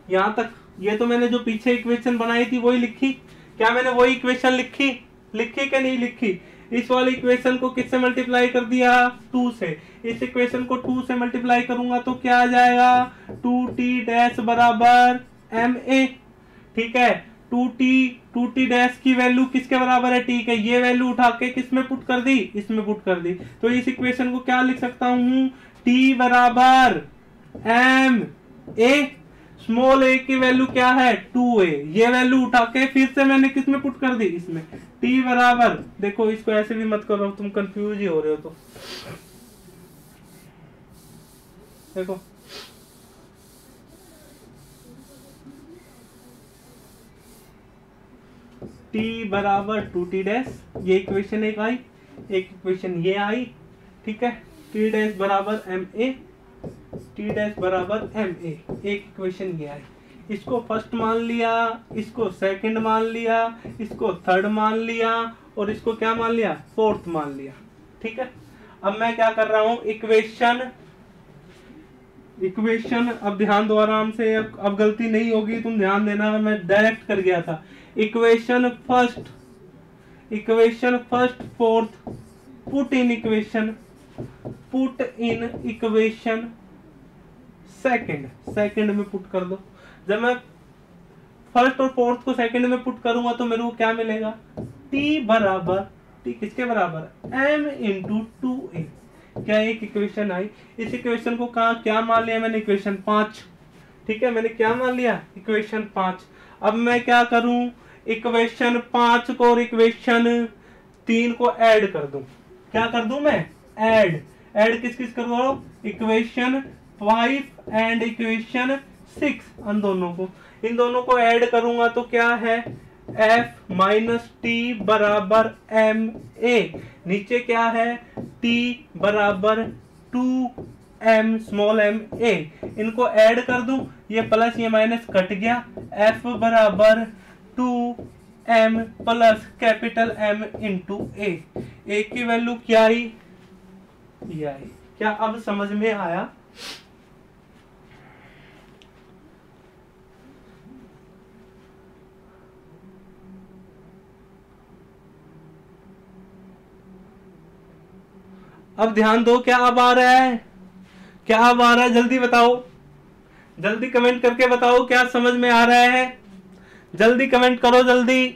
यहां तक। ये तो मैंने जो पीछे इक्वेशन बनाई थी वही लिखी, क्या मैंने वही इक्वेशन लिखी कि नहीं लिखी? इस वाली इक्वेशन को किससे मल्टीप्लाई कर दिया, 2 से। इस इक्वेशन को 2 से मल्टीप्लाई करूंगा तो क्या आ जाएगा, 2t डैश बराबर ma, ठीक है। 2t डैश की वैल्यू किसके बराबर है, ठीक है, ये वैल्यू उठा के किसमें पुट कर दी, इसमें पुट कर दी। तो इस इक्वेशन को क्या लिख सकता हूं, t बराबर ma, स्मॉल a की वैल्यू क्या है, 2a। ये वैल्यू उठा के फिर से मैंने किसमें पुट कर दी, इसमें। t बराबर, देखो इसको ऐसे भी मत करो, तुम कंफ्यूज ही हो रहे हो। तो देखो t बराबर 2t डैश, ये इक्वेशन एक आई, एक इक्वेशन ये आई, ठीक है। t डैश बराबर ma, t डैश बराबर ma, एक इक्वेशन ये आई। इसको फर्स्ट मान लिया, इसको सेकंड मान लिया, इसको थर्ड मान लिया, और इसको क्या मान लिया, फोर्थ मान लिया, ठीक है। अब मैं क्या कर रहा हूं, इक्वेशन अब ध्यान दो आराम से, अब गलती नहीं होगी, तुम ध्यान देना, मैं डायरेक्ट कर गया था। Equation first fourth, put in equation second में पुट कर दो। जब मैं फर्स्ट और फोर्थ को सेकंड में पुट करूंगा तो मेरे को क्या मिलेगा, t बराबर, t किसके बराबर, m इंटू 2a। क्या एक इक्वेशन आई। इस इक्वेशन को कहा क्या मान लिया मैंने, इक्वेशन 5, ठीक है, मैंने क्या मान लिया, इक्वेशन 5। अब मैं क्या करूं, इक्वेशन 5 को और इक्वेशन 3 को ऐड कर दूं। क्या कर दूं मैं, ऐड किस किस कर दो, इक्वेशन 5 एंड इक्वेशन 6, इन दोनों को ऐड करूंगा तो क्या है, f माइनस टी बराबर एम ए। नीचे क्या है, t बराबर 2m स्मॉल m a। इनको ऐड कर दूं, ये प्लस ये माइनस कट गया, f बराबर 2m plus capital M into a। a की वैल्यू क्या आई, ये आई। क्या अब समझ में आया? अब ध्यान दो, क्या अब आ रहा है, क्या अब आ रहा है, जल्दी बताओ, जल्दी कमेंट करके बताओ क्या समझ में आ रहा है। जल्दी कमेंट करो, जल्दी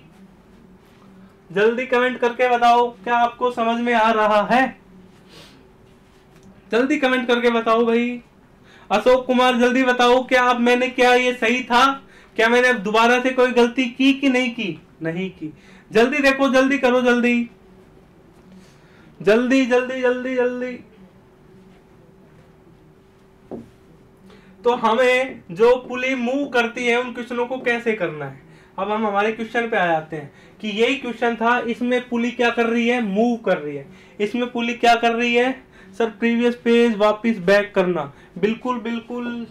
जल्दी कमेंट करके बताओ क्या आपको समझ में आ रहा है। जल्दी कमेंट करके बताओ भाई। अशोक कुमार जल्दी बताओ क्या अब मैंने क्या ये सही था, क्या मैंने अब दोबारा से कोई गलती की कि नहीं की। नहीं की। जल्दी देखो, जल्दी करो, जल्दी जल्दी जल्दी जल्दी जल्दी। तो हमें जो पुली मूव करती है उन क्वेश्चनों को कैसे करना है। अब हम हमारे क्वेश्चन पे आ जाते हैं कि यही क्वेश्चन था, इसमें पुली क्या कर रही है, मूव कर रही है। इसमें पुली क्या कर रही है सर, प्रीवियस पेज वापस बैक करना। बिल्कुल बिल्कुल।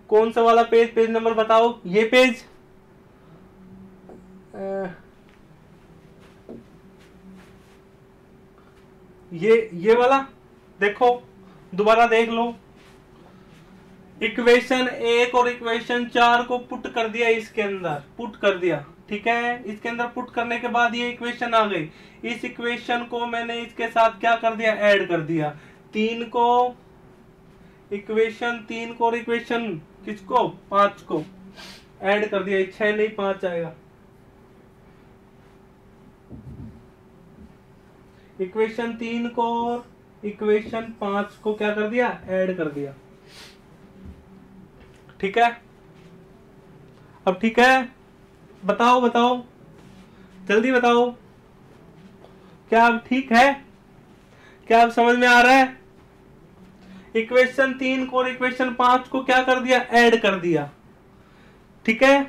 कौन सा वाला पेज, पेज नंबर बताओ। ये पेज, ये वाला देखो, दोबारा देख लो। इक्वेशन 1 और इक्वेशन 4 को पुट कर दिया, इसके अंदर पुट कर दिया, ठीक है। इसके अंदर पुट करने के बाद ये इक्वेशन आ गई। इस इक्वेशन को मैंने इसके साथ क्या कर दिया, ऐड कर दिया। 3 को, इक्वेशन 3 को और इक्वेशन किसको, 5 को ऐड कर दिया। 6 नहीं 5 आएगा। इक्वेशन 3 को और इक्वेशन 5 को क्या कर दिया, ऐड कर दिया, ठीक है। अब ठीक है, बताओ बताओ, जल्दी बताओ क्या अब ठीक है, क्या अब समझ में आ रहा है। इक्वेशन 3 को और इक्वेशन 5 को क्या कर दिया, ऐड कर दिया, ठीक है।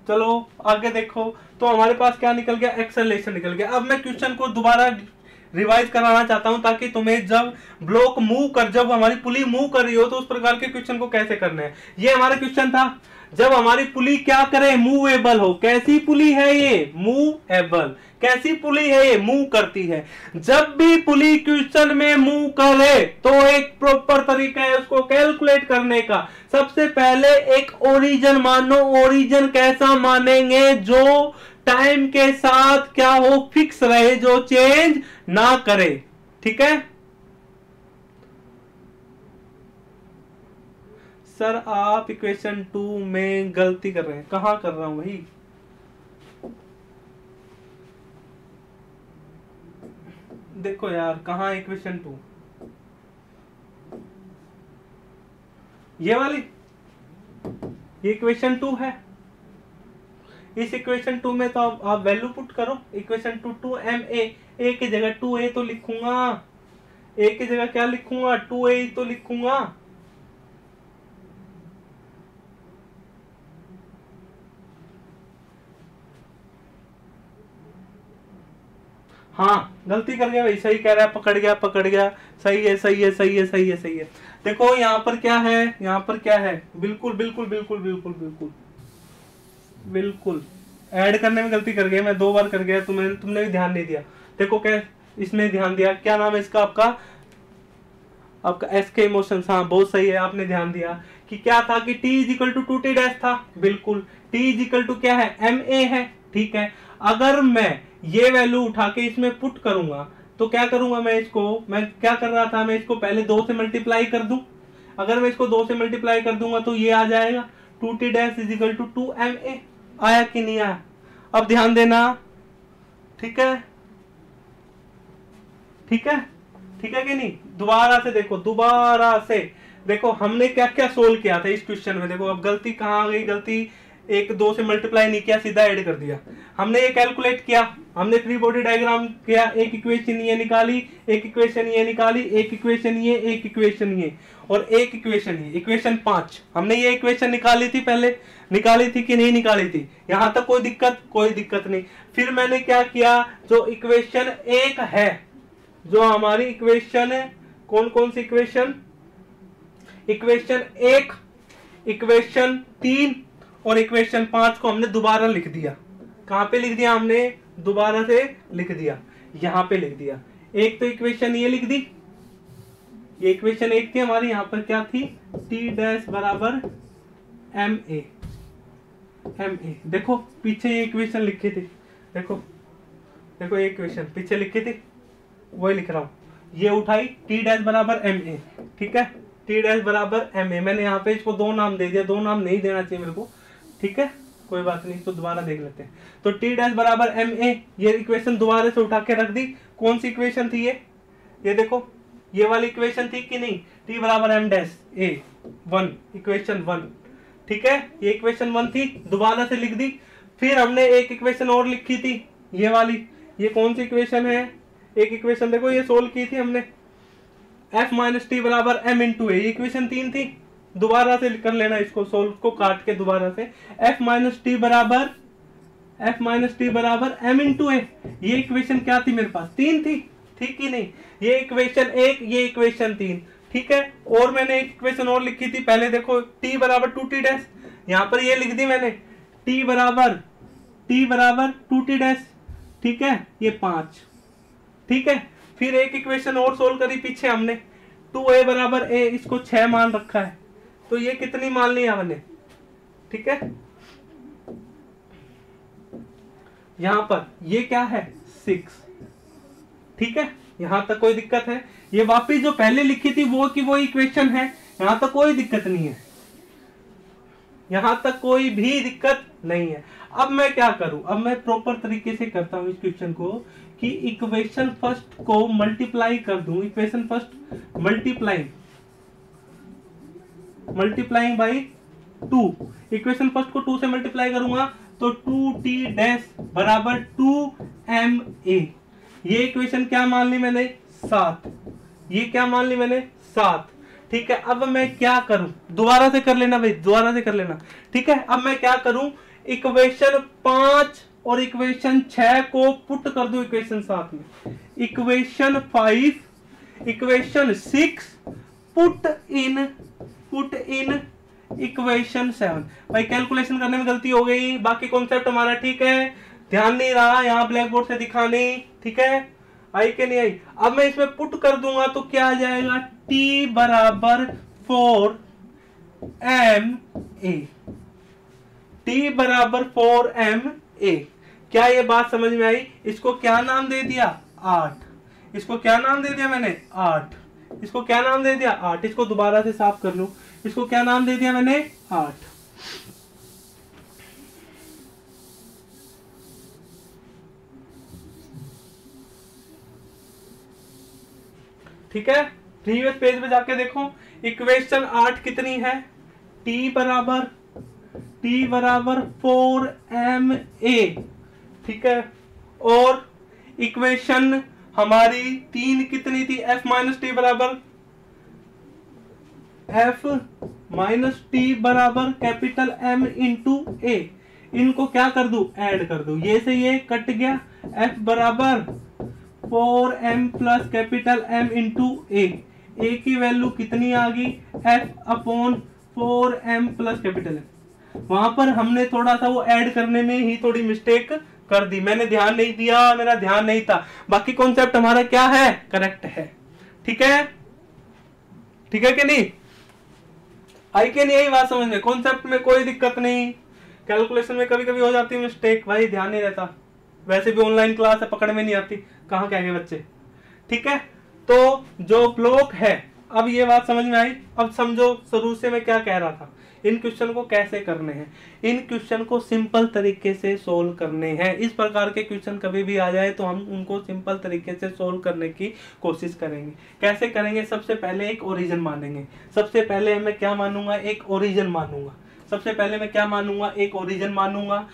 चलो आगे देखो, तो हमारे पास क्या निकल गया, एक्सेलरेशन निकल गया। अब मैं क्वेश्चन को दोबारा रिवाइज कराना चाहता हूं ताकि तुम्हें जब ब्लॉक मूव कर, जब हमारी पुली मूव कर रही हो तो उस प्रकार के क्वेश्चन को कैसे करना है। ये हमारा क्वेश्चन था, जब हमारी पुली क्या करे, मूवेबल हो। कैसी पुली है ये, मूवेबल। कैसी पुली है ये, मूव करती है। जब भी पुली क्वेश्चन में मूव करे तो एक प्रॉपर तरीका है उसको कैलकुलेट करने का। सबसे पहले एक ओरिजिन मानो। ओरिजिन कैसा मानेंगे, जो टाइम के साथ क्या हो, फिक्स रहे, जो चेंज ना करे, ठीक है। सर आप इक्वेशन 2 में गलती कर रहे हैं। कहां कर रहा हूं भाई, देखो यार, कहां इक्वेशन 2, ये वाली, ये इक्वेशन 2 है। इस इक्वेशन 2 में तो आप वैल्यू पुट करो। इक्वेशन 2 2ma, a की जगह 2a तो लिखूंगा, a की जगह क्या लिखूंगा, 2a तो लिखूंगा। हाँ गलती कर गया भाई, सही कह रहा है, पकड़ गया पकड़ गया, सही है सही है सही है सही है सही है। देखो यहाँ पर क्या है, यहाँ पर क्या है, बिल्कुल बिल्कुल बिल्कुल बिल्कुल बिल्कुल बिल्कुल ऐड करने में गलती कर गया मैं, 2 बार कर गया, तुमने भी ध्यान नहीं दिया। देखो क्या इसमें ध्यान दिया, क्या नाम है इसका, आपका एसके इमोशंस। हाँ बहुत सही है, आपने ध्यान दिया कि क्या था कि t is equal to 2t dash था। बिल्कुल t इज इक्वल टू क्या है, ma है, ठीक है। अगर मैं ये वैल्यू उठा के इसमें पुट करूंगा तो क्या करूंगा मैं, इसको मैं क्या कर रहा था, मैं इसको पहले 2 से मल्टीप्लाई कर दूं। अगर मैं इसको 2 से मल्टीप्लाई कर दूंगा तो ये आ जाएगा 2t dash is equal to 2ma। आया कि नहीं आया, अब ध्यान देना, ठीक है ठीक है ठीक है कि नहीं। दोबारा से देखो, दोबारा से देखो हमने क्या क्या सोल्व किया था इस क्वेश्चन में। देखो अब गलती कहाँ आ गई, गलती 1 2 से मल्टीप्लाई नहीं किया, सीधा ऐड कर दिया। हमने ये कैलकुलेट किया, हमने फ्री बॉडी डायग्राम किया, एक इक्वेशन ये निकाली, एक इक्वेशन ये निकाली, एक इक्वेशन ये, एक इक्वेशन ये और एक इक्वेशन ये, इक्वेशन 5। हमने ये इक्वेशन निकाली थी, पहले निकाली थी कि नहीं निकाली थी, यहां तक कोई दिक्कत नहीं। फिर मैंने क्या किया, जो इक्वेशन 1 है, जो हमारी इक्वेशन है, कौन सी इक्वेशन, इक्वेशन 1, इक्वेशन 3 और इक्वेशन 5 को हमने दोबारा लिख दिया। कहां पे लिख दिया हमने, दोबारा से लिख दिया, यहां पे लिख दिया। एक तो इक्वेशन ये लिख दी, ये इक्वेशन 1 थी हमारी, यहां पर क्या थी, t डैश बराबर ma। देखो पीछे ये इक्वेशन लिखे थे, देखो ये इक्वेशन पीछे लिखे थे, वही लिख रहा हूं। ये उठाई t डैश बराबर ma, ठीक है। टी डैश बराबर एम ए। मैंने यहाँ पे इसको 2 नाम दे दिया, 2 नाम नहीं देना चाहिए मेरे को, ठीक है, कोई बात नहीं, इसको दोबारा देख लेते हैं। तो टी डैश बराबर एम ए, ये इक्वेशन दोबारा से उठा के रख दी। कौन सी इक्वेशन थी ये देखो, ये वाली इक्वेशन थी कि नहीं, टी बराबर एम डैश ए 1, इक्वेशन 1, ठीक है, ये इक्वेशन 1 थी, दोबारा से लिख दी। फिर हमने एक इक्वेशन और लिखी थी, ये वाली, ये कौन सी इक्वेशन है, एक इक्वेशन देखो ये सोल्व की थी हमने, एफ माइनस टी बराबर एम इंटू ए, इक्वेशन 3 थी, दोबारा से कर लेना इसको सोल्व को काट के दोबारा से, एफ माइनस टी बराबर एम इंटू ए, ये इक्वेशन क्या थी मेरे पास, 3 थी, ठीक ही नहीं, ये इक्वेशन 1, ये इक्वेशन 3, ठीक है। और मैंने एक इक्वेशन और लिखी थी पहले, देखो टी बराबर 2t डैश, यहां पर ये लिख दी मैंने, टी बराबर 2t डैश, ठीक है, ये 5, ठीक है। फिर एक इक्वेशन और सोल्व करी पीछे हमने, 2a बराबर a, इसको 6 मान रखा है, तो ये कितनी मान ली हमने, ठीक है। यहां पर ये क्या है 6, ठीक है, यहां तक कोई दिक्कत है। ये वापिस जो पहले लिखी थी वो की वो इक्वेशन है, यहां तक कोई दिक्कत नहीं है, यहां तक कोई भी दिक्कत नहीं है। अब मैं क्या करूं, अब मैं प्रॉपर तरीके से करता हूं इस क्वेश्चन को, कि इक्वेशन फर्स्ट को मल्टीप्लाई कर दूं, equation first multiplying by 2, equation first को 2 से मल्टीप्लाई करूंगा तो 2t डैश बराबर 2ma, ये इक्वेशन क्या मान ली मैंने 7, ये क्या मान ली मैंने 7, ठीक है। अब मैं क्या करूं, दोबारा से कर लेना भाई, दोबारा से कर लेना, ठीक है। अब मैं क्या करूं, इक्वेशन 5 और इक्वेशन 6 को पुट कर दूं इक्वेशन 7 में, equation 5 equation 6 put in equation 7। भाई कैलकुलेशन करने में गलती हो गई, बाकी कॉन्सेप्ट हमारा ठीक है, ध्यान नहीं रहा, यहाँ ब्लैक बोर्ड से दिखाने, ठीक है, आई के नहीं आई। अब मैं इसमें पुट कर दूंगा तो क्या आ जाएगा, t बराबर 4ma, t बराबर 4ma। क्या ये बात समझ में आई? इसको क्या नाम दे दिया 8, इसको क्या नाम दे दिया मैंने 8, इसको क्या नाम दे दिया 8, इसको दोबारा से साफ कर लूं, इसको क्या नाम दे दिया मैंने 8। ठीक है, प्रीवियस पेज पे जाके देखो, इक्वेशन 8 कितनी है, t बराबर 4ma, ठीक है। और इक्वेशन हमारी 3 कितनी थी, f माइनस टी बराबर कैपिटल M इंटू ए, इनको क्या कर दू, ऐड कर दू, ये से ये कट गया, f बराबर 4m plus capital M into A की वैल्यू कितनी आ गई, f upon 4m plus capital M। वहां पर हमने थोड़ा सा वो ऐड करने में ही थोड़ी मिस्टेक कर दी, मैंने ध्यान नहीं दिया, मेरा ध्यान नहीं था, बाकी कॉन्सेप्ट हमारा क्या है, करेक्ट है, ठीक है, ठीक है कि नहीं, आई के नहीं आई बात समझ में, कॉन्सेप्ट में कोई दिक्कत नहीं, कैलकुलेशन में कभी कभी हो जाती है मिस्टेक, भाई ध्यान नहीं रहता, वैसे भी ऑनलाइन क्लास है, पकड़ में नहीं आती, कहाँ क्या गए बच्चे, ठीक है। तो जो ब्लॉक है, अब ये बात समझ में आई, अब समझो शुरू से मैं क्या कह रहा था, इन क्वेश्चन को कैसे करने हैं, इन क्वेश्चन को सिंपल तरीके से सोल्व करने हैं। इस प्रकार के क्वेश्चन कभी भी आ जाए तो हम उनको सिंपल तरीके से सोल्व करने की कोशिश करेंगे। कैसे करेंगे, सबसे पहले एक ओरिजिन मानेंगे, सबसे पहले मैं क्या मानूंगा, एक ओरिजिन मानूंगा, सबसे पहले मैं क्या मानूंगा, एक ओरिजिन मानूंगा।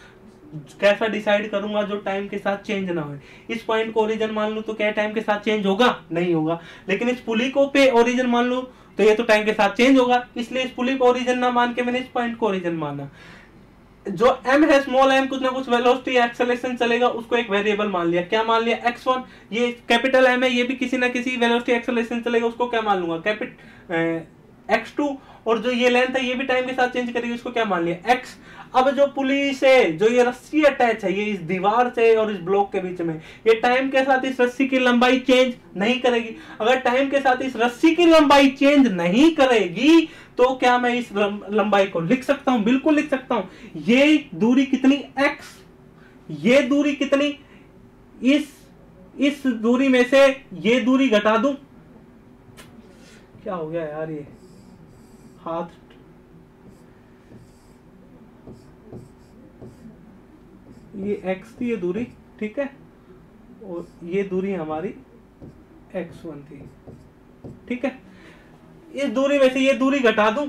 कैसा डिसाइड करूंगा, जो टाइम के साथ चेंज ना हो। इस पॉइंट को ओरिजिन मान लूं तो क्या टाइम के साथ चेंज होगा, नहीं होगा, लेकिन इस पुली को पे ओरिजिन मान लूं तो ये तो टाइम के साथ चेंज होगा, इसलिए इस पुली को ओरिजिन ना मान के मैंने इस पॉइंट को ओरिजिन माना। जो m है स्मॉल m, कुछ ना कुछ वेलोसिटी एक्सेलरेशन चलेगा, उसको एक वेरिएबल मान लिया, क्या मान लिया x1, ये कैपिटल m है, ये भी किसी ना किसी वेलोसिटी एक्सेलरेशन चलेगा, उसको क्या मान लूंगा x2, और जो ये लेंथ है ये भी टाइम के साथ चेंज करेगी, उसको क्या मान लिया x। अब जो पुली से जो ये रस्सी अटैच है, ये इस दीवार से और इस ब्लॉक के बीच में, ये टाइम के साथ इस रस्सी की लंबाई चेंज नहीं करेगी। अगर टाइम के साथ इस रस्सी की लंबाई चेंज नहीं करेगी तो क्या मैं इस लंबाई को लिख सकता हूं, बिल्कुल लिख सकता हूं। ये दूरी कितनी x, ये दूरी कितनी, इस दूरी में से ये दूरी घटा दूं, क्या हो गया यार, ये हाथ, ये x थी ये दूरी, ठीक है, और ये दूरी हमारी x1 थी, ठीक है। इस दूरी में से ये दूरी घटा दूं,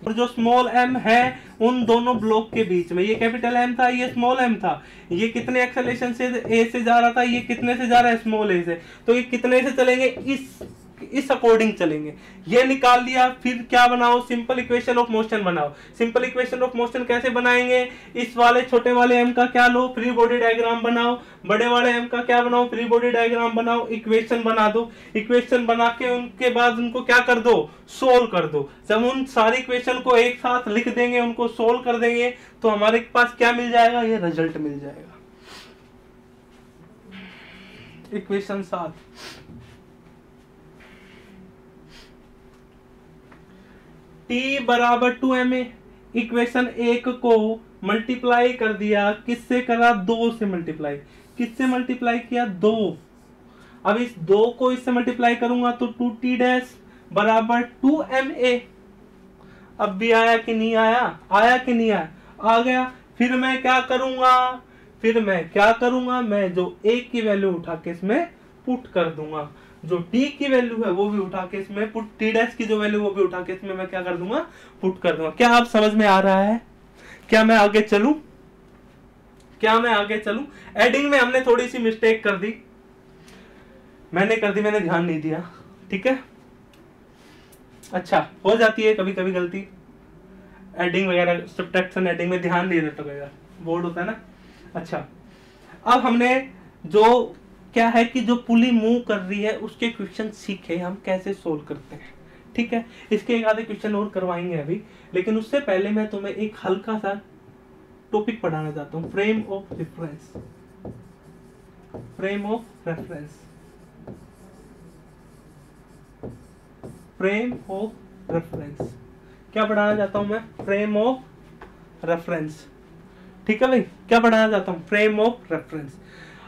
और जो स्मॉल m है उन दोनों ब्लॉक के बीच में, ये कैपिटल M था, ये स्मॉल m था, ये कितने एक्सेलेरेशन से a से जा रहा था, ये कितने से जा रहा है, स्मॉल a से, तो ये कितने से चलेंगे, इस अकॉर्डिंग चलेंगे। ये निकाल लिया, फिर क्या बनाओ, सिंपल इक्वेशन ऑफ मोशन बनाओ। सिंपल इक्वेशन ऑफ मोशन कैसे बनाएंगे, इस वाले छोटे वाले m का क्या लो, फ्री बॉडी डायग्राम बनाओ, बड़े वाले m का क्या बनाओ, फ्री बॉडी डायग्राम बनाओ, इक्वेशन बना दो। इक्वेशन बना के उनके बाद उनको क्या कर दो, सोल्व कर दो। जब उन सारी इक्वेशन को एक साथ लिख देंगे, उनको सोल्व कर देंगे, तो हमारे पास क्या मिल जाएगा, ये रिजल्ट मिल जाएगा। इक्वेशन 7, t बराबर 2ma, इक्वेशन 1 को मल्टीप्लाई कर दिया, किससे करा, 2 से मल्टीप्लाई, किससे मल्टीप्लाई किया, 2। अब इस 2 को इससे मल्टीप्लाई करूंगा तो 2t डैश बराबर 2ma। अब भी आया कि नहीं आया, आया कि नहीं आया, आ गया। फिर मैं क्या करूंगा, मैं जो a की वैल्यू उठा के इसमें पुट कर दूंगा, जो t की वैल्यू है वो भी उठा के इसमें पुट, t डैश की जो वैल्यू वो भी उठा के इसमें मैं क्या कर दूंगा, पुट कर दूंगा। क्या आप समझ में आ रहा है, क्या मैं आगे चलूं, एडिंग में हमने थोड़ी सी मिस्टेक कर दी, मैंने ध्यान नहीं दिया, ठीक है। अच्छा, हो जाती है कभी कभी गलती, एडिंग वगैरह, सब्ट्रैक्शन एडिंग में ध्यान नहीं रहता, बोर्ड होता है ना। अच्छा, अब हमने जो क्या है कि जो पुली मूव कर रही है उसके क्वेश्चन सीखे हम कैसे सोल्व करते हैं, ठीक है। इसके एक आधे क्वेश्चन और करवाएंगे अभी, लेकिन उससे पहले मैं तुम्हें एक हल्का सा टॉपिक पढ़ाना चाहता हूं, frame of reference. Frame of reference क्या पढ़ाना चाहता हूं मैं, फ्रेम ऑफ रेफरेंस, ठीक है भाई। क्या पढ़ाना चाहता हूं, फ्रेम ऑफ रेफरेंस।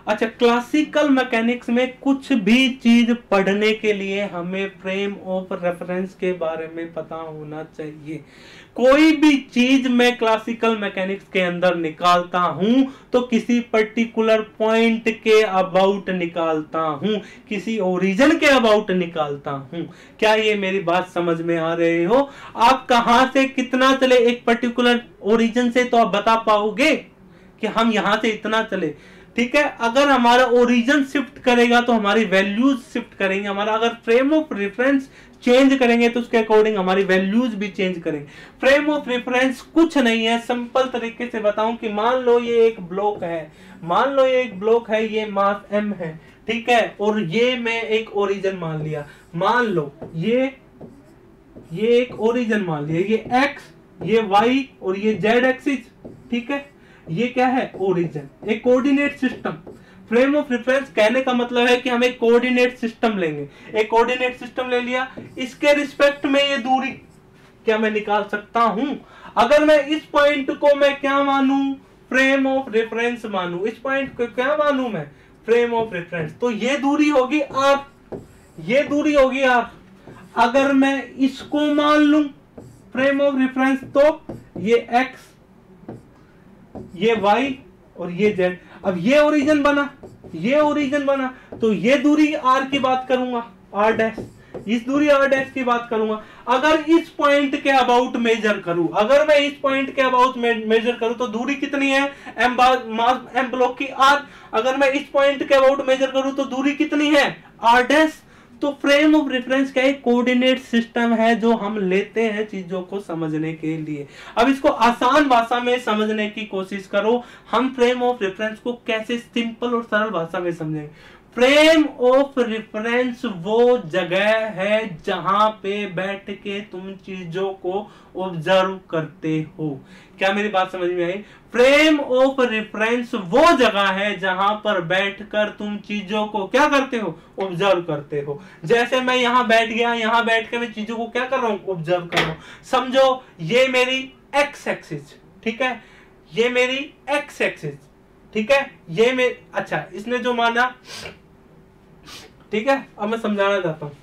अच्छा, क्लासिकल मैकेनिक्स में कुछ भी चीज पढ़ने के लिए हमें फ्रेम ऑफ रेफरेंस के बारे में पता होना चाहिए। कोई भी चीज मैं क्लासिकल मैकेनिक्स के अंदर निकालता हूं तो किसी पर्टिकुलर पॉइंट के अबाउट निकालता हूं, किसी ओरिजिन के अबाउट निकालता हूं। क्या ये मेरी बात समझ में आ रहे हो? आप कहां से कितना चले एक पर्टिकुलर ओरिजिन से, तो आप बता पाओगे कि हम यहां से इतना चले, ठीक है। अगर हमारा ओरिजिन शिफ्ट करेगा तो हमारी वैल्यूज शिफ्ट करेंगे, हमारा अगर फ्रेम ऑफ रेफरेंस चेंज करेंगे तो उसके अकॉर्डिंग हमारी वैल्यूज भी चेंज करेंगे। फ्रेम ऑफ रेफरेंस कुछ नहीं है, सिंपल तरीके से बताऊं कि मान लो ये एक ब्लॉक है, ये मास m है, ठीक है, और ये मैं एक ओरिजिन मान लिया, मान लो ये एक ओरिजिन मान लिया, ये x, ये y और ये z एक्सिस, ठीक है। ये क्या है, ओरिजिन, एक coordinate system. Frame of reference कहने का मतलब है कि हम एक कोऑर्डिनेट सिस्टम लेंगे, एक कोऑर्डिनेट सिस्टम ले लिया, इसके रिस्पेक्ट में ये दूरी क्या मैं निकाल सकता हूं। अगर मैं इस पॉइंट को मैं क्या मानूं, फ्रेम ऑफ रेफरेंस मानूं, इस पॉइंट को क्या मानूं मैं, फ्रेम ऑफ रेफरेंस, तो ये दूरी होगी r, ये दूरी होगी r। अगर मैं इसको मान लूं फ्रेम ऑफ रेफरेंस तो ये x, ये y और ये z। अब ये ओरिजिन बना, तो ये दूरी r की बात करूंगा, r डैश, इस दूरी r डैश की बात करूंगा। अगर इस पॉइंट के अबाउट मेजर करूं, तो दूरी कितनी है, m ब्लॉक की r। अगर मैं इस पॉइंट के अबाउट मेजर करूं तो दूरी कितनी है, r डैश। तो फ्रेम ऑफ रेफरेंस का एक कोऑर्डिनेट सिस्टम है जो हम लेते हैं चीजों को समझने के लिए। अब इसको आसान भाषा में समझने की कोशिश करो, हम फ्रेम ऑफ रेफरेंस को कैसे सिंपल और सरल भाषा में समझेंगे। फ्रेम ऑफ रेफरेंस वो जगह है जहां पे बैठ के तुम चीजों को ऑब्जर्व करते हो। क्या मेरी बात समझ में आई? फ्रेम ऑफ रेफरेंस वो जगह है जहां पर बैठकर तुम चीजों को क्या करते हो, ऑब्जर्व करते हो। जैसे मैं यहां बैठ गया, यहां बैठ के मैं चीजों को क्या कर रहा हूं, ऑब्जर्व कर रहा हूं। समझो ये मेरी एक्स एक्सिस, ठीक है, ये मेरी एक्स एक्सिस, ठीक है, ये मेरी, अच्छा इसने जो माना, ठीक है। अब मैं समझाना चाहता हूं,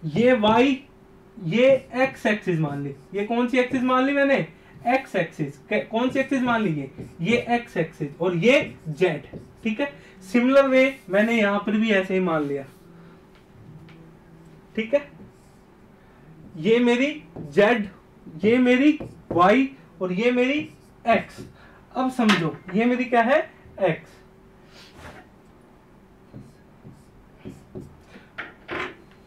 ये y, ये x एक्सिस मान ली। ये कौन सी एक्सिस मान ली मैंने? x axis. कौन सी एक्सिस मान ली? ये x एक्सिस, और ये z। ठीक है, सिमिलर वे मैंने यहां पर भी ऐसे ही मान लिया। ठीक है, ये मेरी z, ये मेरी y, और ये मेरी x। अब समझो ये मेरी क्या है? x।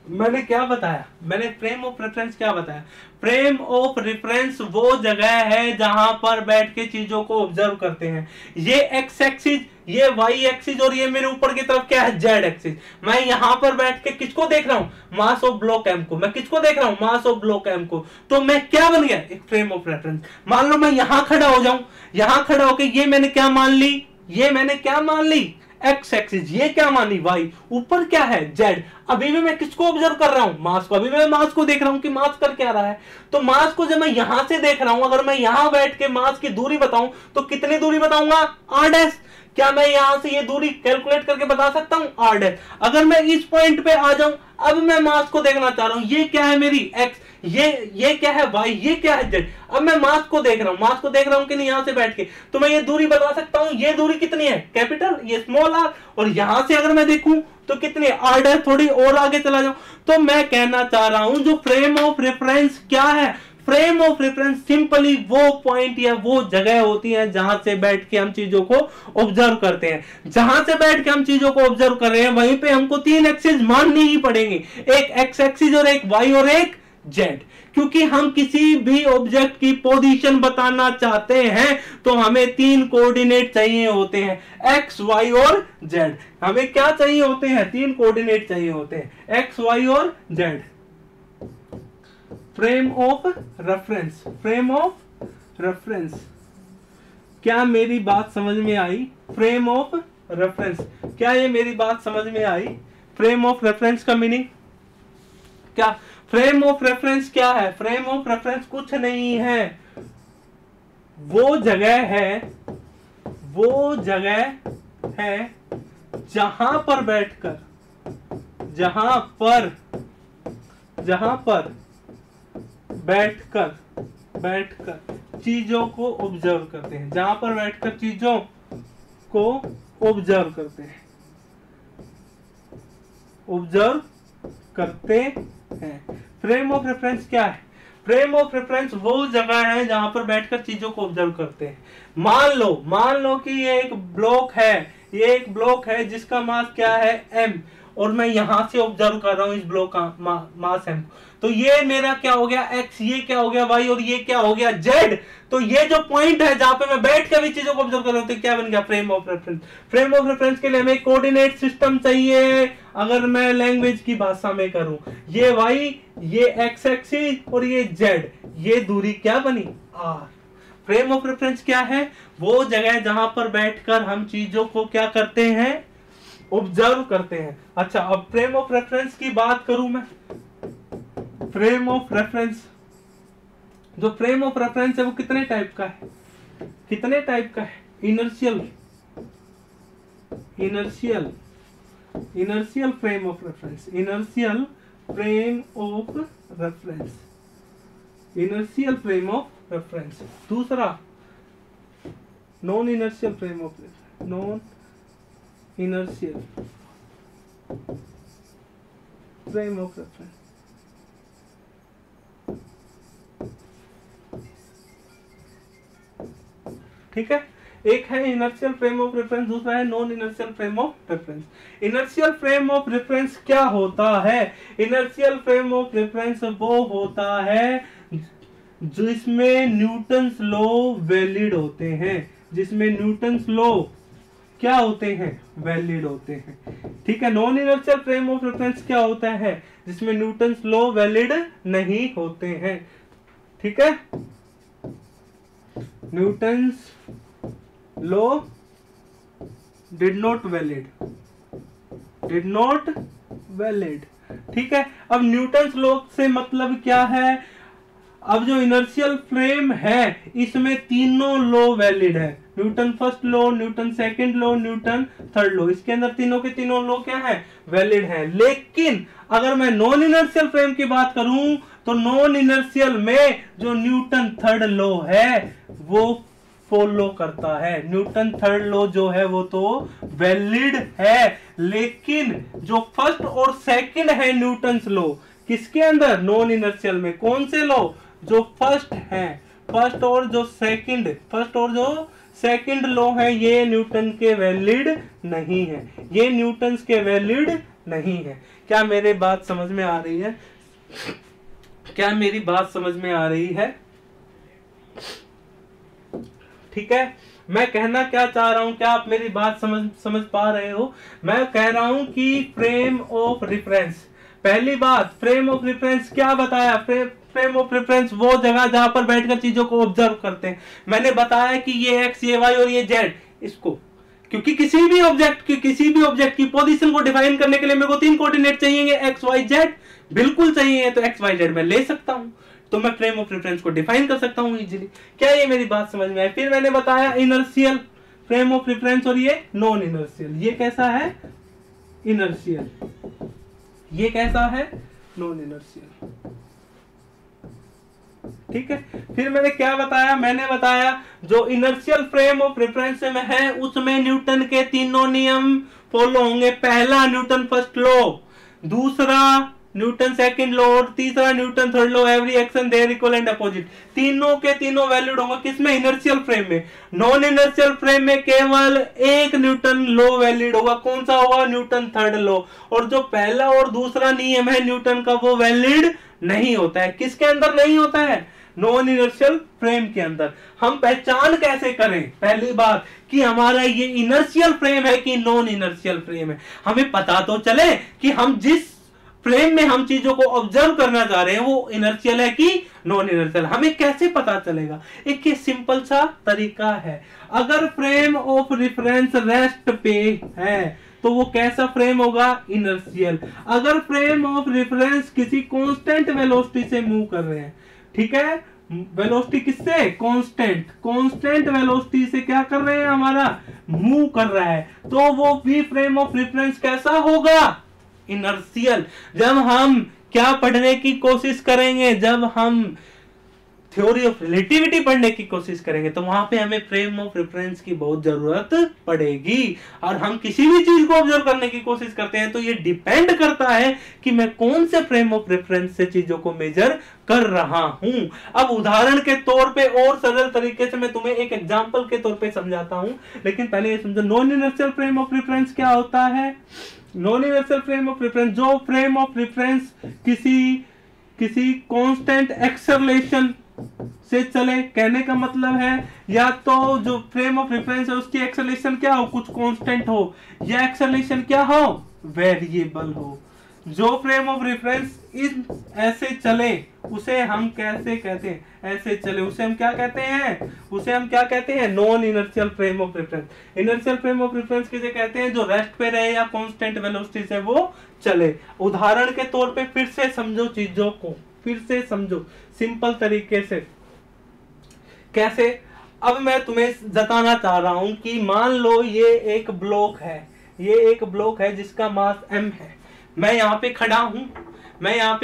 मैंने क्या बताया? मैंने फ्रेम ऑफ रेफरेंस क्या बताया? फ्रेम ऑफ रेफरेंस वो जगह है जहां पर बैठ के चीजों को ऑब्जर्व करते हैं। ये एक्स एक्सिस, ये वाई एक्सिस, और ये मेरे ऊपर की तरफ क्या है? Z axis. मैं यहां पर बैठ के किसको देख रहा हूं? मास ऑफ ब्लॉक एम को। मैं किसको देख रहा हूं? मास ऑफ ब्लॉक एम को। तो मैं क्या बन गया? एक फ्रेम ऑफ रेफरेंस। मान लो मैं यहां खड़ा हो जाऊं, यहां खड़ा होकर ये मैंने क्या मान ली? ये मैंने क्या मान ली? X axis. ये क्या मानी? वाई। ऊपर क्या है? जेड। अभी भी मैं किसको ऑब्जर्व कर रहा हूं? मास को। अभी मैं मास को देख रहा हूं कि मास कर क्या रहा है। तो मास को जब मैं यहां से देख रहा हूं, अगर मैं यहां बैठ के मास की दूरी बताऊं तो कितनी दूरी बताऊंगा? R dash. क्या मैं यहां से ये दूरी कैलकुलेट करके बता सकता हूं? R dash. अगर मैं इस पॉइंट पे आ जाऊं, अब मैं मास को देखना चाह रहा हूं, ये क्या है मेरी? एक्स। ये क्या है? वाई। ये क्या है? जेड। अब मैं मास को देख रहा हूं, मास को देख रहा हूं कि नहीं यहां से बैठ के, तो मैं ये दूरी बता सकता हूं। ये दूरी कितनी है? कैपिटल, ये स्मॉल आर। और यहां से अगर मैं देखूं तो कितनी? R dash. थोड़ी और आगे चला जाऊं तो मैं कहना चाह रहा हूं जो फ्रेम ऑफ रेफरेंस क्या है? फ्रेम ऑफ रेफरेंस सिंपली वो पॉइंट या वो जगह होती है जहां से बैठ के हम चीजों को ऑब्जर्व करते हैं। जहां से बैठ के हम चीजों को ऑब्जर्व कर रहे हैं वहीं पे हमको तीन एक्सिस माननी ही पड़ेंगी, एक एक्स एक्सिस और एक वाई और एक जेड। क्योंकि हम किसी भी ऑब्जेक्ट की पोजीशन बताना चाहते हैं तो हमें तीन कोऑर्डिनेट चाहिए होते हैं, एक्स वाई और जेड। हमें क्या चाहिए होते हैं? तीन कोऑर्डिनेट चाहिए होते हैं, एक्स वाई और Z. Frame of reference, frame of reference. क्या मेरी बात समझ में आई? फ्रेम ऑफ रेफरेंस, क्या ये मेरी बात समझ में आई? फ्रेम ऑफ रेफरेंस का मीनिंग क्या? फ्रेम ऑफ रेफरेंस क्या है? फ्रेम ऑफ रेफरेंस कुछ नहीं है, वो जगह है, वो जगह है जहां पर बैठकर, जहां पर बैठकर चीजों को ऑब्जर्व करते हैं, जहां पर बैठकर चीजों को ऑब्जर्व करते हैं, ऑब्जर्व करते हैं। फ्रेम ऑफ रेफरेंस क्या है? फ्रेम ऑफ रेफरेंस वो जगह है जहां पर बैठकर चीजों को ऑब्जर्व करते हैं। मान लो कि ये एक ब्लॉक है, ये एक ब्लॉक है जिसका मास क्या है? m, और मैं यहां से ऑब्जर्व कर रहा हूं इस ब्लॉक का मास m। तो ये मेरा क्या हो गया? x, ये क्या हो गया? y, और ये क्या हो गया? z। तो ये जो पॉइंट है जहां पे मैं बैठ के भी चीजों को ऑब्जर्व कर रहा हूं, तो क्या बन गया? Frame of reference. Frame of reference के लिए हमें कोऑर्डिनेट सिस्टम चाहिए। अगर मैं लैंग्वेज की भाषा में करूं, ये y, ये x एक्सिस और ये z, ये दूरी क्या बनी? r। फ्रेम ऑफ रेफरेंस क्या है? वो जगह जहां पर बैठकर हम चीजों को क्या करते हैं? ऑब्जर्व करते हैं। अच्छा, अब फ्रेम ऑफ रेफरेंस की बात करूं मैं। फ्रेम ऑफ रेफरेंस, जो फ्रेम ऑफ रेफरेंस है वो कितने टाइप का है? कितने टाइप का है? Inertial frame of reference, inertial frame of reference, inertial frame of reference. दूसरा non inertial frame of reference, non inertial frame of reference. ठीक है, एक है इनर्शियल फ्रेम ऑफ रेफरेंस, दूसरा है non inertial frame of reference. Inertial frame of reference क्या होता है? इनर्शियल फ्रेम ऑफ रेफरेंस वो होता है जिसमें न्यूटन्स लॉ वैलिड होते हैं, जिसमें न्यूटन्स लॉ क्या होते हैं? वैलिड होते हैं। ठीक है, non inertial frame of reference क्या होता है? जिसमें न्यूटन्स लॉ वैलिड नहीं होते हैं। ठीक है, Newton's law did not valid. ठीक है, अब न्यूटन्स लॉ से मतलब क्या है? अब जो इनर्शियल फ्रेम है इसमें तीनों लॉ वैलिड है। Newton first law, Newton second law, Newton third law, इसके अंदर तीनों के तीनों लॉ क्या है, वैलिड है। लेकिन अगर मैं नॉन इनर्शियल फ्रेम की बात करूं तो नॉन इनर्शियल में जो न्यूटन थर्ड लॉ है वो फॉलो करता है। न्यूटन थर्ड लॉ जो है वो तो वैलिड है, लेकिन जो फर्स्ट और सेकंड है न्यूटन लॉ किसके अंदर, नॉन इनर्शियल में, कौन से लॉ, जो फर्स्ट है, फर्स्ट और जो सेकंड लॉ है, ये न्यूटन के वैलिड नहीं है, ये न्यूटन के वैलिड नहीं है। क्या मेरी बात समझ में आ रही है, क्या मेरी बात समझ में आ रही है? ठीक है, मैं कहना क्या चाह रहा हूं, क्या आप मेरी बात समझ पा रहे हो? मैं कह रहा हूं कि फ्रेम ऑफ रेफरेंस, पहली बात फ्रेम ऑफ रेफरेंस क्या बताया, फ्रेम ऑफ रेफरेंस वो जगह जहां पर बैठकर चीजों को ऑब्जर्व करते हैं। मैंने बताया कि ये एक्स, ये वाई और ये जेड, इसको क्योंकि किसी भी ऑब्जेक्ट की पोजीशन को डिफाइन करने के लिए मेरे को 3 कोऑर्डिनेट चाहिए, एक्स वाई जेड, बिल्कुल चाहिए, तो एक्स वाई जेड मैं ले सकता हूं, तो मैं फ्रेम ऑफ रेफरेंस को डिफाइन कर सकता हूं इजीली। क्या ये मेरी बात समझ में आई? फिर मैंने बताया इनर्शियल फ्रेम ऑफ रेफरेंस और ये नॉन इनर्शियल। ये कैसा है, इनर्शियल, ये कैसा है, नॉन इनर्शियल। ठीक है, फिर मैंने क्या बताया, मैंने बताया जो इनर्शियल फ्रेम ऑफ रेफरेंस में है उसमें न्यूटन के तीनों नियम फॉलो होंगे। पहला न्यूटन फर्स्ट लॉ, दूसरा न्यूटन सेकंड लॉ और तीसरा Newton third law, every action there equal and opposite, तीनों के तीनों वैलिड होंगे। किसमें, इनर्शियल फ्रेम में। नॉन इनर्शियल फ्रेम में केवल एक न्यूटन लॉ वैलिड होगा, कौन सा होगा, न्यूटन थर्ड लॉ, और जो पहला और दूसरा नियम है न्यूटन का वो वैलिड नहीं होता है। किसके अंदर नहीं होता है, नॉन इनर्शियल फ्रेम के अंदर। हम पहचान कैसे करें, पहली बात कि हमारा ये इनर्शियल फ्रेम है कि नॉन इनर्शियल फ्रेम है, हमें पता तो चले कि हम जिस फ्रेम में हम चीजों को ऑब्जर्व करना चाह रहे हैं वो इनर्शियल है कि नॉन इनर्शियल, हमें कैसे पता चलेगा? एक ये सिंपल सा तरीका है, अगर फ्रेम ऑफ रेफरेंस रेस्ट पे है तो वो कैसा फ्रेम होगा, इनर्शियल। अगर फ्रेम ऑफ रेफरेंस किसी कांस्टेंट वेलोसिटी से मूव कर रहे हैं, ठीक है, वेलोसिटी किससे, कांस्टेंट वेलोसिटी से क्या कर रहे हैं, हमारा मूव कर रहा है, तो वो भी फ्रेम ऑफ रेफरेंस कैसा होगा, इनर्शियल। जब हम क्या पढ़ने की कोशिश करेंगे, जब हम थ्योरी ऑफ रिलेटिविटी पढ़ने की कोशिश करेंगे तो वहां पे हमें फ्रेम ऑफ रेफरेंस की बहुत जरूरत पड़ेगी। और हम किसी भी चीज को ऑब्जर्व करने की कोशिश करते हैं तो ये डिपेंड करता है कि मैं कौन से फ्रेम ऑफ रेफरेंस से चीजों को मेजर कर रहा हूं। अब उदाहरण के तौर पे और सरल तरीके से मैं तुम्हें एक एग्जांपल के तौर पे समझाता हूं, लेकिन पहले ये समझो non inertial frame of reference क्या होता है। Non inertial frame of reference, जो फ्रेम ऑफ रेफरेंस किसी कांस्टेंट एक्सेलरेशन से चले, कहने का मतलब है या तो जो फ्रेम ऑफ रेफरेंस है उसकी एक्सेलरेशन क्या हो, कुछ कांस्टेंट हो, या एक्सेलरेशन क्या हो, वेरिएबल हो। जो फ्रेम ऑफ रेफरेंस इस ऐसे चले उसे हम कैसे कहते हैं, ऐसे चले उसे हम क्या कहते हैं, उसे हम क्या कहते हैं, non inertial frame of reference. Inertial frame of reference किसे कहते हैं, जो रेस्ट पे रहे या कांस्टेंट वेलोसिटी से वो चले। उदाहरण के तौर पे फिर से समझो चीजों को, फिर से समझो सिंपल तरीके से। कैसे, अब मैं तुम्हें जताना चाह रहा हूं कि मान लो ये एक ब्लॉक है, ये एक ब्लॉक है जिसका मास m है। मैं यहाँ पे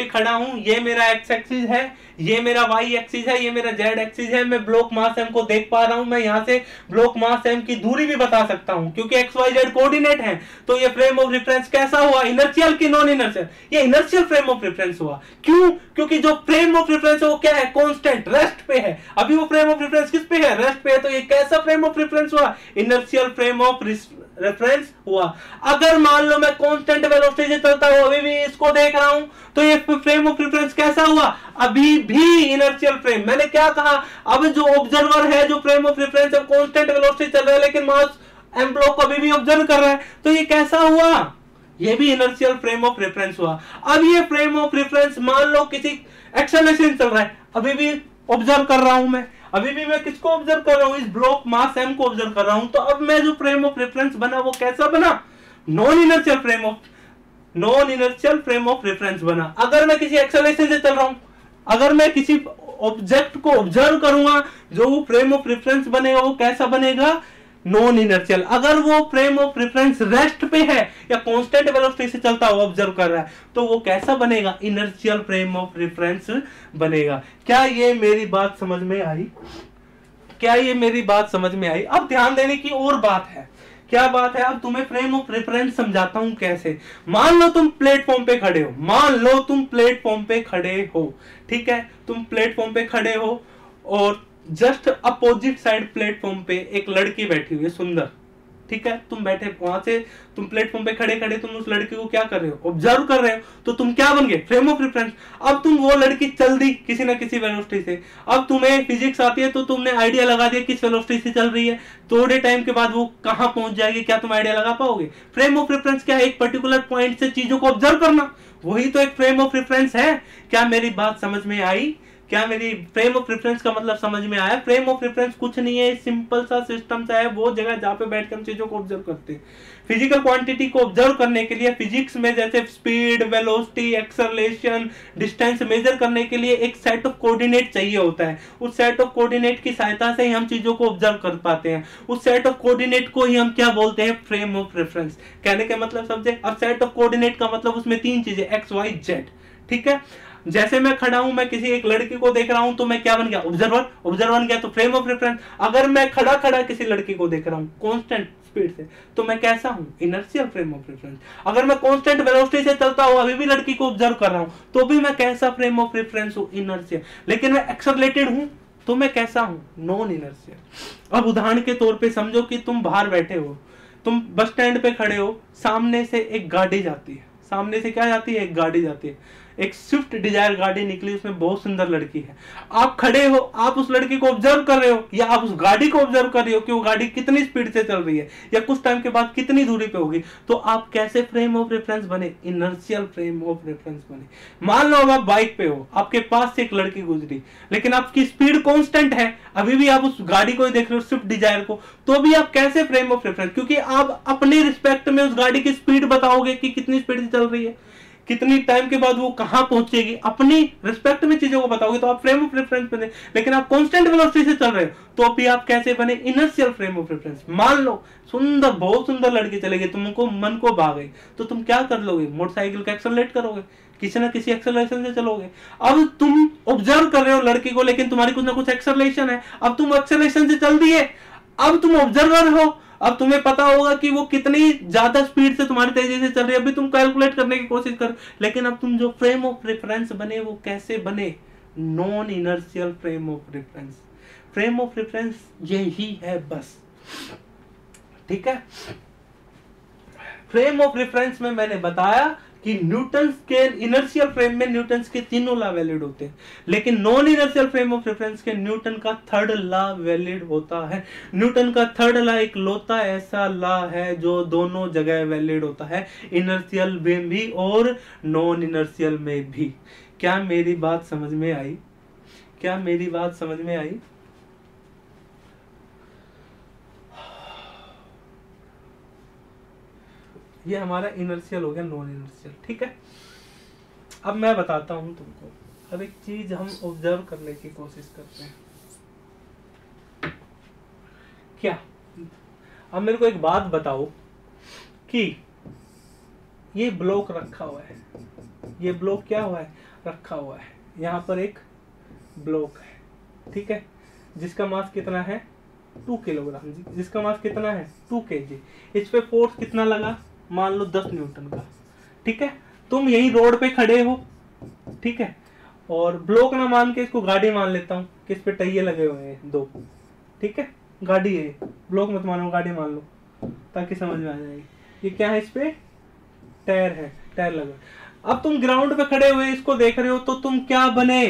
खड़ा हूं, ये मेरा x एक्सिस है, ये मेरा y एक्सिस है, ये मेरा z एक्सिस है। मैं ब्लॉक मास m को देख पा रहा हूं, मैं यहाँ से ब्लॉक मास m की दूरी भी बता सकता हूं क्योंकि x y z कोऑर्डिनेट है। तो ये फ्रेम ऑफ रेफरेंस कैसा हुआ, इनर्शियल की नॉन इनर्शियल, ये इनर्शियल फ्रेम ऑफ रेफरेंस हुआ। क्यों, क्योंकि जो फ्रेम ऑफ रेफरेंस है वो क्या है, कांस्टेंट, रेस्ट पे है। अभी वो फ्रेम ऑफ रेफरेंस किस पे है, रेस्ट पे है, तो ये कैसा फ्रेम ऑफ रेफरेंस हुआ, इनर्शियल फ्रेम ऑफ रेफरेंस हुआ। अगर मान लो मैं कांस्टेंट वेलोसिटी से चलता हूं, अभी भी इसको देख रहा हूं, तो ये फ्रेम ऑफ रेफरेंस कैसा हुआ, अभी भी इनर्शियल फ्रेम। मैंने क्या कहा, अब जो ऑब्जर्वर है, जो फ्रेम ऑफ रेफरेंस है, कांस्टेंट वेलोसिटी चल रहा है लेकिन मास m ब्लॉक को अभी भी ऑब्जर्व कर रहा है, तो ये कैसा हुआ, ये भी इनर्शियल फ्रेम ऑफ रेफरेंस हुआ। अब ये फ्रेम ऑफ रेफरेंस मान लो किसी एक्सेलरेशन चल रहा है, अभी भी ऑब्जर्व कर रहा हूं मैं, अभी भी मैं किसको ऑब्जर्व कर रहा हूं, इस ब्लॉक मास m को ऑब्जर्व कर रहा हूं। तो अब मैं जो फ्रेम ऑफ रेफरेंस बना वो कैसा बना, non inertial frame of reference बना। अगर मैं किसी एक्सेलरेशन से चल रहा हूं, अगर मैं किसी ऑब्जेक्ट को ऑब्जर्व करूंगा, जो वो फ्रेम ऑफ रेफरेंस बनेगा वो कैसा बनेगा, नॉन इनर्शियल। अगर वो फ्रेम ऑफ रेफरेंस रेस्ट पे है या कांस्टेंट वेलोसिटी से चलता हुआ ऑब्जर्व कर रहा है तो वो कैसा बनेगा, इनर्शियल फ्रेम ऑफ रेफरेंस बनेगा। क्या ये मेरी बात समझ में आई? क्या ये मेरी बात समझ में आई? अब ध्यान देने की और बात है। क्या बात है? अब तुम्हें फ्रेम ऑफ रेफरेंस समझाता हूं कैसे। मान लो तुम प्लेटफॉर्म पे खड़े हो, मान लो तुम प्लेटफॉर्म पे खड़े हो, ठीक है, तुम प्लेटफॉर्म पे खड़े हो और जस्ट अपोजिट साइड प्लेटफॉर्म पे एक लड़की बैठी हुई है, सुंदर, ठीक है, तुम बैठे वहां से, तुम प्लेटफॉर्म पे खड़े खड़े तुम उस लड़की को क्या कर रहे हो, ऑब्जर्व कर रहे हो, तो तुम क्या बन गए, फ्रेम ऑफ रेफरेंस। अब तुम, वो लड़की चल दी किसी ना किसी वेलोसिटी से, अब तुम्हें फिजिक्स आती है तो तुमने आइडिया लगा दिया किस वेलोसिटी से चल रही है, थोड़े टाइम के बाद वो कहां पहुंच जाएगी, क्या तुम आइडिया लगा पाओगे? फ्रेम ऑफ रेफरेंस क्या है, एक पर्टिकुलर पॉइंट से चीजों को ऑब्जर्व करना, वही तो एक फ्रेम ऑफ रेफरेंस है। क्या मेरी बात समझ में आई? क्या मेरी फ्रेम ऑफ रेफरेंस का मतलब समझ में आया? फ्रेम ऑफ रेफरेंस कुछ नहीं है, सिंपल सा सिस्टम सा है, वो जगह जहां पे बैठ कर हम चीजों को ऑब्जर्व करते हैं। फिजिकल क्वांटिटी को ऑब्जर्व करने के लिए फिजिक्स में जैसे speed, velocity, acceleration, distance measure करने के लिए एक सेट ऑफ कोऑर्डिनेट चाहिए होता है। उस सेट ऑफ कोऑर्डिनेट की सहायता से ही हम चीजों को ऑब्जर्व कर पाते हैं। उस सेट ऑफ कोऑर्डिनेट को ही हम क्या बोलते हैं, फ्रेम ऑफ रेफरेंस। कहने का मतलब समझे? अब सेट ऑफ कोऑर्डिनेट का मतलब उसमें तीन चीजें, एक्स, वाई, जेड, ठीक है। जैसे मैं खड़ा हूं, मैं किसी एक लड़की को देख रहा हूं तो मैं क्या बन गया, ऑब्जर्वर, ऑब्जर्वर बन गया, तो फ्रेम ऑफ रेफरेंस। अगर मैं खड़ा खड़ा किसी लड़की को देख रहा हूं कांस्टेंट स्पीड से तो मैं कैसा हूं, इनर्शियल फ्रेम ऑफ रेफरेंस। अगर मैं कांस्टेंट वेलोसिटी से चलता हूं, अभी भी लड़की को ऑब्जर्व कर रहा हूं तो भी मैं कैसा फ्रेम ऑफ रेफरेंस हूं, इनर्शियल। लेकिन मैं एक्सेलरेटेड हूं तो मैं कैसा हूं, नॉन इनर्शियल। अब उदाहरण के तौर पे समझो कि तुम बाहर बैठे हो, तुम बस स्टैंड पे खड़े हो, सामने से एक गाड़ी जाती है, सामने से क्या जाती है, एक गाड़ी जाती है, एक स्विफ्ट डिजायर गाड़ी निकली, उसमें बहुत सुंदर लड़की है। आप खड़े हो, आप उस लड़की को ऑब्जर्व कर रहे हो या आप उस गाड़ी को ऑब्जर्व कर रहे हो कि वो गाड़ी कितनी स्पीड से चल रही है या कुछ टाइम के बाद कितनी दूरी पे होगी, तो आप कैसे फ्रेम ऑफ रेफरेंस बने, इनर्शियल फ्रेम ऑफ रेफरेंस बने। मान लो अब आप बाइक पे हो, आपके पास से एक लड़की गुजरी लेकिन आपकी स्पीड कांस्टेंट है, अभी भी आप उस गाड़ी को देख रहे हो, स्विफ्ट डिजायर को, तो भी आप कैसे फ्रेम ऑफ रेफरेंस, क्योंकि आप अपने रिस्पेक्ट में उस गाड़ी की स्पीड बताओगे कि कितनी स्पीड से चल रही है, कितनी टाइम के बाद वो कहां पहुंचेगी, अपनी रिस्पेक्ट में चीजों को बताओगे तो आप फ्रेम ऑफ रेफरेंस बने। लेकिन आप कांस्टेंट वेलोसिटी से चल रहे हो तो भी आप कैसे बने, इनर्शियल फ्रेम ऑफ रेफरेंस। मान लो सुंदर, बहुत सुंदर लड़की चलेगी, तुमको मन को भा गई तो तुम क्या कर लोगे, मोटरसाइकिल का एक्सेलरेट करोगे, किसी ना किसी एक्सेलरेशन से चलोगे। अब तुम ऑब्जर्व कर रहे हो लड़की को लेकिन तुम्हारी कुछ ना कुछ एक्सेलरेशन है, अब तुम एक्सेलरेशन से चल दिए, अब तुम ऑब्जर्वर हो, अब तुम्हें पता होगा कि वो कितनी ज्यादा स्पीड से तुम्हारी तेजी से चल रही है, अभी तुम कैलकुलेट करने की कोशिश कर, लेकिन अब तुम जो फ्रेम ऑफ रेफरेंस बने वो कैसे बने, non inertial frame of reference. Frame of reference यही है बस, ठीक है। फ्रेम ऑफ रेफरेंस में मैंने बताया कि न्यूटन के इनर्शियल फ्रेम में न्यूटन के तीनों लॉ वैलिड होते हैं, लेकिन non inertial frame of reference के न्यूटन का थर्ड लॉ वैलिड होता है। न्यूटन का थर्ड लॉ एक लौता ऐसा लॉ है जो दोनों जगह वैलिड होता है, इनर्शियल में भी और नॉन इनर्शियल में भी। क्या मेरी बात समझ में आई? क्या मेरी बात समझ में आई? ये हमारा इनर्शियल हो गया, नॉन इनर्शियल, ठीक है। अब मैं बताता हूं तुमको, अब एक चीज हम ऑब्जर्व करने की कोशिश करते हैं। क्या, अब मेरे को एक बात बताओ कि ये ब्लॉक रखा हुआ है, ये ब्लॉक क्या हुआ है, रखा हुआ है, यहाँ पर एक ब्लॉक है, ठीक है, जिसका मास कितना है 2 किलोग्राम, जिसका मास कितना है 2 kg। इस पे फोर्स कितना लगा, मान लो 10 न्यूटन का, ठीक है। तुम यही रोड पे खड़े हो, ठीक है, और ब्लॉक ना मान के इसको गाड़ी मान लेता हूँ कि इस पे पहिए लगे हुए हैं 2, ठीक है, गाड़ी है, ब्लॉक मत मानो, गाड़ी मान लो ताकि समझ में आ जाएगी। ये क्या है, इस पे टायर है, टायर लगा। अब तुम ग्राउंड पे खड़े हुए इसको देख रहे हो तो तुम क्या बने,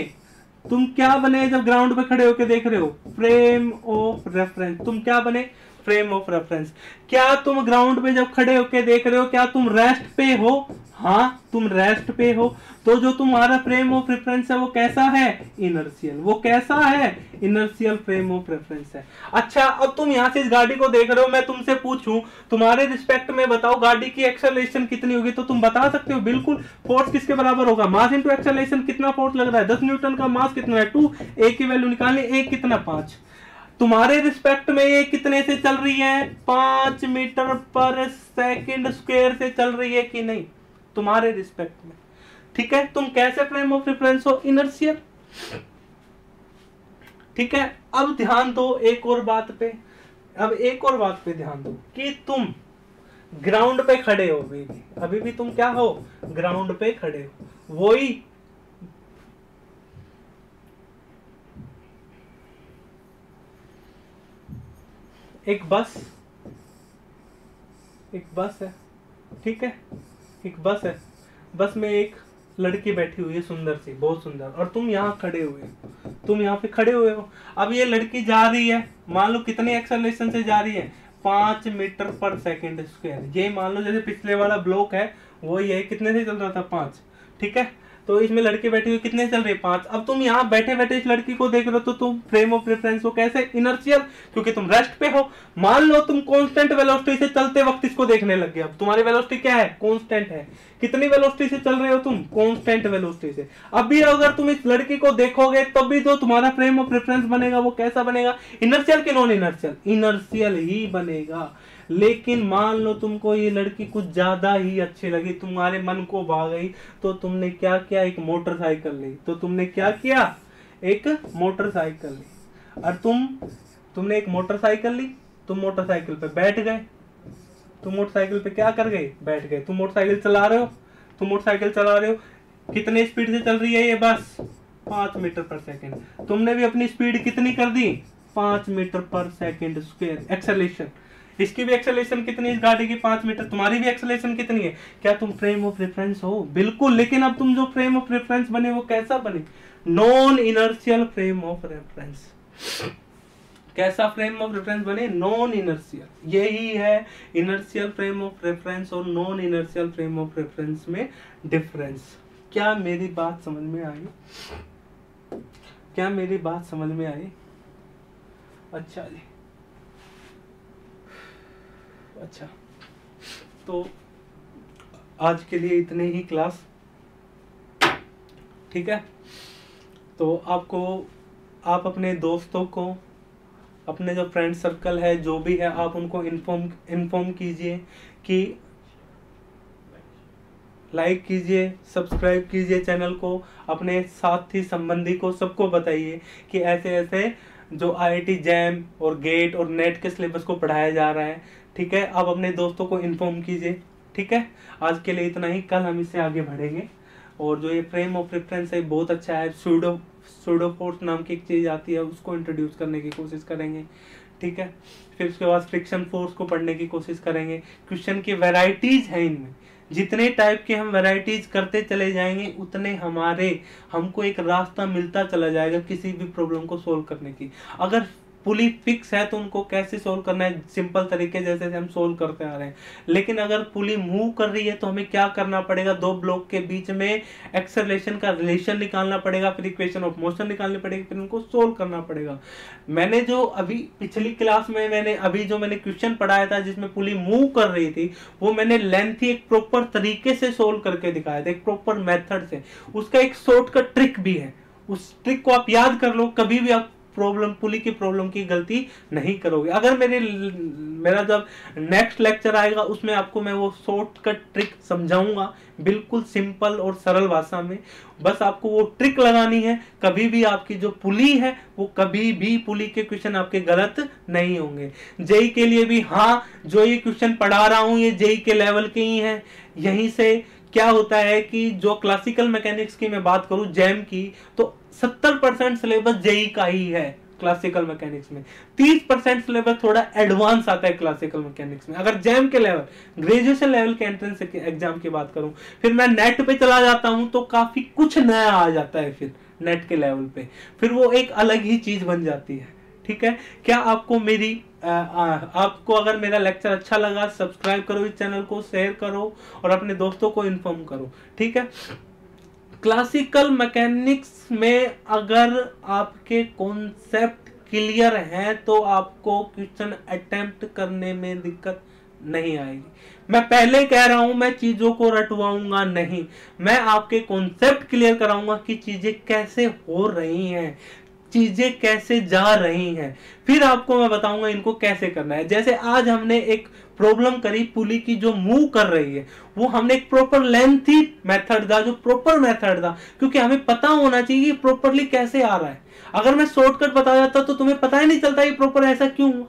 तुम क्या बने जब ग्राउंड पे खड़े होकर देख रहे हो, फ्रेम ऑफ रेफरेंस। तुम क्या बने, फ्रेम ऑफ रेफरेंस। क्या तुम ग्राउंड पे जब खड़े होके देख रहे हो, क्या तुम रेस्ट पे हो? हाँ, तुम रेस्ट पे हो। तो जो तुम्हारा फ्रेम ऑफ रेफरेंस है वो कैसा है? इनर्शियल। वो कैसा है? इनर्शियल फ्रेम ऑफ रेफरेंस है। अच्छा, अब तुम यहां से इस गाड़ी को देख रहे हो, मैं तुमसे पूछूं तुम्हारे रिस्पेक्ट में बताओ गाड़ी की एक्सेलरेशन कितनी होगी, तो तुम बता सकते हो बिल्कुल। फोर्स किसके बराबर होगा? मास इंटू एक्सेलरेशन। कितना फोर्स लग रहा है? 10 न्यूटन का। मास कितना है? 2। ए की वैल्यू निकालनी, ए कितना? 5। तुम्हारे रिस्पेक्ट में ये कितने से चल रही है? 5 मीटर पर सेकंड स्क्वायर से चल रही है कि नहीं? तुम्हारे रिस्पेक्ट में। ठीक है, तुम कैसे फ्रेम ऑफ रेफरेंस हो? इनर्शियल। ठीक है, अब ध्यान दो एक और बात पे। अब एक और बात पे ध्यान दो कि तुम ग्राउंड पे खड़े हो। अभी भी तुम क्या हो? ग्राउंड पे खड़े हो। वही एक बस है, ठीक है, एक बस है। बस में एक लड़की बैठी हुई है, सुंदर सी, बहुत सुंदर, और तुम यहाँ खड़े हुए हो। तुम यहाँ पे खड़े हुए हो। अब ये लड़की जा रही है, मान लो कितने एक्सेलरेशन से जा रही है? 5 मीटर पर सेकंड स्क्वायर। ये मान लो जैसे पिछले वाला ब्लॉक है वो ये कितने से चल रहा था? 5। ठीक है, तो इसमें लड़की बैठी हुई कितने चल रही है? 5। अब तुम यहाँ बैठे बैठे इस लड़की को देख रहे हो, तो तुम फ्रेम ऑफ रेफरेंस हो कैसे? इनर्शियल, क्योंकि तुम रेस्ट पे हो। मान लो तुम कांस्टेंट वेलोसिटी से चलते वक्त इसको देखने लग गए। अब तुम्हारी वेलोसिटी क्या है? कांस्टेंट है। कितनी वेलोसिटी से चल रहे हो तुम? कांस्टेंट वेलोसिटी से। अभी अगर तुम इस लड़की को देखोगे तब भी जो तुम्हारा फ्रेम ऑफ रेफरेंस बनेगा वो कैसा बनेगा? इनर्शियल कि नॉन इनर्शियल? इनर्शियल ही बनेगा। लेकिन मान लो तुमको ये लड़की कुछ ज्यादा ही अच्छी लगी, तुम्हारे मन को भा गई, तो तुमने क्या किया? एक मोटरसाइकिल ली। तो तुमने क्या किया? एक मोटरसाइकिल ली। और तुमने एक मोटरसाइकिल ली, तुम मोटरसाइकिल पे बैठ गए। तुम मोटरसाइकिल पे क्या कर गए? बैठ गए। तुम मोटरसाइकिल चला रहे हो। कितने स्पीड से चल रही है ये बस? 5 मीटर पर सेकेंड। तुमने भी अपनी स्पीड कितनी कर दी? 5 मीटर पर सेकेंड स्क्वायर। एक्सेलरेशन, इसकी भी एक्सेलरेशन कितनी है? इस गाड़ी की 5 मीटर। तुम्हारी भी एक्सेलरेशन कितनी है? क्या तुम फ्रेम ऑफ रेफरेंस हो? बिल्कुल। लेकिन अब तुम जो फ्रेम ऑफ रेफरेंस बने वो कैसा बने? Non inertial frame of reference. कैसा फ्रेम ऑफ रेफरेंस बने? Non inertial. यही है इनर्शियल फ्रेम ऑफ रेफरेंस और non inertial frame of reference में डिफरेंस। क्या मेरी बात समझ में आई? अच्छा जी, अच्छा, तो आज के लिए इतने ही क्लास। ठीक है, तो आप अपने दोस्तों को, अपने जो फ्रेंड सर्कल है जो भी है, आप उनको इन्फॉर्म कीजिए कि लाइक कीजिए, सब्सक्राइब कीजिए चैनल को, अपने साथी संबंधी को सबको बताइए कि ऐसे ऐसे जो IIT जैम और गेट और नेट के सिलेबस को पढ़ाया जा रहा है। ठीक है, आप अपने दोस्तों को इन्फॉर्म कीजिए। ठीक है, आज के लिए इतना ही, कल हम इससे आगे बढ़ेंगे। और जो ये फ्रेम ऑफ रेफरेंस है बहुत अच्छा है। सूडोफोर्स नाम की एक चीज़ आती है, उसको इंट्रोड्यूस करने की कोशिश करेंगे। ठीक है, फिर उसके बाद फ्रिक्शन फोर्स को पढ़ने की कोशिश करेंगे। क्वेश्चन की वैरायटीज हैं, इनमें जितने टाइप के हम वैरायटीज करते चले जाएंगे उतने हमको एक रास्ता मिलता चला जाएगा किसी भी प्रॉब्लम को सोल्व करने की। अगर पुली फिक्स है तो उनको कैसे सोल्व करना है? सिंपल तरीके जैसे हम सोल्व करते आ रहे हैं। लेकिन अगर पुली मूव कर रही है तो हमें क्या करना पड़ेगा? दो ब्लॉक के बीच में एक्सेलरेशन का रिलेशन निकालना पड़ेगा, फिर इक्वेशन ऑफ मोशन निकालनी पड़ेगी, फिर उनको सोल्व करना पड़ेगा। मैंने जो अभी पिछली क्लास में मैंने क्वेश्चन पढ़ाया था जिसमें पुली मूव कर रही थी, वो मैंने लेंथी एक प्रॉपर तरीके से सोल्व करके दिखाया था, एक प्रॉपर मेथड से। उसका एक शॉर्टकट ट्रिक भी है, उस ट्रिक को आप याद कर लो, कभी भी आप पुली की प्रॉब्लम की गलती नहीं करोगे। अगर मेरा जब नेक्स्ट लेक्चर आएगा उसमें आपको मैं वो शॉर्टकट ट्रिक समझाऊंगा, बिल्कुल सिंपल और सरल भाषा में। बस आपको वो ट्रिक लगानी है, कभी भी आपकी जो पुली है वो कभी भी पुली के क्वेश्चन आपके गलत नहीं होंगे। जेई के लिए भी, हाँ, जो ये क्वेश्चन पढ़ा रहा हूं ये जेई के लेवल के ही हैं। यहीं से क्या होता है कि जो क्लासिकल मैकेनिक्स की मैं बात करूं, जैम की, तो 70% सिलेबस जेई का ही है क्लासिकल मैकेनिक्स में। 30% सिलेबस थोड़ा एडवांस आता है क्लासिकल मैकेनिक्स में। अगर जैम के लेवल, ग्रेजुएशन लेवल के एंट्रेंस एग्जाम की बात करूं, फिर मैं नेट पे चला जाता हूं तो काफी कुछ नया आ जाता है। फिर नेट के लेवल पे फिर वो एक अलग ही चीज बन जाती है। ठीक है, क्या आपको मेरी आपको अगर मेरा लेक्चर अच्छा लगा, सब्सक्राइब करो इस चैनल को, शेयर करो और अपने दोस्तों को इन्फॉर्म करो, ठीक है। क्लासिकल मैकेनिक्स में अगर आपके कॉन्सेप्ट क्लियर हैं तो आपको क्वेश्चन अटेम्प्ट करने में दिक्कत नहीं आएगी। मैं पहले कह रहा हूं, मैं चीजों को रटवाऊंगा नहीं, मैं आपके कॉन्सेप्ट क्लियर कराऊंगा कि चीजें कैसे हो रही हैं, चीजें कैसे जा रही हैं, फिर आपको मैं बताऊंगा इनको कैसे करना है। जैसे आज हमने एक प्रॉब्लम करी पुली की जो मूव कर रही है, वो हमने एक प्रॉपर लेंथी मेथड था, जो प्रॉपर मेथड था, क्योंकि हमें पता होना चाहिए प्रॉपरली कैसे आ रहा है। अगर मैं शॉर्टकट बता जाता तो तुम्हें पता ही नहीं चलता ये प्रॉपर ऐसा क्यों हुआ,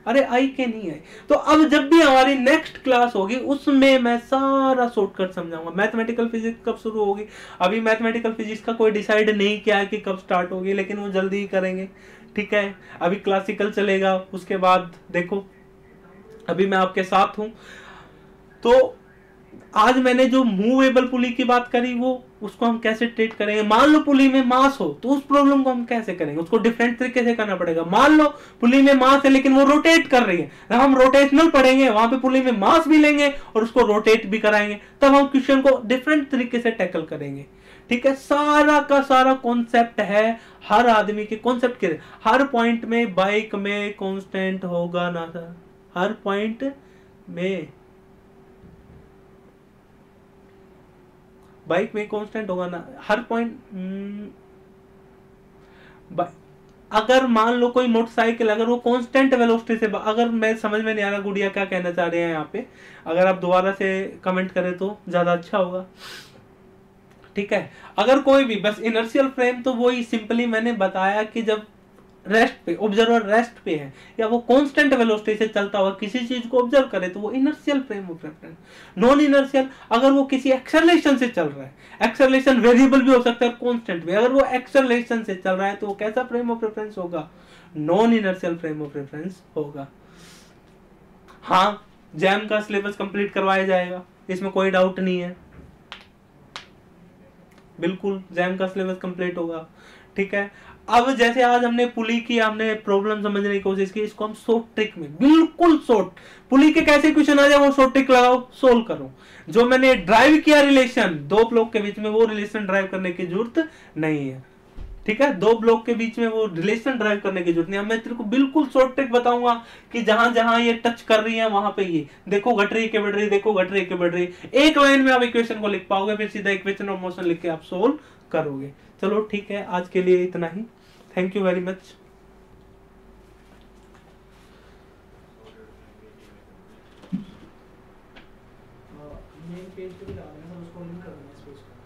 अरे आई के नहीं है। तो अब जब भी हमारी नेक्स्ट क्लास होगी उसमें मैं सारा शॉर्टकट समझाऊंगा। मैथमेटिकल फिजिक्स कब शुरू होगी, अभी मैथमेटिकल फिजिक्स का कोई डिसाइड नहीं किया है कि कब स्टार्ट होगी, लेकिन वो जल्दी ही करेंगे, ठीक है। अभी क्लासिकल चलेगा, उसके बाद देखो अभी मैं आपके साथ हूं। तो आज मैंने जो मूवेबल पुली की बात करी, वो उसको हम कैसे ट्रीट करेंगे। मान लो पुली में मास हो तो उस प्रॉब्लम को हम कैसे करेंगे, उसको डिफरेंट तरीके से करना पड़ेगा। मान लो पुली में मास है लेकिन वो रोटेट कर रही है, तब हम रोटेशनल पढ़ेंगे, वहां पे पुली में मास भी लेंगे और उसको रोटेट भी कराएंगे, तब हम क्वेश्चन को डिफरेंट तरीके से टैकल करेंगे, ठीक है। सारा का सारा कॉन्सेप्ट है, हर आदमी के कॉन्सेप्ट के हर पॉइंट में बाइक में कॉन्स्टेंट होगा ना सर, हर पॉइंट में बाइक में कांस्टेंट होगा ना, हर पॉइंट। अगर मान लो कोई मोटरसाइकिल, अगर वो कांस्टेंट वेलोसिटी से, अगर मैं समझ में नहीं आ रहा गुड़िया क्या कहना चाह रहे हैं यहाँ पे, अगर आप दोबारा से कमेंट करें तो ज्यादा अच्छा होगा, ठीक है। अगर कोई भी बस इनर्शियल फ्रेम, तो वही सिंपली मैंने बताया कि जब रेस्ट पे, ऑब्जर्वर रेस्ट पे है या वो कांस्टेंट वेलोसिटी से चलता हुआ किसी चीज को ऑब्जर्व करे तो वो inertial frame of reference. Non inertial, अगर वो किसी एक्सेलरेशन से चल रहा है, एक्सेलरेशन वेरिएबल भी हो सकता है और कांस्टेंट भी, अगर वो एक्सेलरेशन से चल रहा है तो वो कैसा फ्रेम ऑफ रेफरेंस होगा, non inertial frame of reference होगा। हाँ, जैम का सिलेबस कंप्लीट करवाया जाएगा, इसमें कोई डाउट नहीं है, बिल्कुल जैम का सिलेबस कंप्लीट होगा, ठीक है। अब जैसे आज हमने पुली की, हमने प्रॉब्लम समझने की कोशिश की, इसको हम शॉर्ट ट्रिक में, बिल्कुल शॉर्ट, पुली के कैसे क्वेश्चन आ जाए वो शॉर्ट ट्रिक लगाओ, सोल्व करो। जो मैंने ड्राइव किया रिलेशन दो ब्लॉक के बीच में, वो रिलेशन ड्राइव करने की जरूरत नहीं है, ठीक है। दो ब्लॉक के बीच में वो रिलेशन ड्राइव करने की जरूरत नहीं है। मैं तेरे को बिल्कुल शॉर्ट ट्रिक बताऊंगा कि जहां जहां ये टच कर रही है वहां पे ये देखो घट रही के बढ़ रही, देखो घट रही के बढ़ रही, एक लाइन में आप इक्वेशन को लिख पाओगे, फिर सीधा इक्वेशन ऑफ मोशन लिख के आप सोल्व करोगे। चलो ठीक है, आज के लिए इतना ही, thank you very much. Main page पे भी डालना है, उसको लिंक करना है इस पेज का।